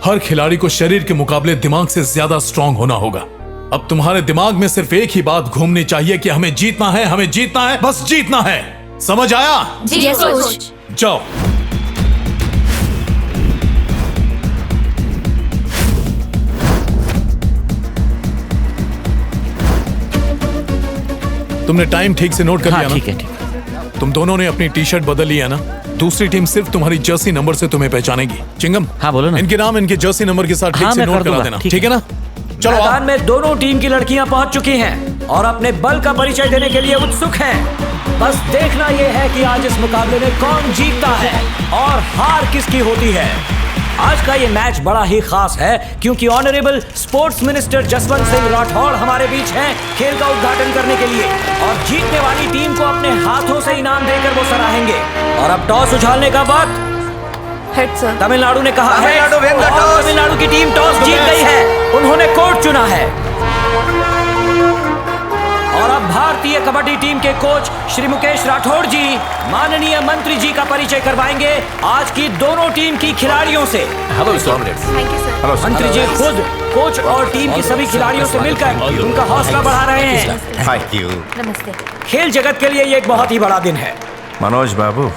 हर खिलाड़ी को शरीर के मुकाबले दिमाग से ज्यादा स्ट्रांग होना होगा। अब तुम्हारे दिमाग में सिर्फ एक ही बात घूमनी चाहिए कि हमें जीतना है, हमें जीतना है, बस जीतना है। समझ आया? जी कोच। जाओ। तुमने टाइम ठीक से नोट कर लिया ना? ठीक है। तुम दोनों ने अपनी टी शर्ट बदल ली है ना? दूसरी टीम सिर्फ तुम्हारी जर्सी नंबर से तुम्हें पहचानेगी। चिंगम, हाँ बोलो ना। इनके नाम इनके जर्सी नंबर के साथ ठीक से नोट करा देना। ठीक है ना? चलो। मैदान में दोनों टीम की लड़कियां पहुंच चुकी हैं और अपने बल का परिचय देने के लिए उत्सुक हैं। बस देखना यह है कि आज इस मुकाबले में कौन जीतता है और हार किसकी होती है। आज का ये मैच बड़ा ही खास है क्योंकि honourable sports minister Jaswant Singh Rathore हमारे बीच हैं खेल का उद्घाटन करने के लिए और जीतने वाली टीम को अपने हाथों से इनाम देकर वो सराहेंगे। और अब टॉस उछालने का वक्त। तमिलनाडु ने कहा है और तमिलनाडु की टीम टॉस जीत गई है। उन्होंने कोर्ट चुना है और अब भारतीय कबड्डी टीम के कोच श्री मुकेश राठौड़ जी माननीय मंत्री जी का परिचय करवाएंगे आज की दोनों टीम की खिलाड़ियों से। Hello sir. मंत्री जी खुद कोच और टीम की सभी खिलाड़ियों से मिलकर उनका हौसला बढ़ा रहे हैं। Thank you. नमस्ते। खेल जगत के लिए ये एक बहुत ही बड़ा दिन है। मनोज बाबू,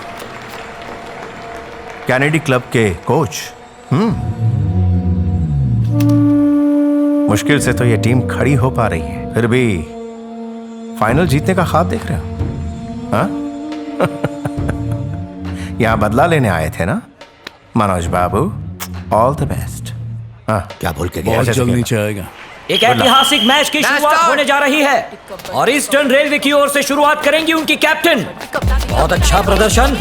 कैनेडी क्लब के कोच। मुश्किल से तो ये टीम खड़ी हो पा रही है, फिर भी फाइनल जीतने का ख्वाब देख रहे हो? हाँ? यहाँ बदला लेने आए थे ना मनोज बाबू? All the best. हाँ, क्या बोल के गया? बहुत जल्द नीचे आएगा। एक ऐतिहासिक मैच की शुरुआत होने जा रही है और ईस्टर्न रेलवे की ओर से शुरुआत करेंगी उनकी कैप्टन। बहुत अच्छा प्रदर्शन,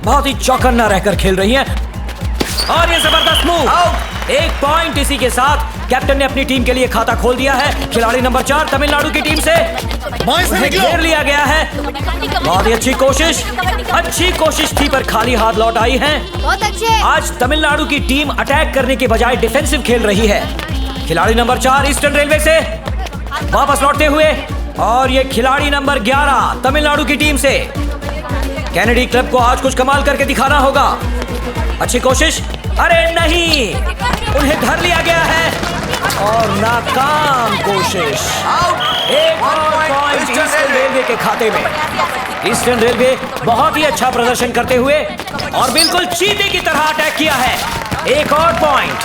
बहुत ही चौकन्ना रहकर खेल रही हैं और ये जबरदस्त मूव। एक पॉइंट इसी के साथ कैप्टन ने अपनी टीम के लिए खाता खोल दिया है। खिलाड़ी नंबर 4 तमिलनाडु की टीम से घेर लिया गया है। बहुत ही अच्छी कोशिश थी पर खाली हाथ लौट आई है। बहुत अच्छे। आज तमिलनाडु की टीम अटैक करने के बजाय डिफेंसिव खेल रही है। खिलाड़ी नंबर 4 ईस्टर्न रेलवे से वापस लौटते हुए और ये खिलाड़ी नंबर 11 तमिलनाडु की टीम से। कैनेडी क्लब को आज कुछ कमाल करके दिखाना होगा। अच्छी कोशिश, अरे नहीं, उन्हें धर लिया गया है और नाकाम कोशिश। एक और पॉइंट ईस्टर्न रेलवे के खाते में। ईस्टर्न रेलवे बहुत ही अच्छा प्रदर्शन करते हुए और बिल्कुल चीते की तरह अटैक किया है। एक और पॉइंट।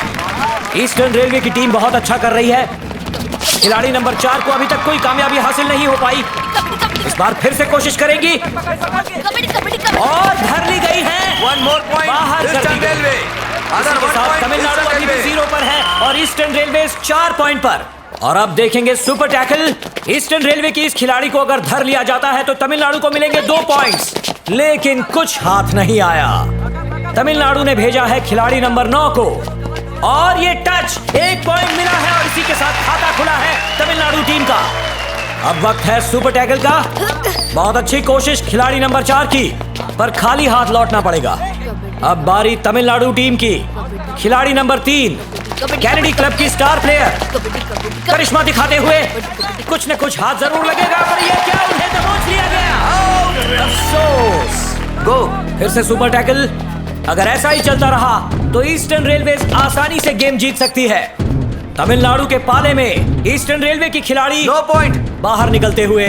ईस्टर्न रेलवे की टीम बहुत अच्छा कर रही है। खिलाड़ी नंबर 4 को अभी तक कोई कामयाबी हासिल नहीं हो पाई। इस बार फिर से कोशिश करेंगी और धर ली गई है। बाहर कर दी गई। इसी के साथ तमिलनाडु अभी भी 0 पर है और ईस्टर्न रेलवे 4 पॉइंट पर। और अब देखेंगे सुपर टैकल। ईस्टर्न रेलवे की इस खिलाड़ी को अगर धर लिया जाता है तो तमिलनाडु को मिलेंगे 2 पॉइंट्स, लेकिन कुछ हाथ नहीं आया। तमिलनाडु ने भेजा है खिलाड़ी नंबर 9 को और ये टच, 1 पॉइंट मिला है और इसी के साथ खाता खुला है तमिलनाडु टीम का। अब वक्त है सुपर टैकल का। बहुत अच्छी कोशिश खिलाड़ी नंबर 4 की, पर खाली हाथ लौटना पड़ेगा। अब बारी तमिलनाडु टीम की। खिलाड़ी नंबर 3 कैनेडी क्लब की स्टार प्लेयर करिश्मा दिखाते हुए कुछ न कुछ हाथ जरूर लगेगा, पर ये क्या, उन्हें दबोच लिया गया। अफसोस। गो फिर से सुपर टैकल। अगर ऐसा ही चलता रहा तो ईस्टर्न रेलवेज आसानी से गेम जीत सकती है। तमिलनाडु के पाले में ईस्टर्न रेलवे की खिलाड़ी 9 पॉइंट बाहर निकलते हुए।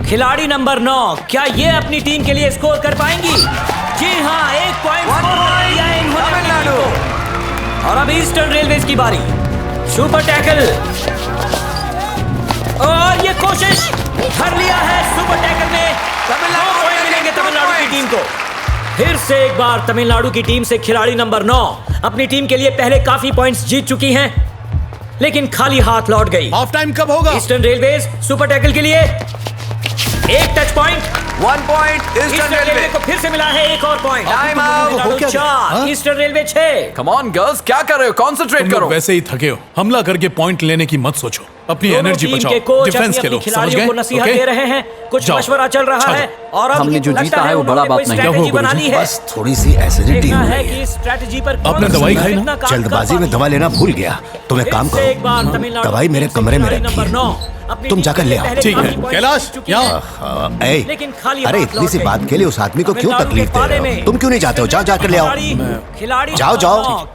खिलाड़ी नंबर 9, क्या ये अपनी टीम के लिए स्कोर कर पाएंगी? जी हाँ, 1 पॉइंट तमिलनाडु। और अब ईस्टर्न रेलवेज की बारी। सुपर टैकल और ये कोशिश धर लिया है सुपर टैकल में। तमिलनाडु पॉइंट मिलेंगे तमिलनाडु की टीम को। फिर से एक बार तमिलनाडु की टीम से खिलाड़ी नंबर 9 अपनी टीम के लिए पहले काफी पॉइंट्स जीत चुकी हैं, लेकिन खाली हाथ लौट गई। हाफ टाइम कब होगा? ईस्टर्न रेलवेज सुपर टैकल के लिए 1 touch point, 1 point eastern railway को फिर से मिला है 1 और point. Time out. 4 eastern railway 6। Come on girls, क्या कर रहे हो? कॉन्सेंट्रेट करो। वैसे ही थके हो, हमला करके पॉइंट लेने की मत सोचो, अपनी एनर्जी बचाओ, डिफेंस खेलो, समझ गए? को नसीहत दे रहे हैं, कुछ मशवरा चल रहा है और अब हमने जो जीता है वो बड़ा बात नहीं है। बस थोड़ी सी एसिडिटी हो रही है। स्ट्रेटजी पर आपने दवाई खाई ना? जल्दबाजी में दवा लेना भूल गया। तुम एक काम करो, दवाई मेरे कमरे में रखी है, तुम जाकर ले आओ। ठीक है कैलाश, यहाँ। अरे इतनी सी बात के लिए उस आदमी को क्यों तकलीफ दे रहे हो? तुम क्यों नहीं जाते हो? जाओ जाकर ले आओ। जाओ जाओ।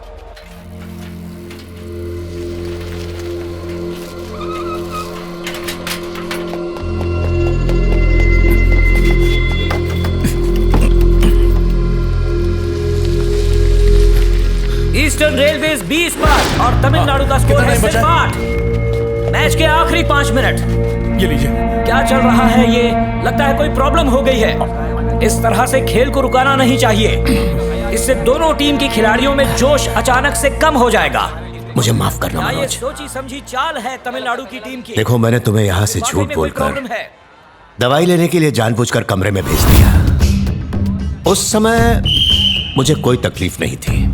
ईस्टर्न रेलवेज 20 पर और तमिलनाडु का स्कोर है सिर्फ 8। मैच के आखिरी 5 मिनट। ये लीजिए। क्या चल रहा है ये? लगता है कोई प्रॉब्लम हो गई है। इस तरह से खेल को रुकाना नहीं चाहिए, इससे दोनों टीम की खिलाड़ियों में जोश अचानक से कम हो जाएगा। मुझे माफ करना मनोज। ये सोची समझी चाल है तमिलनाडु की टीम की। देखो, मैंने तुम्हें यहाँ से झूठ बोलकर दवाई लेने के लिए जानबूझकर कमरे में भेज दिया। उस समय मुझे कोई तकलीफ नहीं थी।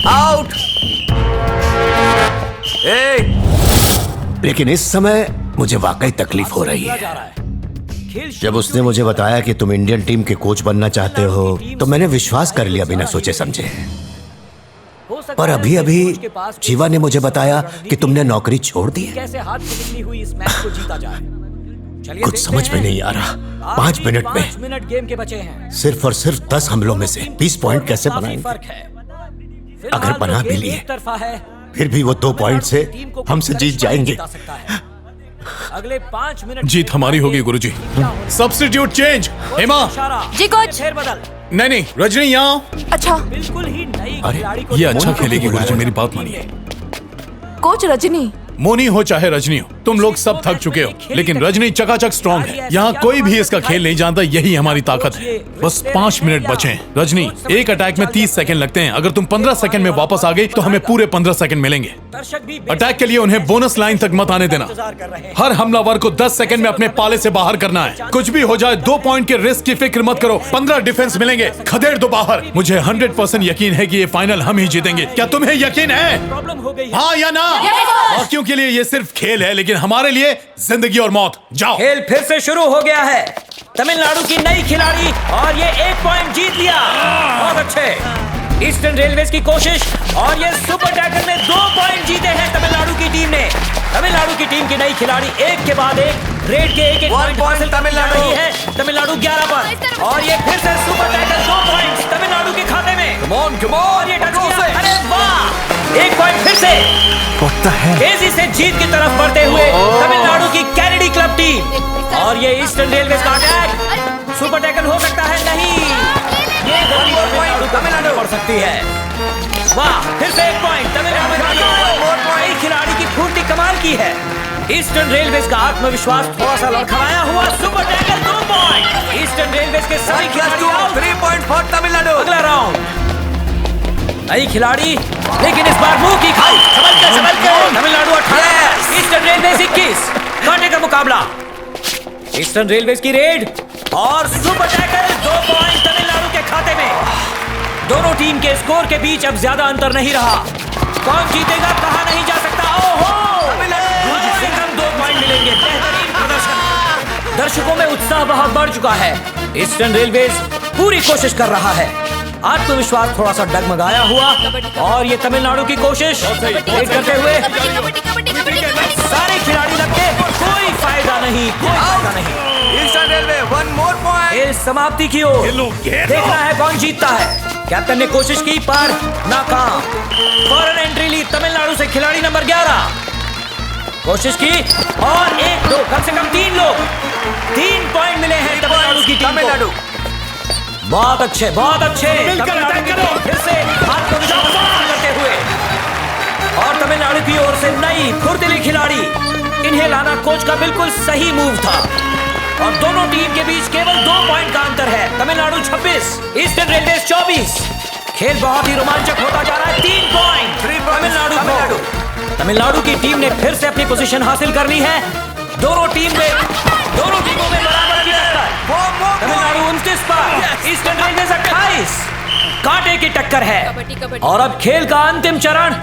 आउट। लेकिन इस समय मुझे वाकई तकलीफ हो रही है। जब उसने मुझे बताया कि तुम इंडियन टीम के कोच बनना चाहते हो तो मैंने विश्वास कर लिया बिना सोचे समझे। पर अभी अभी जीवा ने मुझे बताया कि तुमने नौकरी छोड़ दी है। कैसे हाथ से निकली हुई इस मैच को जीता जाए? कुछ समझ में नहीं आ रहा। 5 मिनट में 5 मिनट गेम के बचे हैं। सिर्फ और सिर्फ 10 हमलों में से 20 पॉइंट कैसे बनाएंगे? अगर बना भी लिए फिर भी वो 2 पॉइंट से हमसे जीत जाएंगे। अगले 5 मिनट जीत हमारी होगी गुरुजी। Substitute change. Hema ji coach. नहीं, रजनी यहाँ। अच्छा। बिल्कुल ही नई खिलाड़ी को ये अच्छा खेलेगी गुरुजी, मेरी बात मानिए। कोच रजनी। मोनी हो चाहे रजनी हो, तुम लोग सब थक चुके हो, लेकिन रजनी चकाचक स्ट्रांग है। यहाँ कोई भी इसका खेल नहीं जानता, यही हमारी ताकत है। बस 5 मिनट बचे हैं। रजनी, एक अटैक में 30 सेकंड लगते हैं। अगर तुम 15 सेकंड में वापस आ गई तो हमें पूरे 15 सेकंड मिलेंगे। अटैक के लिए उन्हें बोनस लाइन तक मत आने देना। हर हमलावर को 10 सेकंड में अपने पाले से बाहर करना है। कुछ भी हो जाए 2 पॉइंट के रिस्क की फिक्र मत करो। 15 डिफेंस मिलेंगे, खदेड़ दो बाहर। मुझे 100% यकीन है कि ये फाइनल हम ही जीतेंगे। क्या तुम्हें यकीन है? हाँ या ना? बाकियों के लिए ये सिर्फ खेल है, लेकिन हमारे लिए जिंदगी और मौत। जाओ। खेल फिर से शुरू हो गया है। तमिलनाडु की नई खिलाड़ी और ये 1 पॉइंट जीत लिया। बहुत अच्छे। ईस्टर्न रेलवेज की कोशिश और ये सुपर टैकल में 2 पॉइंट जीते हैं तमिलनाडु की टीम ने। तमिलनाडु की टीम की नई खिलाड़ी एक के बाद एक रेड के एक पॉइंट हासिल कर रही है। तमिलनाडु 11 पर और ये फिर से सुपर टैकल 2 पॉइंट तमिलनाडु के खाते में। और ये टच किया। अरे वाह, 1 पॉइंट फिर से। तेजी से जीत की तरफ बढ़ते हुए तमिलनाडु की कैनेडी क्लब टीम। और ये ईस्टर्न रेलवेज का अटैक। सुपर टैकल हो सकता है? नहीं, ये तमिलनाडु पड़ सकती है। वाह, फिर से 1 पॉइंट तमिलनाडु। खिलाड़ी की फुर्ती कमाल की है। ईस्टर्न रेलवेज का आत्मविश्वास थोड़ा सा लड़खड़ाया हुआ। Super tackle 2 point. Eastern railways के सभी खिलाड़ी 3 पॉइंट फॉर तमिलनाडु। अगला राउंड नई खिलाड़ी, लेकिन इस बार मुंह की खाई। Tamil Nadu 18 eastern railways 21। कांटे का मुकाबला। ईस्टर्न रेलवे की रेड और सुपर टैकल 2 पॉइंट तमिलनाडु के खाते में। दोनों टीम के स्कोर के बीच अब ज्यादा अंतर नहीं रहा। कौन जीतेगा कहा नहीं जा सकता। ओहो, कम 2 पॉइंट मिलेंगे। बेहतरीन प्रदर्शन। दर्शकों में उत्साह बहुत बढ़ चुका है। ईस्टर्न रेलवेज पूरी कोशिश कर रहा है। आत्मविश्वास थोड़ा सा डगमगाया हुआ और ये तमिलनाडु की कोशिश करते हुए सारे खिलाड़ी लगते, कोई फायदा नहीं, कोई फायदा नहीं। Eastern railway 1 more point. इस समाप्ति की ओर देखना है कौन जीतता है। कैप्टन ने कोशिश की पर नाकाम। फौरन एंट्री ली तमिलनाडु से खिलाड़ी नंबर 11। कोशिश की और 1 2 कम से कम 3 लोग। 3 पॉइंट मिले हैं तमिलनाडु की टीम को। बहुत अच्छे, बहुत अच्छे। फिर से आत्मविश्वास करते हुए और तमिलनाडु की ओर से नई फुर्तीली खिलाड़ी, इन्हें लाना कोच का बिल्कुल सही मूव था। और दोनों टीम के बीच केवल 2 पॉइंट का अंतर है। Tamil Nadu 26, eastern railway 24। खेल बहुत ही रोमांचक होता जा रहा है। 3 पॉइंट तमिलनाडु की टीम ने फिर से अपनी पोजीशन हासिल कर ली है। दोनों टीमों में बराबर की टक्कर। तमिलनाडु 29 पर, ईस्टर्न रेलवे 28। कांटे की टक्कर है। और अब खेल का अंतिम चरण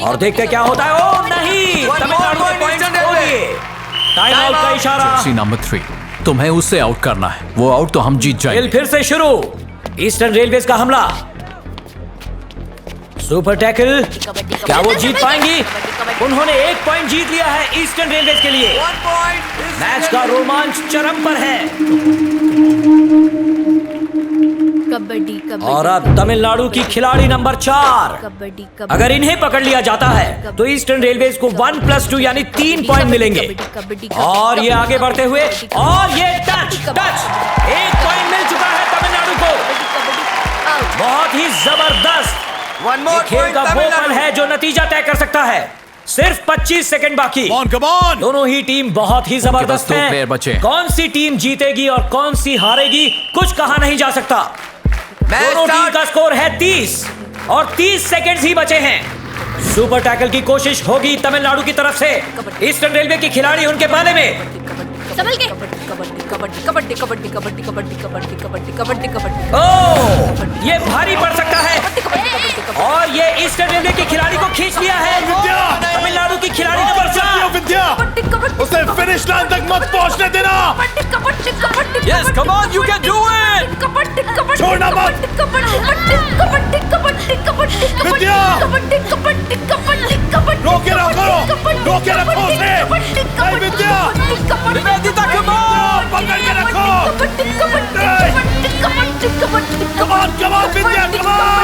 और देखते क्या होता है। ओ नहीं, तमिलनाडु ने पॉइंट्स खो दिए। टाइम आउट का इशारा। जर्सी नंबर 3, तुम्हें उससे आउट करना है। वो आउट तो हम जीत जाएंगे। खेल फिर से शुरू। ईस्टर्न रेलवेज का हमला। सुपर टैकल, क्या वो जीत पाएंगी? उन्होंने 1 पॉइंट जीत लिया है ईस्टर्न रेलवेज के लिए। मैच का रोमांच चरम पर है। कबड्डी और अब तमिलनाडु की खिलाड़ी नंबर 4। अगर इन्हें पकड़ लिया जाता है तो ईस्टर्न रेलवेज को 1+2 यानी 3 पॉइंट मिलेंगे। और ये आगे बढ़ते हुए और ये टच 1 पॉइंट मिल चुका है तमिलनाडु को। बहुत ही जबरदस्त। खेल का वो पल है जो नतीजा तय कर सकता है। सिर्फ 25 सेकंड बाकी। दोनों ही टीम बहुत ही जबरदस्त हैं। कौन सी टीम जीतेगी और कौन सी हारेगी कुछ कहा नहीं जा सकता। दोनों टीम का स्कोर है 30 और 30 सेकंड्स ही बचे हैं। सुपर टैकल की कोशिश होगी तमिलनाडु की तरफ से। ईस्टर्न रेलवे की खिलाड़ी उनके बाले में संभल के। ओह, ये भारी पड़ सकता है और ये ईस्टर्न रेलवे की खिलाड़ी को खींच लिया है। तमिलनाडु की खिलाड़ी नंबर 4। उसे फिनिश लाइन तक मत पहुंचने देना। Yes, come on, you can do it. छोड़ना मत। विद्या, रोके रखो उसे। नहीं विद्या, निवेदिता, come on. पकड़ के रखो। Come on, Vidya, come on.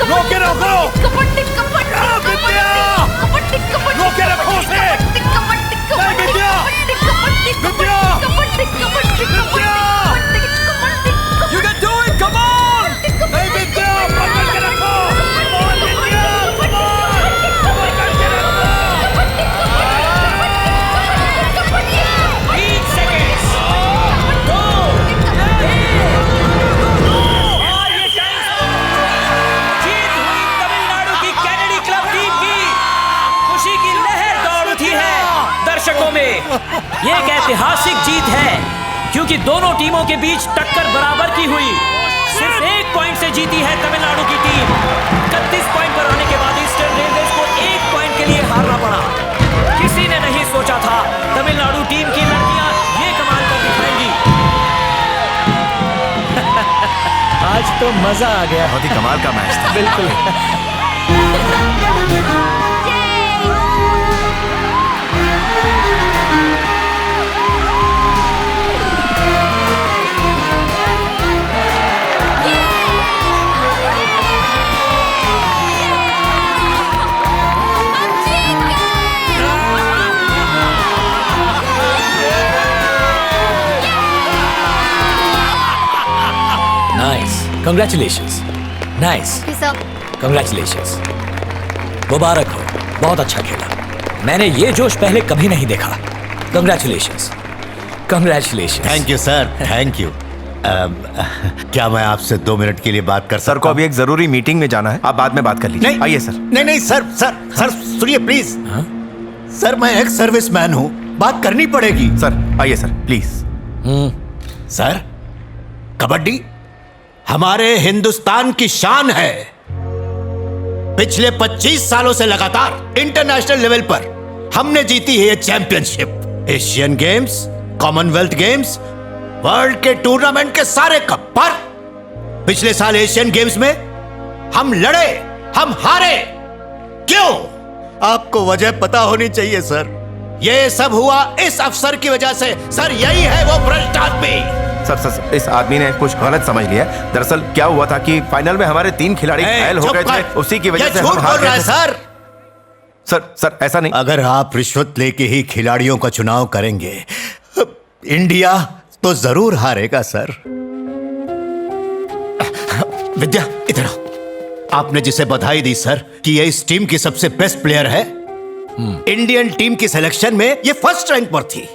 रोके रखो। विद्या, रोके रखो उसे। नहीं विद्या, विद्या, You can do it, come on. नहीं विद्या, पकड़ के रखो। दर्शकों में ये एक ऐतिहासिक जीत है क्योंकि दोनों टीमों के बीच टक्कर बराबर की हुई। सिर्फ 1 पॉइंट से जीती है तमिलनाडु की टीम। 31 पॉइंट पर आने के बाद ईस्टर्न रेलवेज को 1 पॉइंट के लिए हारना पड़ा। किसी ने नहीं सोचा था तमिलनाडु टीम की लड़कियां ये कमाल कर दिखाएंगी। आज तो मजा आ गया। बहुत ही कमाल का मैच था। बिल्कुल। Congratulations, nice, congratulations, मुबारक हो, बहुत अच्छा खेला। मैंने ये जोश पहले कभी नहीं देखा। Congratulations, congratulations। Thank you sir, thank you. क्या मैं आपसे 2 मिनट के लिए बात कर सकता हूं? सर को अभी एक जरूरी मीटिंग में जाना है, आप बाद में बात कर लीजिए। आइए सर। नहीं सर सुनिए प्लीज। सर मैं एक सर्विसमैन हूँ बात करनी पड़ेगी। सर आइए सर प्लीज। सर, कबड्डी हमारे हिंदुस्तान की शान है। पिछले 25 सालों से लगातार इंटरनेशनल लेवल पर हमने जीती है ये championship. Asian games, Commonwealth games, world के टूर्नामेंट के सारे कप। पर पिछले साल एशियन गेम्स में हम लड़े, हम हारे। क्यों? आपको वजह पता होनी चाहिए सर। ये सब हुआ इस अफसर की वजह से। सर, यही है वो भ्रष्ट आदमी। सर इस आदमी ने कुछ गलत समझ लिया। दरअसल क्या हुआ था कि फाइनल में हमारे 3 खिलाड़ी घायल हो गए थे, उसी की वजह से हम हार गए थे। सर ऐसा नहीं। अगर आप रिश्वत लेके ही खिलाड़ियों का चुनाव करेंगे, इंडिया तो जरूर हारेगा सर। विद्या, इधर आओ। आपने जिसे बधाई दी सर कि ये इस टीम की सबसे बेस्ट प्लेयर है, इंडियन टीम की सिलेक्शन में ये फर्स्ट रैंक पर थी।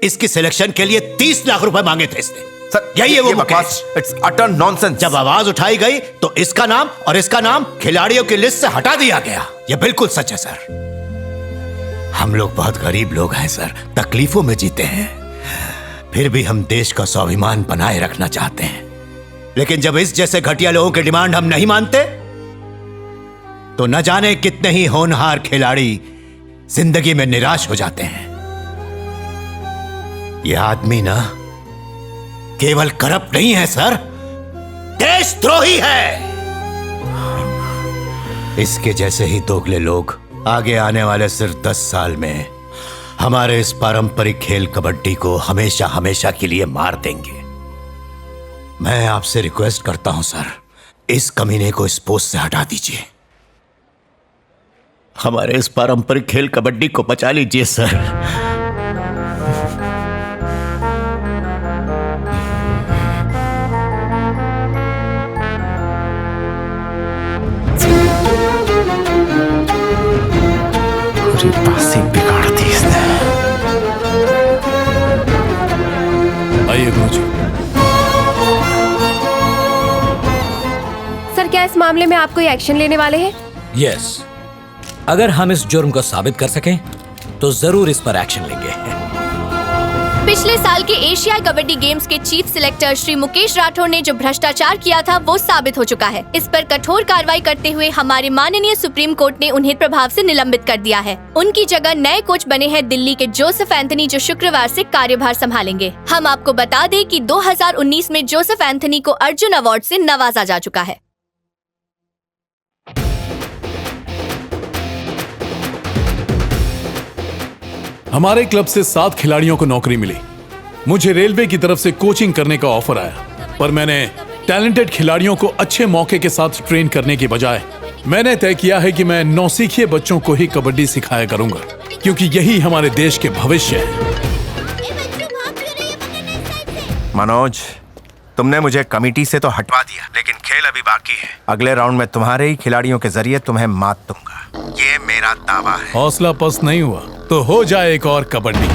इसकी सिलेक्शन के लिए 30 लाख रुपए मांगे थे इसने। सर यही है वो मुकेश। It's utter nonsense. जब आवाज उठाई गई तो इसका नाम और इसका नाम खिलाड़ियों की लिस्ट से हटा दिया गया। यह बिल्कुल सच है सर। हम लोग बहुत गरीब लोग हैं सर, तकलीफों में जीते हैं, फिर भी हम देश का स्वाभिमान बनाए रखना चाहते हैं। लेकिन जब इस जैसे घटिया लोगों की डिमांड हम नहीं मानते तो न जाने कितने ही होनहार खिलाड़ी जिंदगी में निराश हो जाते हैं। यह आदमी ना केवल करप्ट नहीं है सर, देशद्रोही है। इसके जैसे ही दोगले लोग आगे आने वाले सिर्फ 10 साल में हमारे इस पारंपरिक खेल कबड्डी को हमेशा हमेशा के लिए मार देंगे। मैं आपसे रिक्वेस्ट करता हूं सर, इस कमीने को इस पोस्ट से हटा दीजिए। हमारे इस पारंपरिक खेल कबड्डी को बचा लीजिए सर। बासी बिगाड़ दी इसने। आइए गुरुजी। सर, क्या इस मामले में आप कोई एक्शन लेने वाले हैं? यस, अगर हम इस जुर्म को साबित कर सकें तो जरूर इस पर एक्शन लेंगे। पिछले साल के एशियाई कबड्डी गेम्स के चीफ सिलेक्टर श्री मुकेश राठौर ने जो भ्रष्टाचार किया था वो साबित हो चुका है। इस पर कठोर कार्रवाई करते हुए हमारे माननीय सुप्रीम कोर्ट ने उन्हें प्रभाव से निलंबित कर दिया है। उनकी जगह नए कोच बने हैं दिल्ली के जोसेफ एंथनी, जो शुक्रवार से कार्यभार संभालेंगे। हम आपको बता दें कि 2019 में जोसेफ एंथनी को अर्जुन अवार्ड से नवाजा जा चुका है। हमारे क्लब से 7 खिलाड़ियों को नौकरी मिली। मुझे रेलवे की तरफ से कोचिंग करने का ऑफर आया, पर मैंने टैलेंटेड खिलाड़ियों को अच्छे मौके के साथ ट्रेन करने की बजाय मैंने तय किया है कि मैं नौसिखिए बच्चों को ही कबड्डी सिखाया करूंगा, क्योंकि यही हमारे देश के भविष्य है। मनोज, तुमने मुझे कमेटी से तो हटवा दिया, लेकिन खेल अभी बाकी है। अगले राउंड में तुम्हारे ही खिलाड़ियों के जरिए तुम्हें मात दूंगा, ये मेरा दावा है। हौसला पस्त नहीं हुआ तो हो जाए एक और कबड्डी।